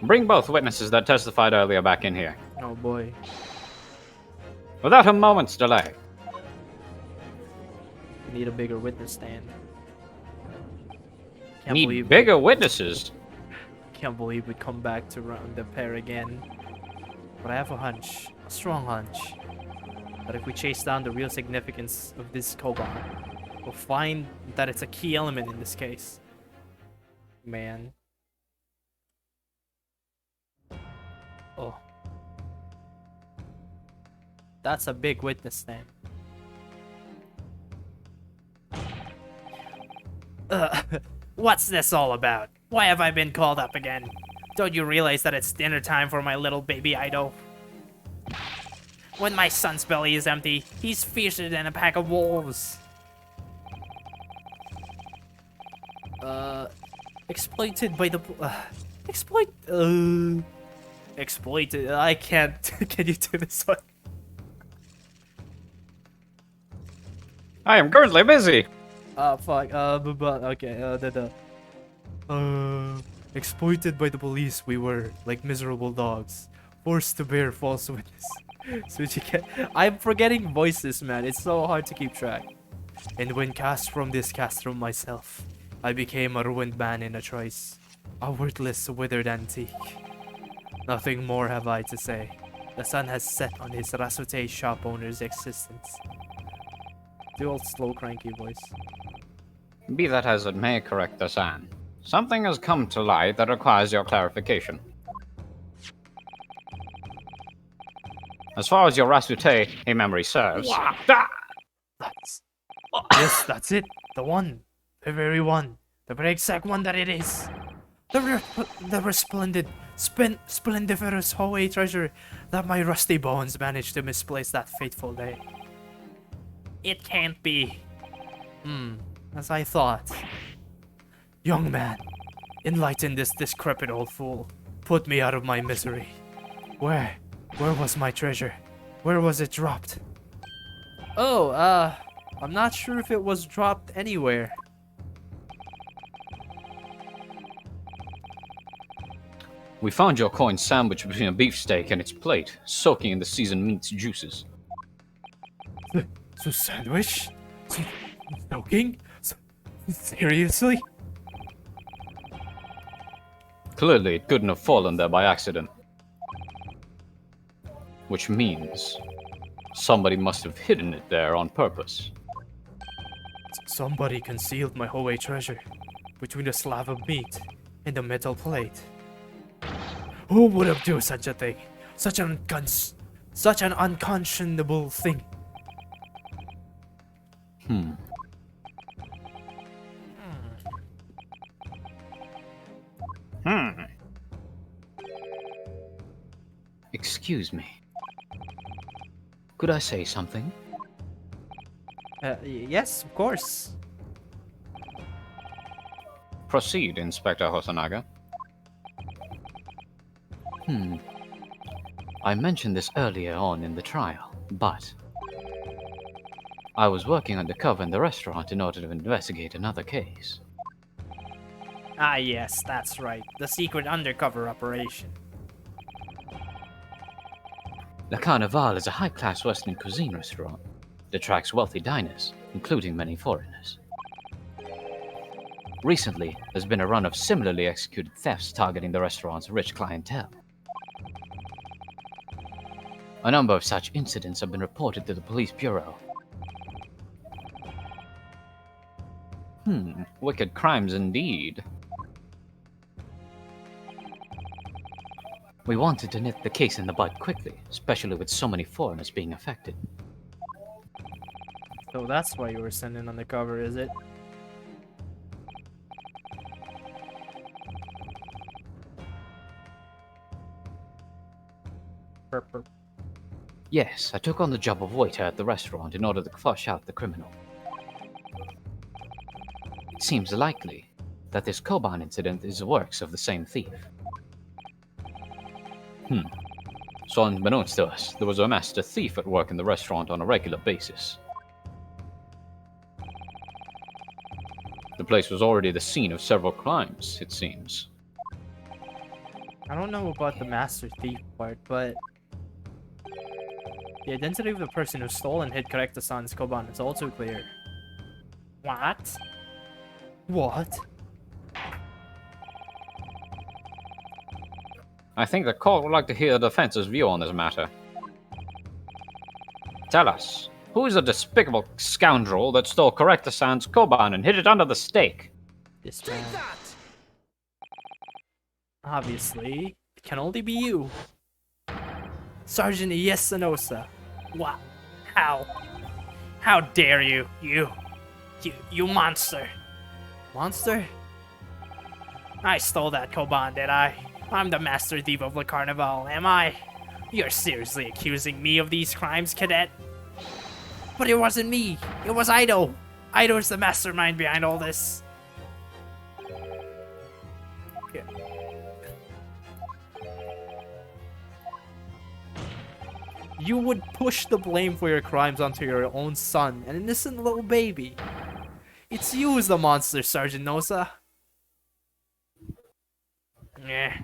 Bring both witnesses that testified earlier back in here. Oh boy. Without a moment's delay. We need a bigger witness stand. Need bigger witnesses. Can't believe we come back to round the pair again. But I have a hunch, a strong hunch, that if we chase down the real significance of this Koban, we'll find that it's a key element in this case. man. Oh. That's a big witness stand. What's this all about? Why have I been called up again? Don't you realize that it's dinner time for my little baby idol? When my son's belly is empty, he's fiercer than a pack of wolves. Exploited by the exploited. I can't. Can you do this one? I am currently busy. Fuck. Okay. Exploited by the police, we were like miserable dogs, forced to bear false witness. So you can. I'm forgetting voices, man. It's so hard to keep track. And when cast from this castrum myself, I became a ruined man in a trice, a worthless, withered antique. Nothing more have I to say. The sun has set on his Rasute shop owner's existence. The old slow, cranky voice. Be that as it may, correct the San. Something has come to light that requires your clarification. As far as your Rasute, a memory serves. Yes, that's it. The one. The very one. The very exact one that it is. The resplendent, splendiferous Hoei treasure that my rusty bones managed to misplace that fateful day. It can't be. As I thought. Young man, enlighten this decrepit old fool. Put me out of my misery. Where was my treasure? Where was it dropped? Oh, I'm not sure if it was dropped anywhere. We found your coin sandwiched between a beefsteak and its plate, soaking in the seasoned meat's juices. So sandwich? Soaking? Seriously? Clearly, it couldn't have fallen there by accident. Which means somebody must have hidden it there on purpose. Somebody concealed my Hoei treasure between a slab of meat and a metal plate. Who would have done such a thing? Such an unconscionable thing. Excuse me. Could I say something? Yes, of course. Proceed, Inspector Hosanaga. I mentioned this earlier on in the trial, but I was working undercover in the restaurant in order to investigate another case. Ah yes, that's right. The secret undercover operation. La Carnival is a high-class Western cuisine restaurant that attracts wealthy diners, including many foreigners. Recently, there's been a run of similarly executed thefts targeting the restaurant's rich clientele. A number of such incidents have been reported to the police bureau. Wicked crimes indeed. We wanted to nip the case in the bud quickly, especially with so many foreigners being affected. So that's why you were sending on the cover, is it? Purple. Yes, I took on the job of waiter at the restaurant in order to flush out the criminal. It seems likely that this Koban incident is the works of the same thief. So unbeknownst to us, there was a master thief at work in the restaurant on a regular basis. The place was already the scene of several crimes, it seems. I don't know about the master thief part, but the identity of the person who stole and hid Correcta-san's Koban is also clear. What? What? I think the court would like to hear the defense's view on this matter. Tell us, who is the despicable scoundrel that stole Correcta-san's Koban and hid it under the steak? This man. Obviously, it can only be you. Sergeant Yesanosa. What? How? How dare you? You monster. Monster? I stole that Koban, did I? I'm the master thief of the Carnival, am I? You're seriously accusing me of these crimes, cadet? But it wasn't me. It was Ido. Ido's the mastermind behind all this. Okay. You would push the blame for your crimes onto your own son, an innocent little baby. It's you who's the monster, Sergeant Nosa. Yeah.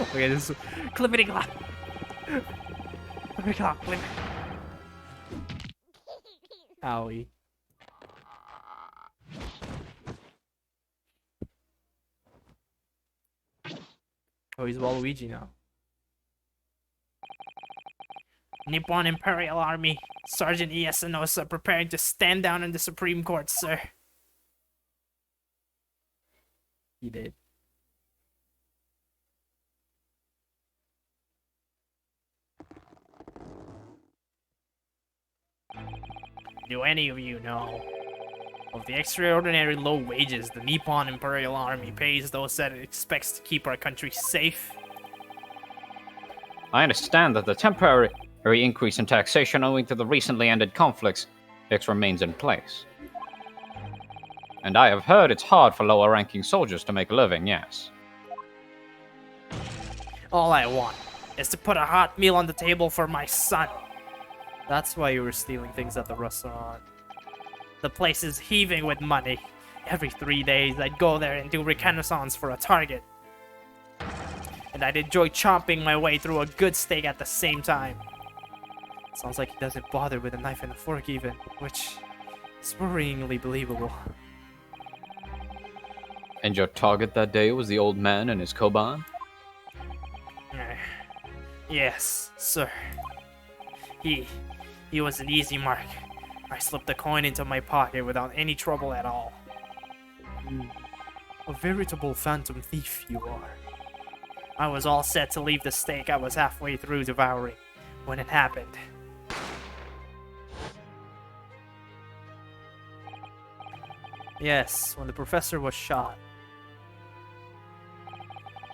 Okay, this is clippity clop. Clippity clop, clip. Owie. Oh, he's Waluigi now. Nippon Imperial Army, Sergeant Iyasanosa preparing to stand down in the Supreme Court, sir. He did. Do any of you know of the extraordinary low wages the Nippon Imperial Army pays those that it expects to keep our country safe? I understand that the temporary increase in taxation owing to the recently ended conflicts remains in place. And I have heard it's hard for lower-ranking soldiers to make a living, yes. All I want is to put a hot meal on the table for my son. That's why you were stealing things at the restaurant. The place is heaving with money. Every 3 days, I'd go there and do reconnaissance for a target. And I'd enjoy chomping my way through a good steak at the same time. Sounds like he doesn't bother with a knife and a fork even, which is worryingly believable. And your target that day was the old man and his Koban? Yes, sir. He was an easy mark. I slipped a coin into my pocket without any trouble at all. A veritable phantom thief you are. I was all set to leave the steak I was halfway through devouring when it happened. Yes, when the professor was shot.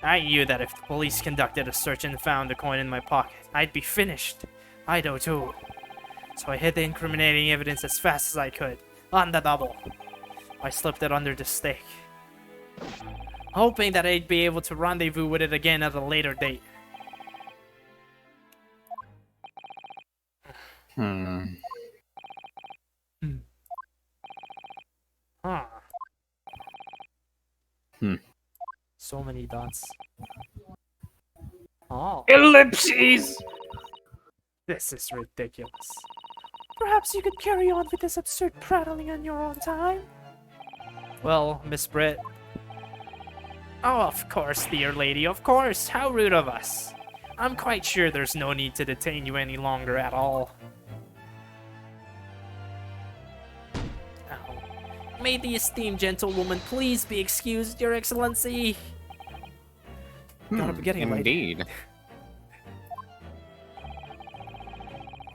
I knew that if the police conducted a search and found the coin in my pocket, I'd be finished. Ido too. So I hid the incriminating evidence as fast as I could, on the double. I slipped it under the steak, hoping that I'd be able to rendezvous with it again at a later date. Hmm. Huh. Hmm. So many dots. Oh, Ellipses! this is ridiculous. Perhaps you could carry on with this absurd prattling on your own time. Well, Miss Britt. Oh, of course, dear lady, of course. How rude of us. I'm quite sure there's no need to detain you any longer at all. Ow. May the esteemed gentlewoman please be excused, Your Excellency. Gotta be getting late. Indeed.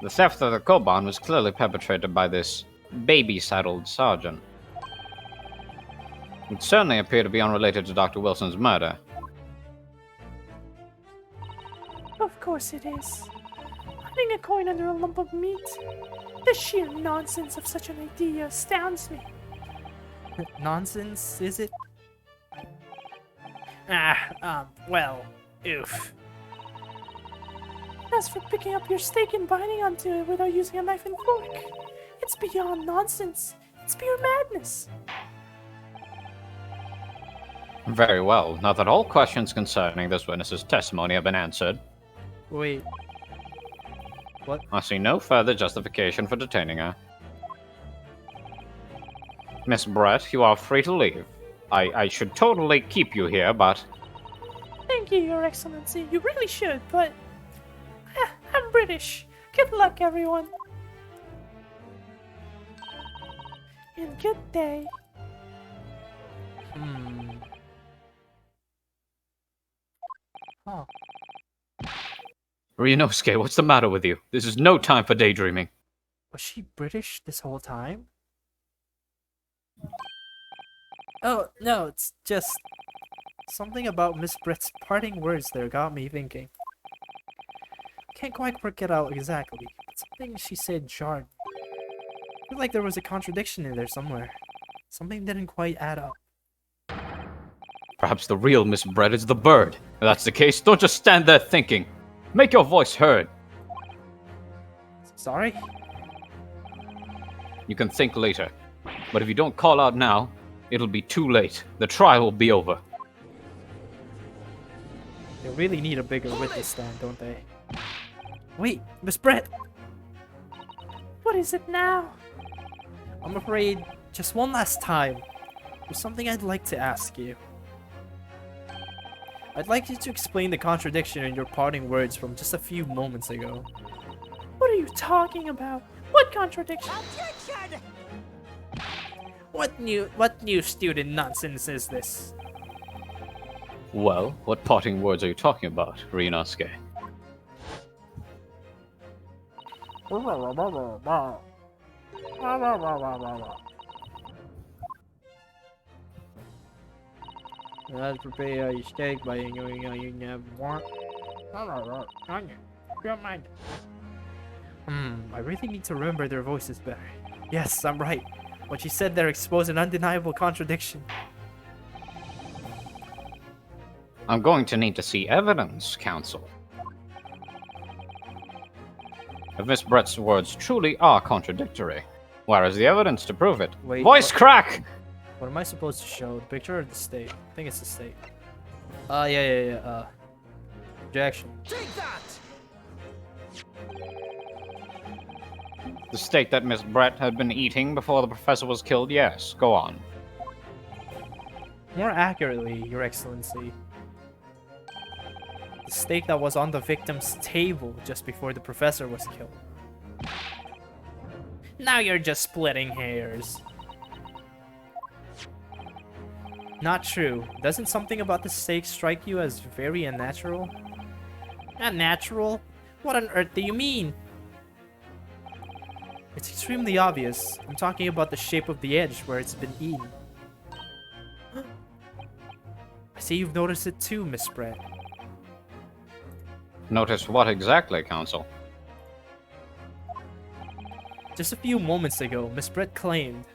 The theft of the Koban was clearly perpetrated by this baby-saddled sergeant. It certainly appeared to be unrelated to Dr. Wilson's murder. Of course it is. Hiding a coin under a lump of meat. The sheer nonsense of such an idea astounds me. Nonsense, is it? Well, oof. As for picking up your steak and biting onto it without using a knife and fork, it's beyond nonsense. It's pure madness. Very well. Now that all questions concerning this witness's testimony have been answered, Wait. What? I see no further justification for detaining her. Miss Brett, you are free to leave. I should totally keep you here, but Thank you, Your Excellency. You really should, but I'm British. Good luck, everyone. And good day. Huh. Ryunosuke, what's the matter with you? This is no time for daydreaming. Was she British this whole time? Oh, no, it's just something about Miss Brett's parting words there got me thinking. Can't quite work it out exactly, but something she said jarred me. I feel like there was a contradiction in there somewhere. Something didn't quite add up. Perhaps the real Miss Brett is the bird. If that's the case, don't just stand there thinking. Make your voice heard. Sorry? You can think later. But if you don't call out now, it'll be too late. The trial will be over. They really need a bigger witness stand, don't they? Wait, Miss Brett! What is it now? I'm afraid, just one last time, there's something I'd like to ask you. I'd like you to explain the contradiction in your parting words from just a few moments ago. What are you talking about? What contradiction? Objection! What new student nonsense is this? Well, what parting words are you talking about, Ryunosuke? Let's prepare your steak by you never want. I really need to remember their voices better. Yes, I'm right. What she said there exposed an undeniable contradiction. I'm going to need to see evidence, Counsel. If Miss Brett's words truly are contradictory, where is the evidence to prove it? Wait, Voice crack! What am I supposed to show? The picture or the steak? I think it's the steak. Yeah. Objection. Take that! The steak that Miss Brett had been eating before the professor was killed, yes. Go on. More accurately, Your Excellency. The steak that was on the victim's table just before the professor was killed. Now you're just splitting hairs. Not true. Doesn't something about the steak strike you as very unnatural? Unnatural? What on earth do you mean? It's extremely obvious. I'm talking about the shape of the edge where it's been eaten. I see you've noticed it too, Miss Brett. Notice what exactly, Counsel? Just a few moments ago, Miss Brett claimed...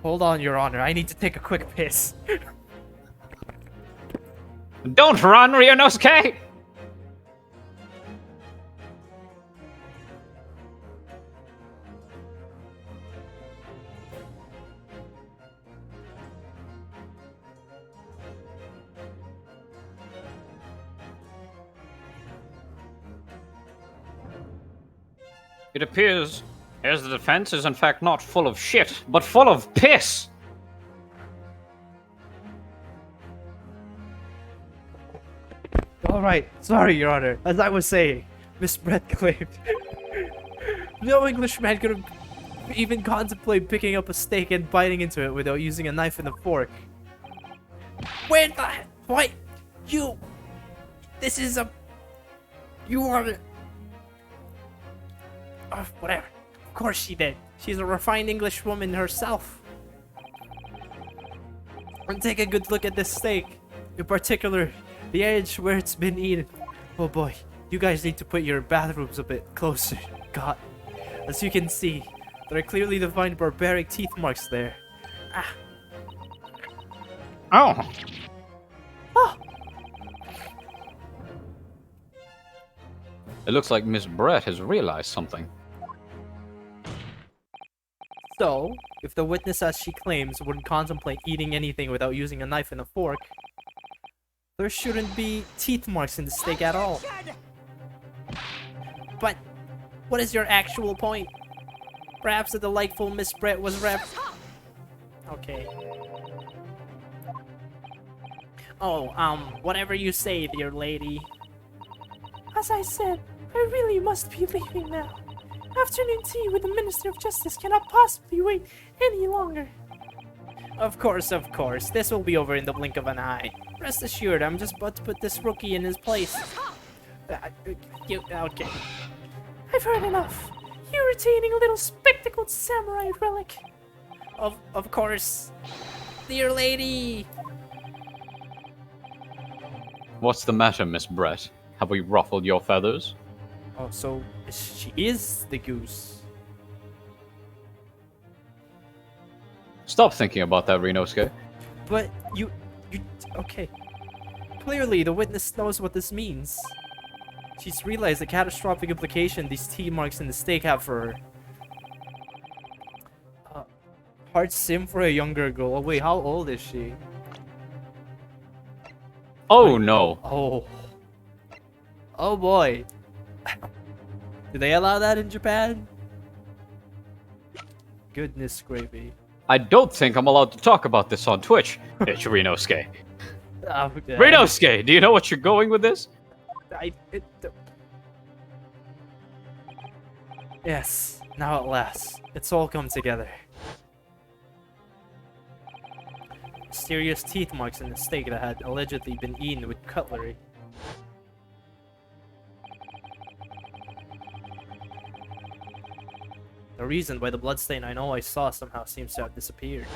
Hold on, Your Honor, I need to take a quick piss. Don't run, Ryunosuke! It appears as the defense is in fact not full of shit, but full of piss! Alright, sorry, Your Honor. As I was saying, Miss Brett claimed... no Englishman could have even contemplated picking up a steak and biting into it without using a knife and a fork. Where the... What? You... This is a... You are... Whatever. Of course she did. She's a refined English woman herself. And take a good look at this steak. In particular, the edge where it's been eaten. Oh boy, you guys need to put your bathrooms a bit closer. God. As you can see, there are clearly defined barbaric teeth marks there. Ah. Oh! Oh! It looks like Miss Brett has realized something. So, if the witness as she claims wouldn't contemplate eating anything without using a knife and a fork, there shouldn't be teeth marks in the steak at all. But... What is your actual point? Perhaps the delightful Miss Brett was Okay. Oh, whatever you say, dear lady. As I said, I really must be leaving now. Afternoon tea with the Minister of Justice cannot possibly wait any longer. Of course, of course. This will be over in the blink of an eye. Rest assured, I'm just about to put this rookie in his place. Okay. I've heard enough. You retaining a little spectacled samurai relic. Of course. Dear lady! What's the matter, Miss Brett? Have we ruffled your feathers? Oh, so she is the goose. Stop thinking about that, Rinosuke. But you, okay. Clearly, the witness knows what this means. She's realized the catastrophic implication these teeth marks in the stake have for her. Hard sim for a younger girl. Oh, wait, how old is she? Oh no. Oh. Oh boy. Do they allow that in Japan? Goodness gravy. I don't think I'm allowed to talk about this on Twitch. It's Rinosuke. Okay. Rinosuke, do you know what you're going with this? Yes, now at last. It's all come together. Mysterious teeth marks in the steak that had allegedly been eaten with cutlery. The reason why the bloodstain I know I saw somehow seems to have disappeared.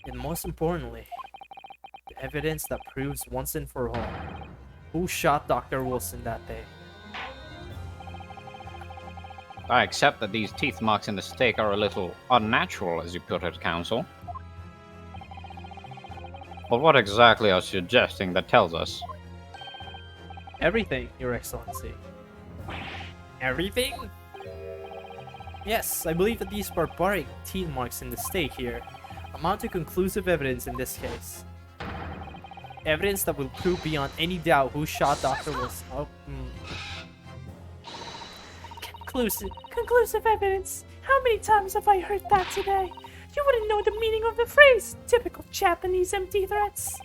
And most importantly, the evidence that proves once and for all who shot Dr. Wilson that day. I accept that these teeth marks in the steak are a little unnatural, as you put it, Counsel. But what exactly are you suggesting that tells us? Everything, Your Excellency. Everything? Yes, I believe that these barbaric teeth marks in the steak here amount to conclusive evidence in this case. Evidence that will prove beyond any doubt who shot Dr. Wilson. Conclusive evidence. How many times have I heard that today? You wouldn't know the meaning of the phrase. Typical Japanese empty threats.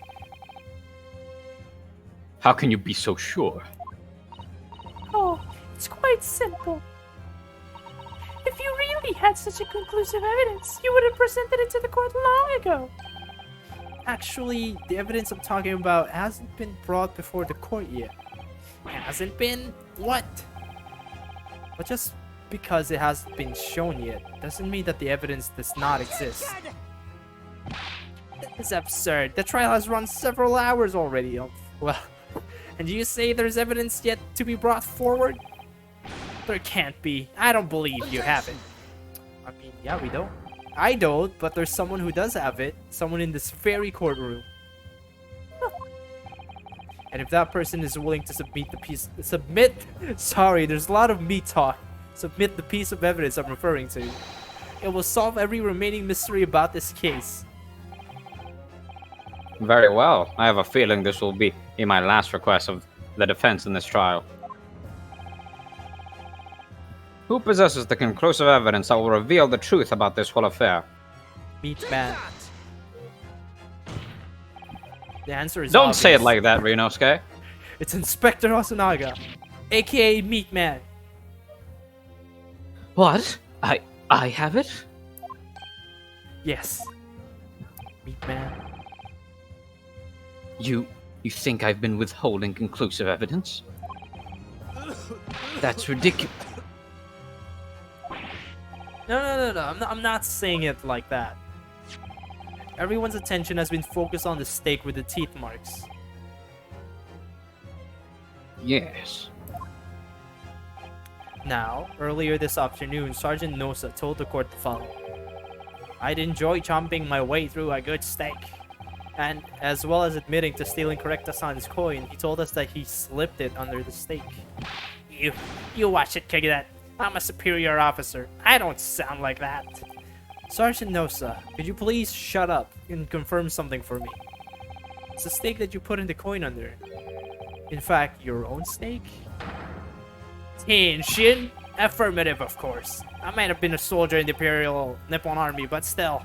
How can you be so sure? Oh, it's quite simple. If you really had such a conclusive evidence, you would have presented it to the court long ago. Actually, the evidence I'm talking about hasn't been brought before the court yet. Hasn't been? What? But just because it hasn't been shown yet, doesn't mean that the evidence does not exist. It's absurd. The trial has run several hours already. Well, and you say there's evidence yet to be brought forward? There can't be. I don't believe you have it. I mean, yeah, we don't. I don't, but there's someone who does have it. Someone in this very courtroom. And if that person is willing to sorry, there's a lot of me talk. Submit the piece of evidence I'm referring to. It will solve every remaining mystery about this case. Very well. I have a feeling this will be my last request of the defense in this trial. Who possesses the conclusive evidence that will reveal the truth about this whole affair? Meat man. The answer is Don't obvious. say it like that, Rinosuke. It's Inspector Hosonaga, aka Meat Man. What? I have it? Yes. Meat Man. You think I've been withholding conclusive evidence? That's ridiculous. No. I'm not saying it like that. Everyone's attention has been focused on the steak with the teeth marks. Yes. Now, earlier this afternoon, Sergeant Nosa told the court the following. I'd enjoy chomping my way through a good steak. And as well as admitting to stealing Correcta-san's coin, he told us that he slipped it under the steak. You watch it, Cadet. I'm a superior officer. I don't sound like that. Sergeant Nosa, could you please shut up and confirm something for me? It's the steak that you put in the coin under. In fact, your own steak? Henshin? Affirmative, of course. I might have been a soldier in the Imperial Nippon Army, but still.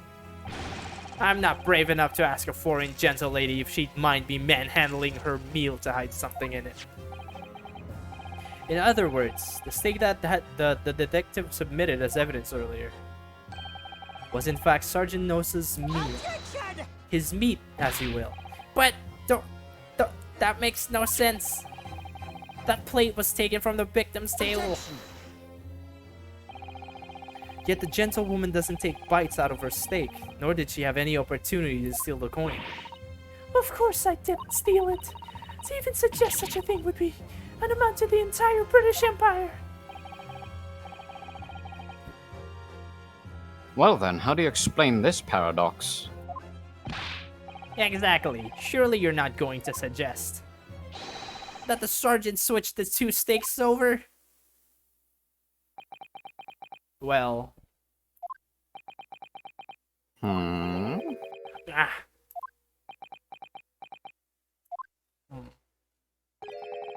I'm not brave enough to ask a foreign gentle lady if she'd mind me manhandling her meal to hide something in it. In other words, the steak that the detective submitted as evidence earlier was in fact Sergeant Nose's meal. Objection! His meat, as you will. But that makes no sense. That plate was taken from the victim's table. Yet the gentlewoman doesn't take bites out of her steak, nor did she have any opportunity to steal the coin. Of course I didn't steal it. To even suggest such a thing would be an amount to the entire British Empire. Well then, how do you explain this paradox? Exactly. Surely you're not going to suggest that the sergeant switched the 2 steaks over? Well, Hmm. Ah.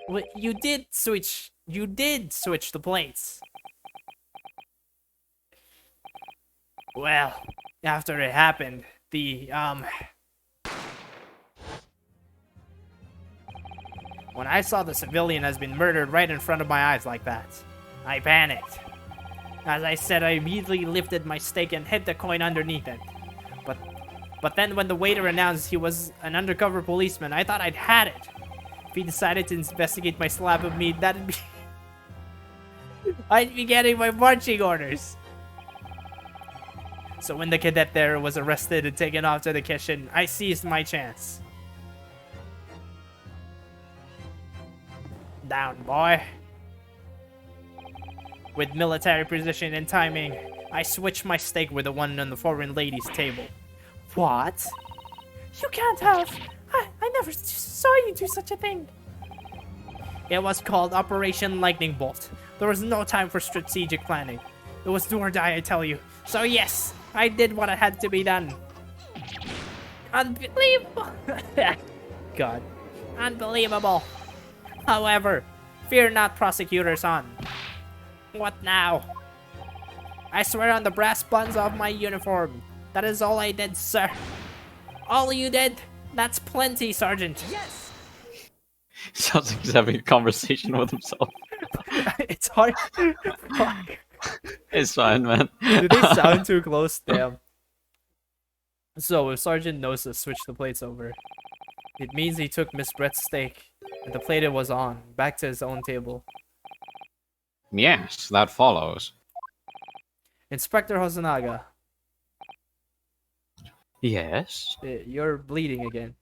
Well, you did switch the plates. Well, after it happened, when I saw the civilian has been murdered right in front of my eyes like that, I panicked. As I said, I immediately lifted my steak and hid the coin underneath it. But then when the waiter announced he was an undercover policeman, I thought I'd had it. If he decided to investigate my slab of meat, that'd be... I'd be getting my marching orders. So when the cadet there was arrested and taken off to the kitchen, I seized my chance. Down, boy. With military precision and timing, I switched my steak with the one on the foreign lady's table. what? You can't have. I never saw you do such a thing. It was called Operation Lightning Bolt. There was no time for strategic planning. It was do or die, I tell you. So yes, I did what had to be done. Unbelievable. God. Unbelievable. However, fear not, Prosecutor Son. What now? I swear on the brass buttons of my uniform. That is all I did, sir. All you did? That's plenty, Sergeant. Yes! Sounds like he's having a conversation with himself. It's hard. Fuck. It's fine, man. Do they sound too close? Damn. So, if Sergeant Nosa switched the plates over, it means he took Miss Brett's steak and the plate it was on back to his own table. Yes, that follows. Inspector Hosonaga, Yes? you're bleeding again.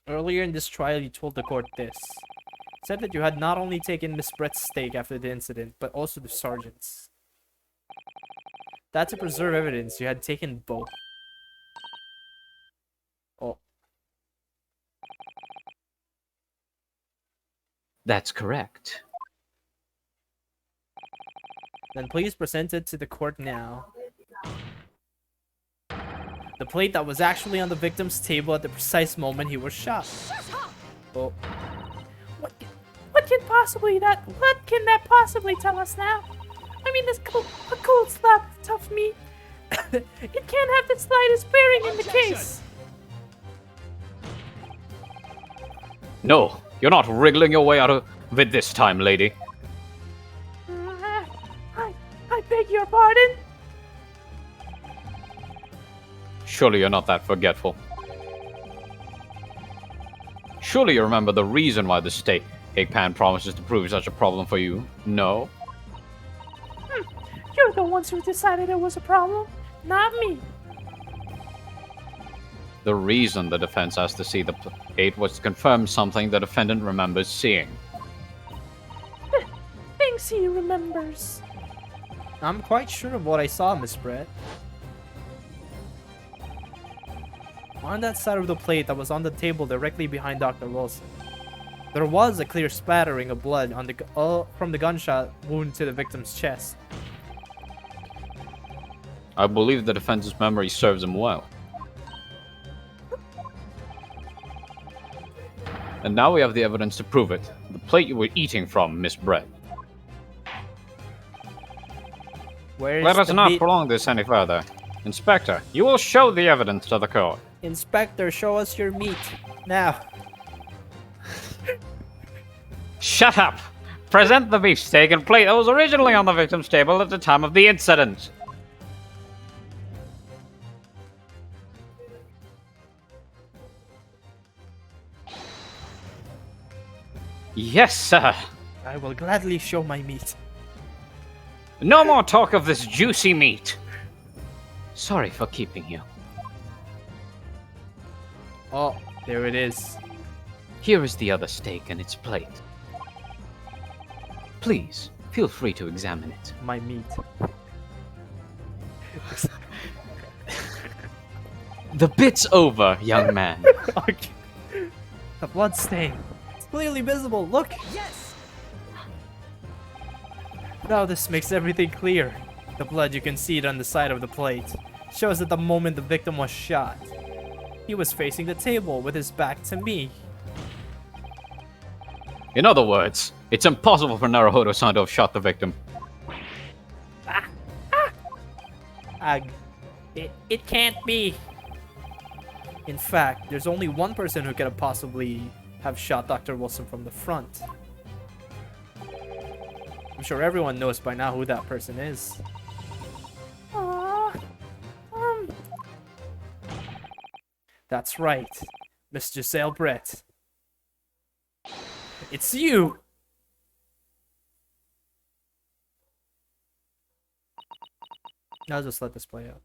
Earlier in this trial, you told the court this. Said that you had not only taken Miss Brett's steak after the incident, but also the sergeant's. That to preserve evidence, you had taken both. Oh. That's correct. Then please present it to the court now. The plate that was actually on the victim's table at the precise moment he was shot. Oh. What can that possibly tell us now? I mean, this a cold slab of tough meat. It can't have the slightest bearing in the case. No, you're not wriggling your way out of it this time, lady. I beg your pardon? Surely you're not that forgetful. Surely you remember the reason why the steak pan promises to prove such a problem for you, no? You're the ones who decided it was a problem, not me. The reason the defense asked to see the plate was to confirm something the defendant remembers seeing. Things he remembers. I'm quite sure of what I saw, Miss Brett. On that side of the plate that was on the table directly behind Dr. Wilson, there was a clear spattering of blood on the from the gunshot wound to the victim's chest. I believe the defense's memory serves him well. And now we have the evidence to prove it. The plate you were eating from, Miss Brett. Where's Let us the not meat? prolong this any further. Inspector, you will show the evidence to the court. Inspector, show us your meat now. Shut up! Present the beefsteak and plate that was originally on the victim's table at the time of the incident. Yes, sir. I will gladly show my meat. No more talk of this juicy meat. Sorry for keeping you. Oh, there it is. Here is the other steak and its plate. Please, feel free to examine it. My meat. The bit's over, young man. Okay. The blood stain. It's clearly visible. Look. Yes! Now this makes everything clear. The blood, you can see it on the side of the plate, shows at the moment the victim was shot. He was facing the table with his back to me. In other words, it's impossible for Naruhodo-san to have shot the victim. Ag. It can't be. In fact, there's only one person who could have possibly have shot Dr. Wilson from the front. I'm sure everyone knows by now who that person is. That's right, Miss Giselle Brett. It's you! I'll just let this play out.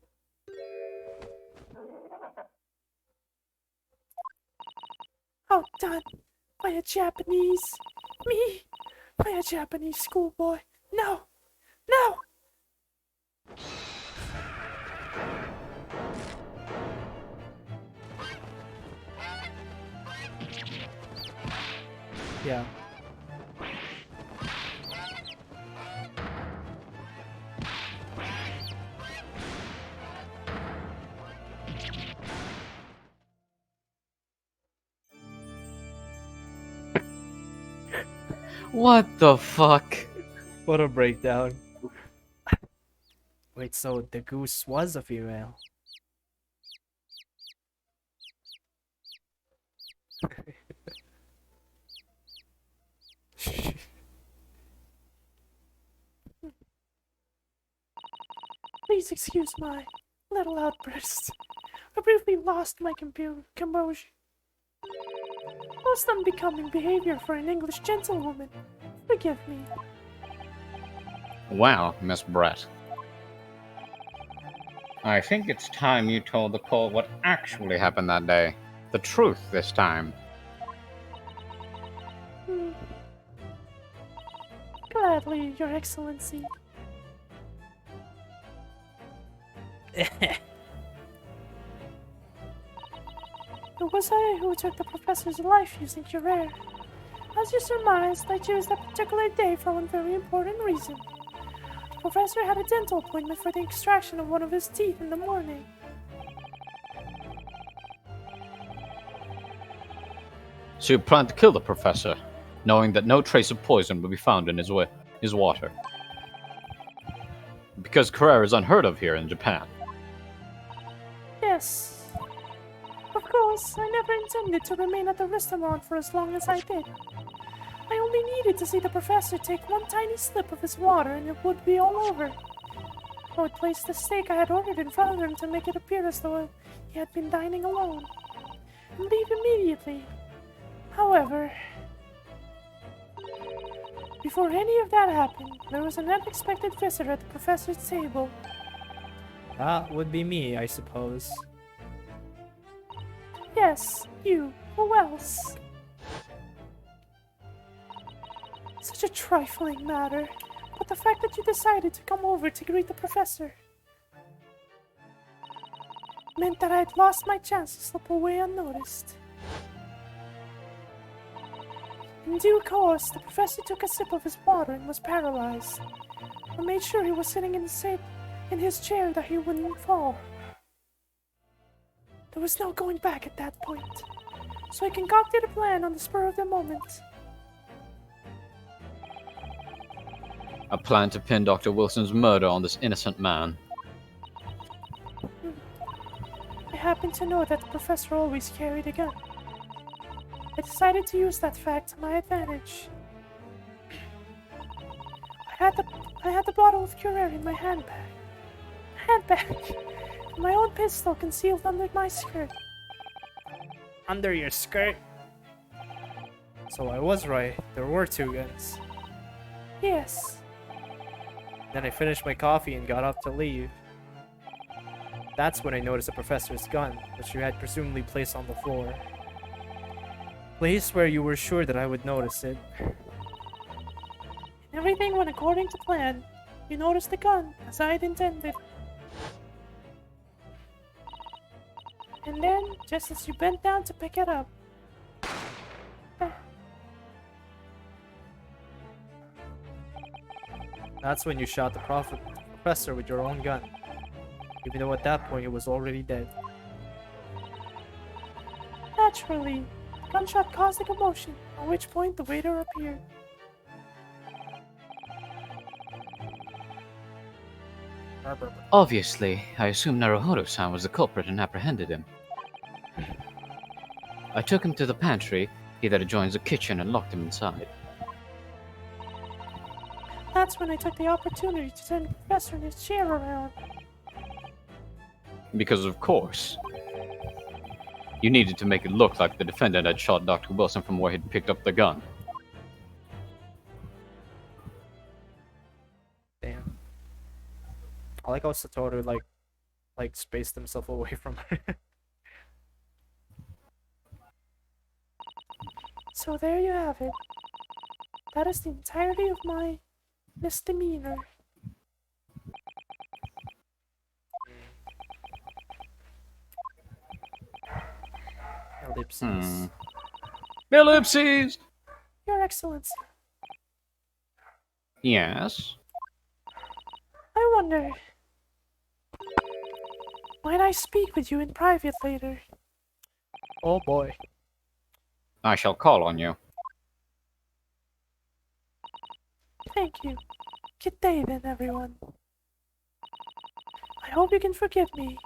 Outdone by a Japanese. Me? By a Japanese schoolboy. No! No! Yeah. What the fuck? What a breakdown. Wait, so the goose was a female? Please excuse my little outburst. I briefly lost my composure. Most unbecoming behavior for an English gentlewoman. Forgive me. Well, Miss Brett, I think it's time you told the court what actually happened that day. The truth this time. Gladly, Your Excellency. It was I who took the professor's life using Curare. As you surmised, I chose that particular day for one very important reason. The professor had a dental appointment for the extraction of one of his teeth in the morning. So you planned to kill the professor, knowing that no trace of poison would be found in his water. Because Curare is unheard of here in Japan. Yes. Of course, I never intended to remain at the restaurant for as long as I did. I only needed to see the professor take one tiny slip of his water and it would be all over. I would place the steak I had ordered in front of him to make it appear as though he had been dining alone, and leave immediately. However, before any of that happened, there was an unexpected visitor at the professor's table. That would be me, I suppose. Yes, you. Who else? Such a trifling matter, but the fact that you decided to come over to greet the professor meant that I had lost my chance to slip away unnoticed. In due course, the professor took a sip of his water and was paralyzed. I made sure he was sitting in his chair that he wouldn't fall. There was no going back at that point, so I concocted a plan on the spur of the moment. A plan to pin Dr. Wilson's murder on this innocent man. I happened to know that the professor always carried a gun. I decided to use that fact to my advantage. had the bottle of Curare in my handbag. And my own pistol concealed under my skirt. Under your skirt? So I was right. There were 2 guns. Yes. Then I finished my coffee and got up to leave. That's when I noticed the professor's gun, which you had presumably placed on the floor. Place where you were sure that I would notice it. Everything went according to plan. You noticed the gun, as I had intended. And then, just as you bent down to pick it up, That's when you shot the professor with your own gun. Even though at that point it was already dead. naturally, the gunshot caused a commotion, at which point the waiter appeared. Obviously, I assumed Naruhodo-san was the culprit and apprehended him. I took him to the pantry, he that adjoins the kitchen, and locked him inside. That's when I took the opportunity to turn the professor in his chair around. Because of course. You needed to make it look like the defendant had shot Dr. Wilson from where he'd picked up the gun. Damn. I like how Satoru like spaced himself away from her. So there you have it. That is the entirety of my misdemeanor. Ellipses. Ellipses! Your Excellency, Yes? I wonder... Might I speak with you in private later? Oh boy. I shall call on you. Thank you. Good day then, everyone. I hope you can forgive me,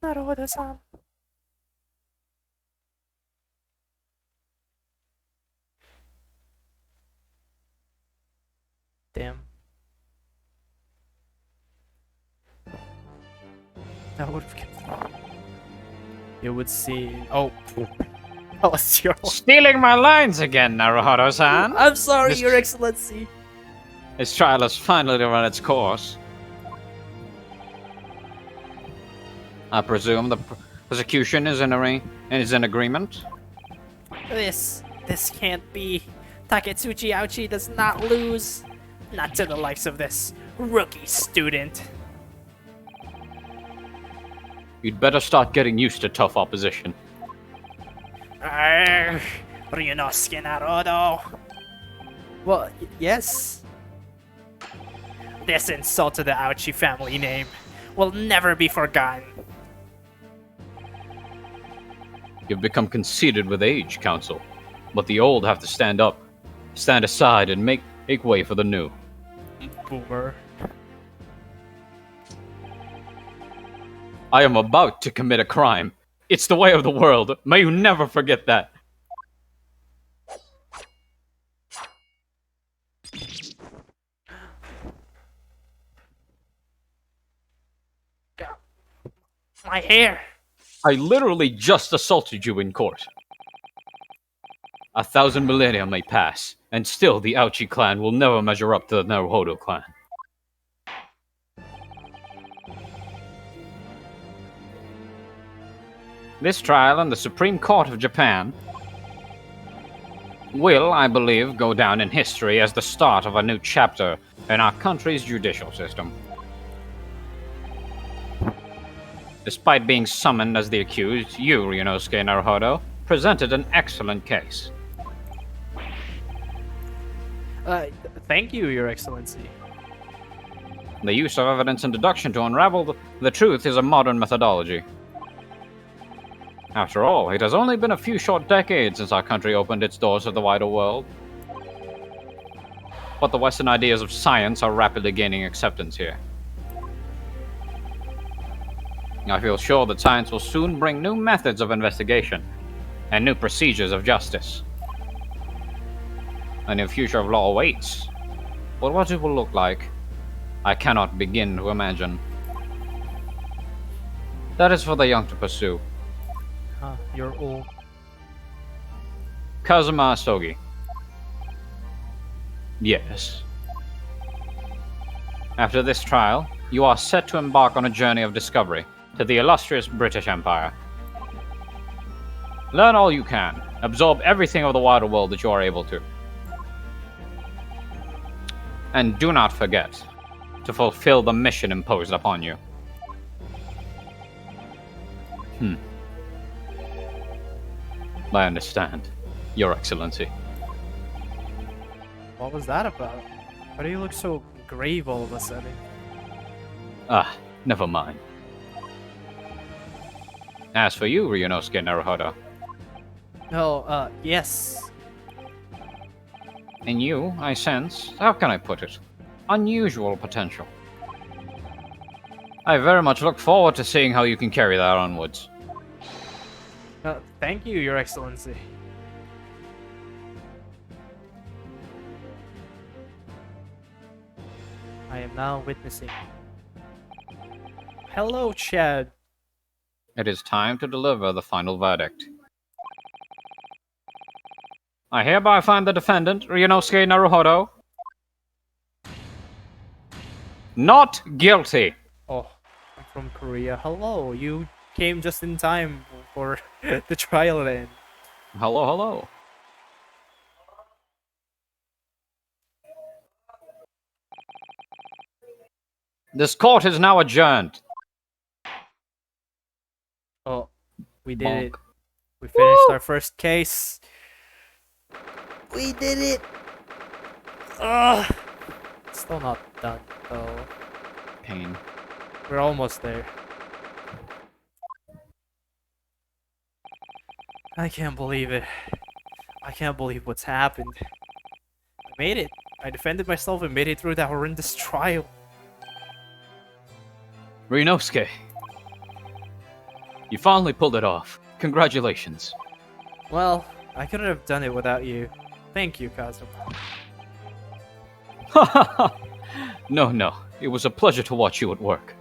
Naruhodo-san. Damn. That would have. You would see. Oh. That was your. Stealing my lines again, Naruhodo-san! I'm sorry, This- Your Excellency. This trial has finally run its course. I presume the prosecution is in agreement? This can't be. Taketsuchi Ouchi does not lose. Not to the likes of this rookie student. You'd better start getting used to tough opposition. Arrgh, Ryunosuke Naruto. Well, yes. This insult to the Ouchi family name will never be forgotten. You've become conceited with age, Council. But the old have to stand up, stand aside, and make way for the new. Boomer. I am about to commit a crime. It's the way of the world. May you never forget that. My hair. I literally just assaulted you in court. 1,000 millennia may pass, and still the Ouchi clan will never measure up to the Naruhodo clan. This trial in the Supreme Court of Japan will, I believe, go down in history as the start of a new chapter in our country's judicial system. Despite being summoned as the accused, you, Ryunosuke Naruhodo, presented an excellent case. Thank you, Your Excellency. The use of evidence and deduction to unravel the truth is a modern methodology. After all, it has only been a few short decades since our country opened its doors to the wider world. But the Western ideas of science are rapidly gaining acceptance here. I feel sure that science will soon bring new methods of investigation and new procedures of justice. A new future of law awaits, But what it will look like, I cannot begin to imagine. That is for the young to pursue. Huh, you're old. Kazuma Asogi. Yes. After this trial, you are set to embark on a journey of discovery to the illustrious British Empire. Learn all you can. Absorb everything of the wider world that you are able to. And do not forget to fulfill the mission imposed upon you. I understand, Your Excellency. What was that about? Why do you look so grave all of a sudden? Ah, never mind. As for you, Ryunosuke Naruhodo, Oh, yes. in you, I sense, how can I put it, unusual potential. I very much look forward to seeing how you can carry that onwards. Thank you, Your Excellency. I am now witnessing. Hello, Chad. It is time to deliver the final verdict. I hereby find the defendant, Ryunosuke Naruhodo, not guilty. Oh, I'm from Korea. Hello, you came just in time for the trial then. Hello, hello. This court is now adjourned. Oh, we did Bonk. it. We finished our first case. We did it. Ugh. Still not done though. Pain. We're almost there. I can't believe it. I can't believe what's happened. I made it. I defended myself and made it through that horrendous trial. Ryunosuke, you finally pulled it off. Congratulations. Well, I couldn't have done it without you. Thank you, Kazuma. No. It was a pleasure to watch you at work.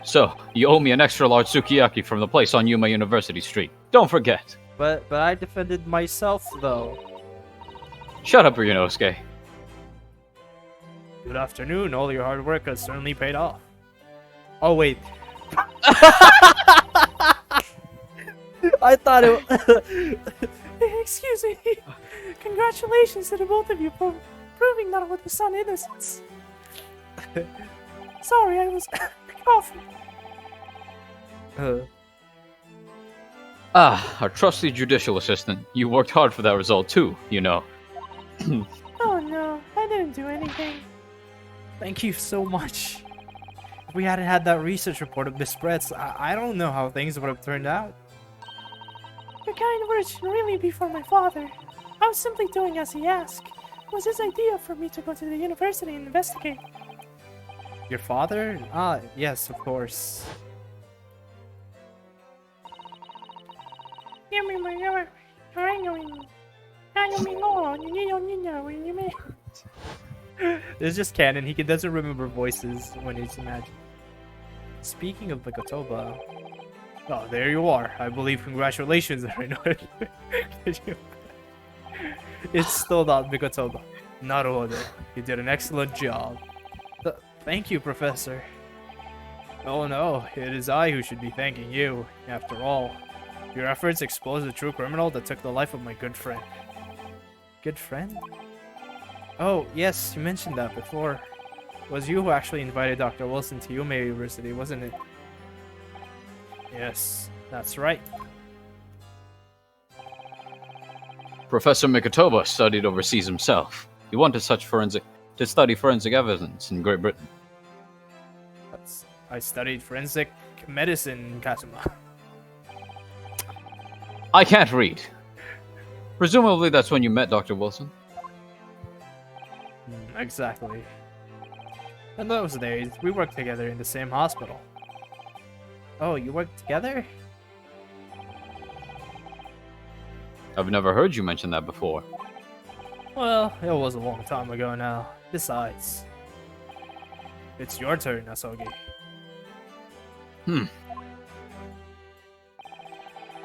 So, you owe me an extra large sukiyaki from the place on Yuma University Street. Don't forget. But I defended myself though. Shut up, Ryunosuke. Good afternoon. All your hard work has certainly paid off. Oh wait. I thought it. Excuse me. Congratulations to the both of you for proving Naruhodo-san innocence. Sorry, I was coughing. Our trusty judicial assistant. You worked hard for that result too, you know. Oh no, I didn't do anything. Thank you so much. If we hadn't had that research report of Miss Brett's, I don't know how things would have turned out. Your kind words should really be for my father. I was simply doing as he asked. It was his idea for me to go to the university and investigate. Your father? Ah, yes, of course. It's just canon. He doesn't remember voices when he's imagined. Speaking of Mikotoba, oh, there you are. I believe congratulations. I know it. It's still not Mikotoba. Naruhodo. You did an excellent job. Thank you, Professor. Oh no, it is I who should be thanking you. After all, your efforts exposed the true criminal that took the life of my good friend. Good friend? Oh, yes, you mentioned that before. It was you who actually invited Dr. Wilson to Yuma University, wasn't it? Yes, that's right. Professor Mikotoba studied overseas himself. He wanted to study forensic evidence in Great Britain. I studied forensic medicine, Kazuma. I can't read. Presumably that's when you met Dr. Wilson. Exactly. In those days, we worked together in the same hospital. Oh, you worked together? I've never heard you mention that before. Well, it was a long time ago now. Besides, it's your turn, Asogi. Hmm.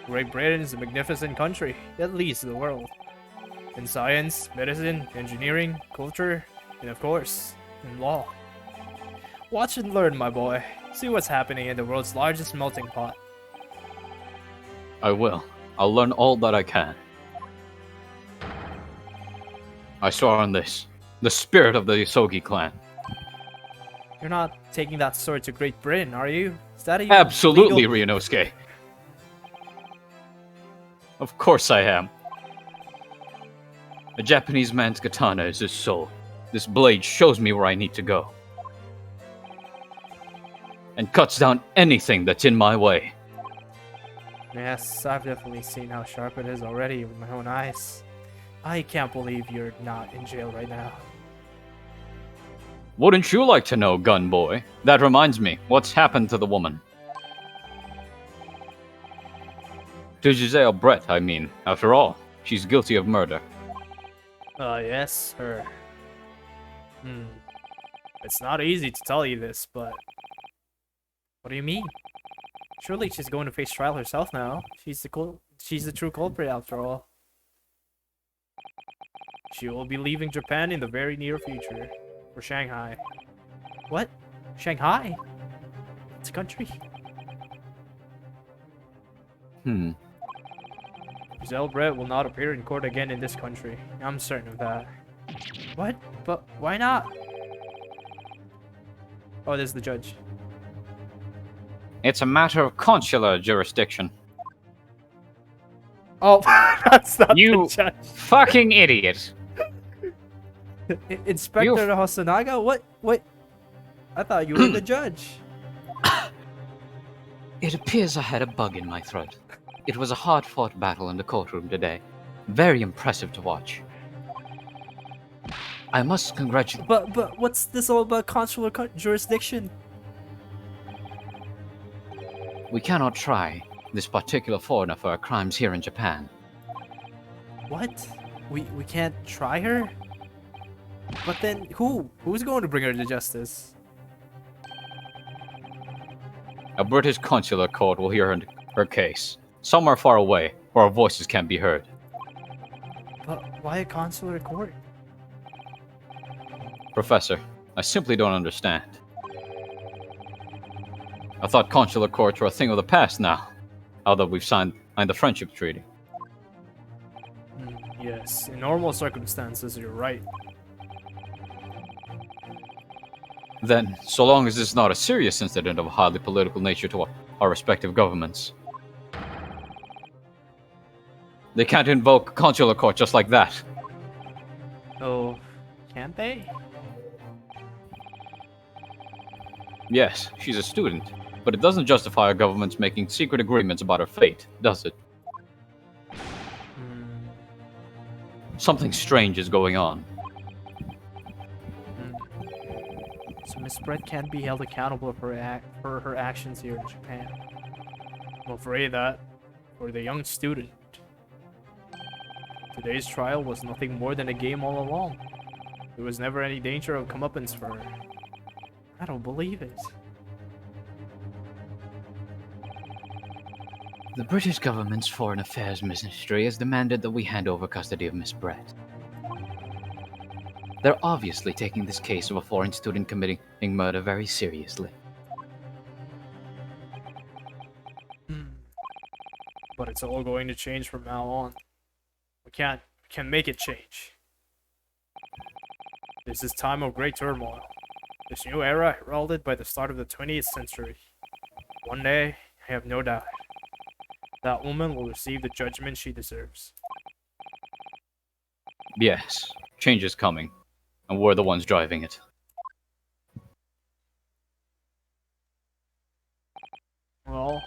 Great Britain is a magnificent country. It leads the world. In science, medicine, engineering, culture, and of course, in law. Watch and learn, my boy. See what's happening in the world's largest melting pot. I will. I'll learn all that I can. I swear on this. The spirit of the Isogi clan. You're not taking that sword to Great Britain, are you? Is that even Absolutely, legal? Ryunosuke. Of course I am. A Japanese man's katana is his soul. This blade shows me where I need to go. And cuts down anything that's in my way. Yes, I've definitely seen how sharp it is already with my own eyes. I can't believe you're not in jail right now. Wouldn't you like to know, gun boy? That reminds me, what's happened to the woman? To Giselle Brett, I mean. After all, she's guilty of murder. Yes, her. It's not easy to tell you this, but... What do you mean? Surely she's going to face trial herself now. She's the true culprit after all. She will be leaving Japan in the very near future. For Shanghai. What? Shanghai? It's a country. Giselle Brett will not appear in court again in this country. I'm certain of that. What? But why not? Oh, there's the judge. It's a matter of consular jurisdiction. Oh, that's not You the judge. fucking idiot! Inspector You- Hosonaga? What? I thought you were the judge. It appears I had a bug in my throat. It was a hard-fought battle in the courtroom today. Very impressive to watch. I must congratulate... But what's this all about consular jurisdiction? We cannot try this particular foreigner for her crimes here in Japan. What? We can't try her? But then who's going to bring her to justice? A British consular court will hear her case. Somewhere far away, where our voices can't be heard. But why a consular court? Professor, I simply don't understand. I thought consular courts were a thing of the past now, that we've signed the friendship treaty. Yes, in normal circumstances, you're right. Then, so long as this is not a serious incident of a highly political nature to our respective governments, they can't invoke consular court just like that. Oh, can't they? Yes, she's a student, but it doesn't justify our governments making secret agreements about her fate, does it? Something strange is going on. So Miss Brett can't be held accountable for her actions here in Japan. I'm afraid that, for the young student, today's trial was nothing more than a game all along. There was never any danger of comeuppance for her. I don't believe it. The British government's Foreign Affairs Ministry has demanded that we hand over custody of Miss Brett. They're obviously taking this case of a foreign student committing murder very seriously. But it's all going to change from now on. We can't make it change. This is time of great turmoil. This new era heralded by the start of the 20th century. One day, I have no doubt, that woman will receive the judgment she deserves. Yes, change is coming, and we're the ones driving it. Well,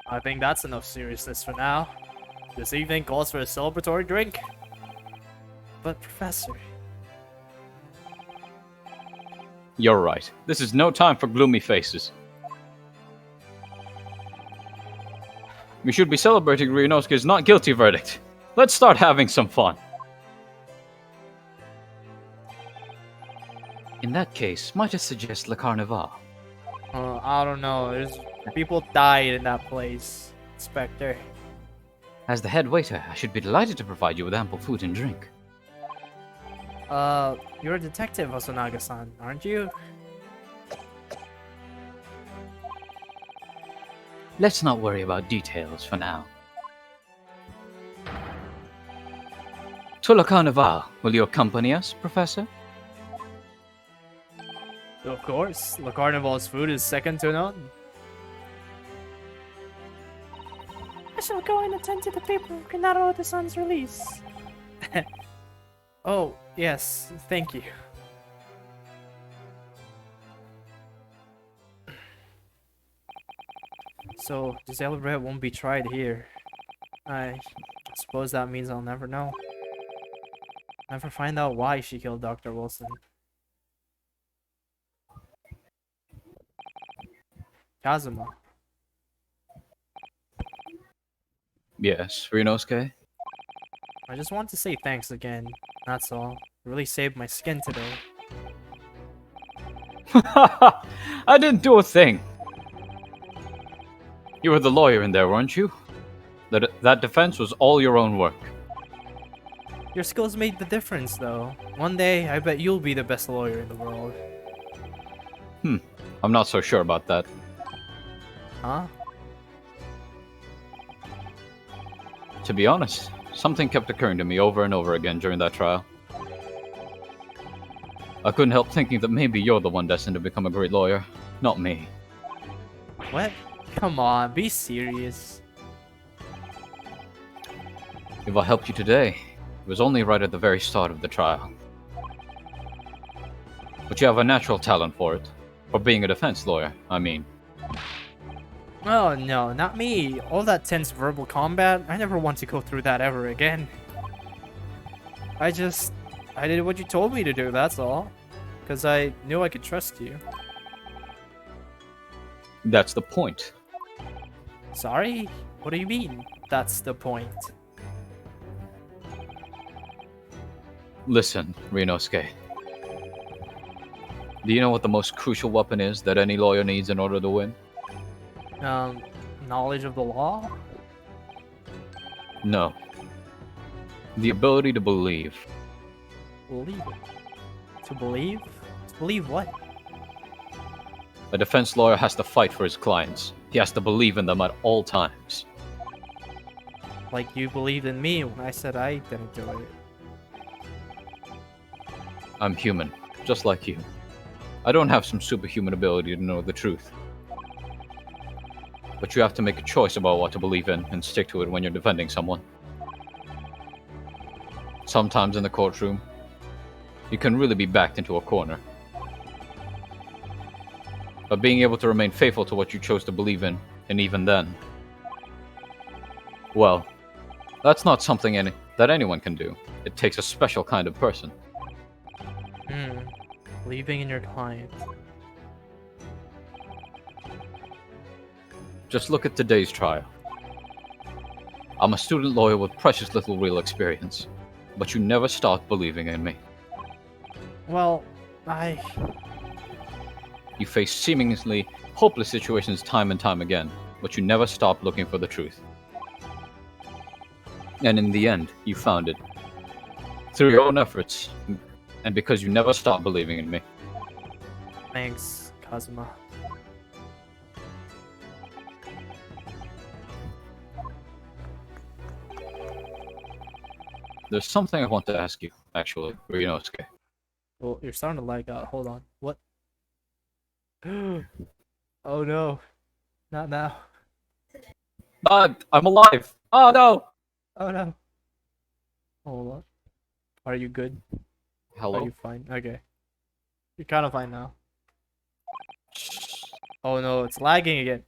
I think that's enough seriousness for now. This evening calls for a celebratory drink. But Professor... You're right. This is no time for gloomy faces. We should be celebrating Ryunosuke's not guilty verdict. Let's start having some fun. In that case, might I suggest Le Carnival? I don't know. There's people died in that place, Inspector. As the head waiter, I should be delighted to provide you with ample food and drink. You're a detective, Osanaga-san, aren't you? Let's not worry about details for now. To Le Carnival, will you accompany us, Professor? Of course. Le Carnival's food is second to none. I shall go and attend to the paperwork and Naruto-san's release. Oh, yes. Thank you. So, Giselle Red won't be tried here. I suppose that means I'll never know. Never find out why she killed Dr. Wilson. Kazuma. Yes, Ryunosuke? I just want to say thanks again. That's all. You really saved my skin today. I didn't do a thing. You were the lawyer in there, weren't you? That defense was all your own work. Your skills made the difference, though. One day, I bet you'll be the best lawyer in the world. I'm not so sure about that. Huh? To be honest, something kept occurring to me over and over again during that trial. I couldn't help thinking that maybe you're the one destined to become a great lawyer, not me. What? Come on, be serious. If I helped you today, it was only right at the very start of the trial. But you have a natural talent for it. For being a defense lawyer, I mean. Oh no, not me. All that tense verbal combat, I never want to go through that ever again. I did what you told me to do, that's all. Because I knew I could trust you. That's the point. Sorry? What do you mean? That's the point. Listen, Ryunosuke. Do you know what the most crucial weapon is that any lawyer needs in order to win? Knowledge of the law? No. The ability to believe. Believe it. To believe? To believe what? A defense lawyer has to fight for his clients. He has to believe in them at all times. Like you believed in me when I said I didn't do it. I'm human, just like you. I don't have some superhuman ability to know the truth. But you have to make a choice about what to believe in and stick to it when you're defending someone. Sometimes in the courtroom, you can really be backed into a corner. But being able to remain faithful to what you chose to believe in, and even then, well, that's not something that anyone can do. It takes a special kind of person. Believing in your client. Just look at today's trial. I'm a student lawyer with precious little real experience, but you never stopped believing in me. Well, You face seemingly hopeless situations time and time again, but you never stopped looking for the truth. And in the end, you found it. Through your own efforts, and because you never stopped believing in me. Thanks, Kazuma. There's something I want to ask you, actually, Ryunosuke. Well, you're starting to lag out. Hold on. What? Oh no. Not now. I'm alive! Oh no! Oh no. Hold on. Are you good? Hello? Are you fine? Okay. You're kind of fine now. Oh no, it's lagging again.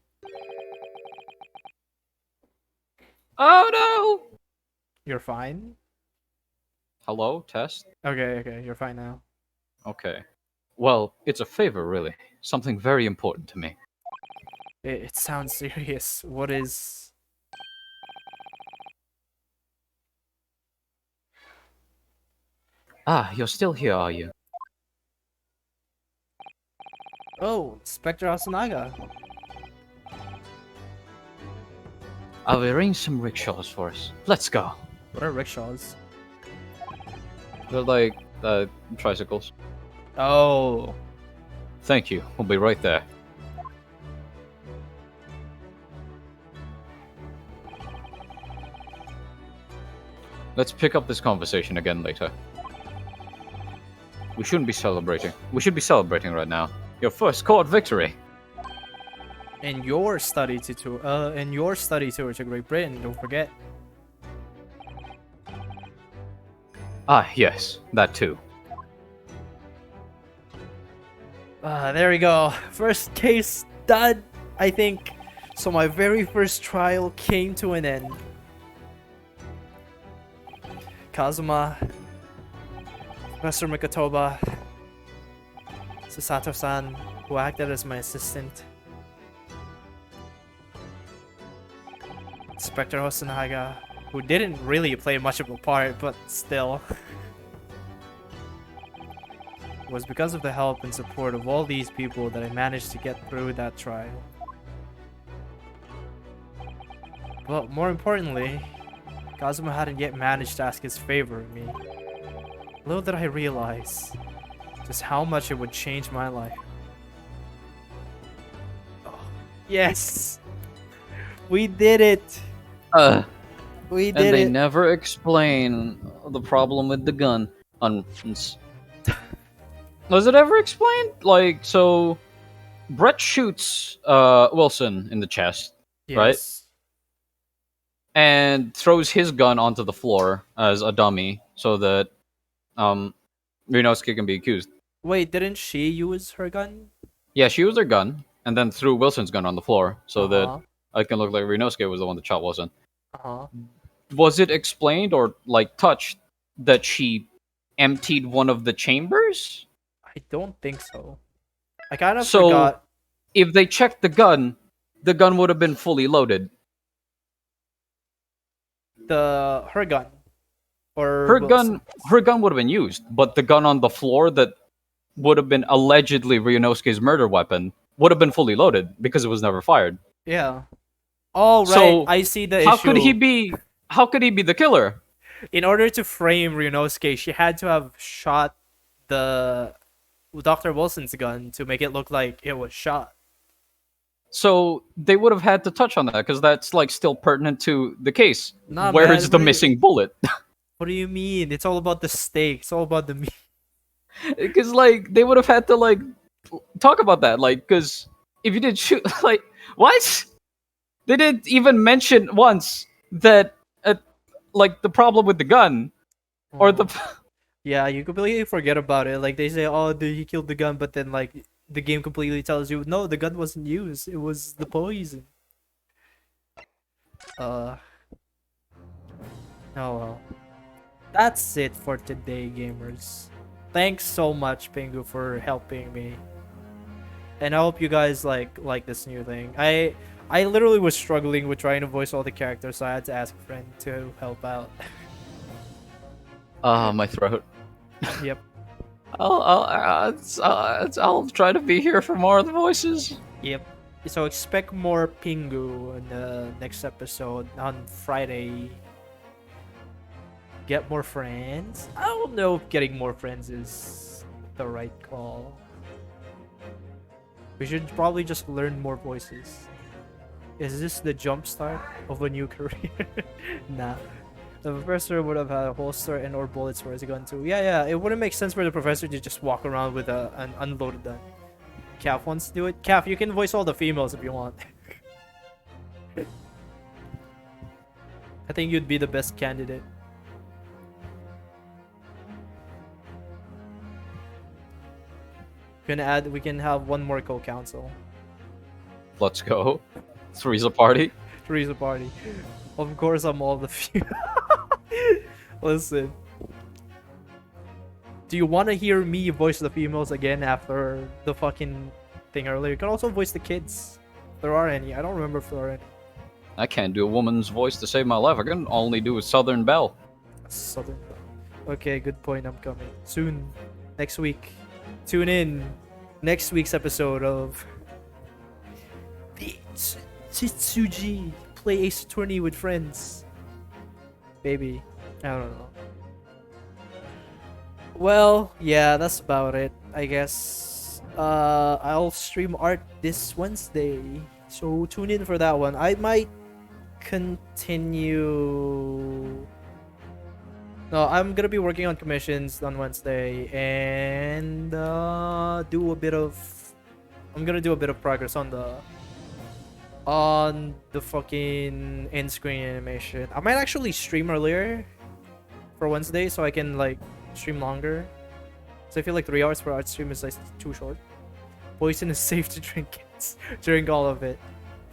Oh no! You're fine? Hello? Test? Okay, you're fine now. Okay. Well, it's a favor, really. Something very important to me. It sounds serious. What is... Ah, you're still here, are you? Oh, Spectre Asanaga. I've arranged some rickshaws for us. Let's go. What are rickshaws? They're like tricycles. Oh. Thank you. We'll be right there. Let's pick up this conversation again later. We shouldn't be celebrating. We should be celebrating right now. Your first court victory. And your study tour to Great Britain, don't forget. Ah, yes, that too. There we go. First case done, I think. So my very first trial came to an end. Kazuma, Professor Mikotoba, Susato-san, who acted as my assistant, Spectre Hosonaga, who didn't really play much of a part, but still. It was because of the help and support of all these people that I managed to get through that trial. But more importantly, Kazuma hadn't yet managed to ask his favor of me. Little did I realize just how much it would change my life. Oh, yes! We did it! We did And they it! never explain the problem with the gun. Was it ever explained? Like, so Brett shoots Wilson in the chest, right? Yes. And throws his gun onto the floor as a dummy so that Ryunosuke can be accused. Wait, didn't she use her gun? Yeah, she used her gun and then threw Wilson's gun on the floor so Uh-huh. that it can look like Ryunosuke was the one that shot Wilson. Uh-huh. Was it explained or like touched that she emptied one of the chambers? I don't think so. I kind of So, forgot. if they checked the gun would have been fully loaded. Her gun. Or Her Wilson. gun would have been used, but the gun on the floor that would have been allegedly Ryunosuke's murder weapon would have been fully loaded because it was never fired. Yeah. Oh right, So, I see the How issue. could he be the killer? In order to frame Ryunosuke, she had to have shot the Dr. Wilson's gun to make it look like it was shot. So they would have had to touch on that because that's like still pertinent to the case. Nah, Where man, is the missing bullet? What do you mean? It's all about the stake. It's all about the meat. Because like they would have had to like talk about that, like because if you did shoot, like what? They didn't even mention once that like the problem with the gun or the. Yeah, you completely forget about it. Like they say, "Oh, he killed the gun," but then like the game completely tells you, "No, the gun wasn't used. It was the poison." Oh well. That's it for today, gamers. Thanks so much, Pingu, for helping me. And I hope you guys like this new thing. I literally was struggling with trying to voice all the characters, so I had to ask a friend to help out. My throat. Yep. I'll try to be here for more of the voices. Yep. So expect more Pingu in the next episode on Friday. Get more friends? I don't know if getting more friends is the right call. We should probably just learn more voices. Is this the jumpstart of a new career? Nah. The professor would have had a holster and or bullets for his gun too. Yeah, it wouldn't make sense for the professor to just walk around with an unloaded gun. Calf wants to do it. Calf, you can voice all the females if you want. I think you'd be the best candidate. We can have one more co-counsel. Let's go. Three's a party. Three's a party. Of course, I'm all the few. Listen. Do you want to hear me voice the females again after the fucking thing earlier? You can also voice the kids. If there are any. I don't remember if there are any. I can't do a woman's voice to save my life. I can only do a Southern Belle. Southern. Okay, good point. I'm coming. Soon. Next week. Tune in. next week's episode of the Hitsuji play Ace Attorney with friends. Baby, I don't know. Well, yeah, that's about it, I guess. I'll stream art this Wednesday, so tune in for that one. I might continue. No, I'm gonna be working on commissions on Wednesday and do a bit of. I'm gonna do a bit of progress on the fucking end screen animation. I might actually stream earlier for Wednesday so I can like stream longer. So I feel like 3 hours for art stream is like too short. Poison is safe to drink during all of it,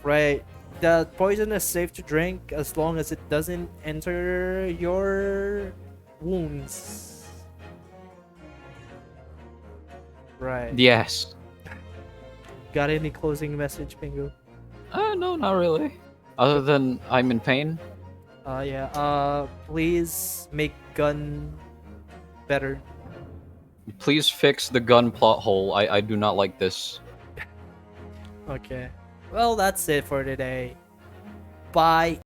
right? The poison is safe to drink as long as it doesn't enter your wounds. Right. Yes. Got any closing message, Pingu? No, not really. Other than I'm in pain. Yeah. Please make gun better. Please fix the gun plot hole. I do not like this. Okay. Well, that's it for today. Bye.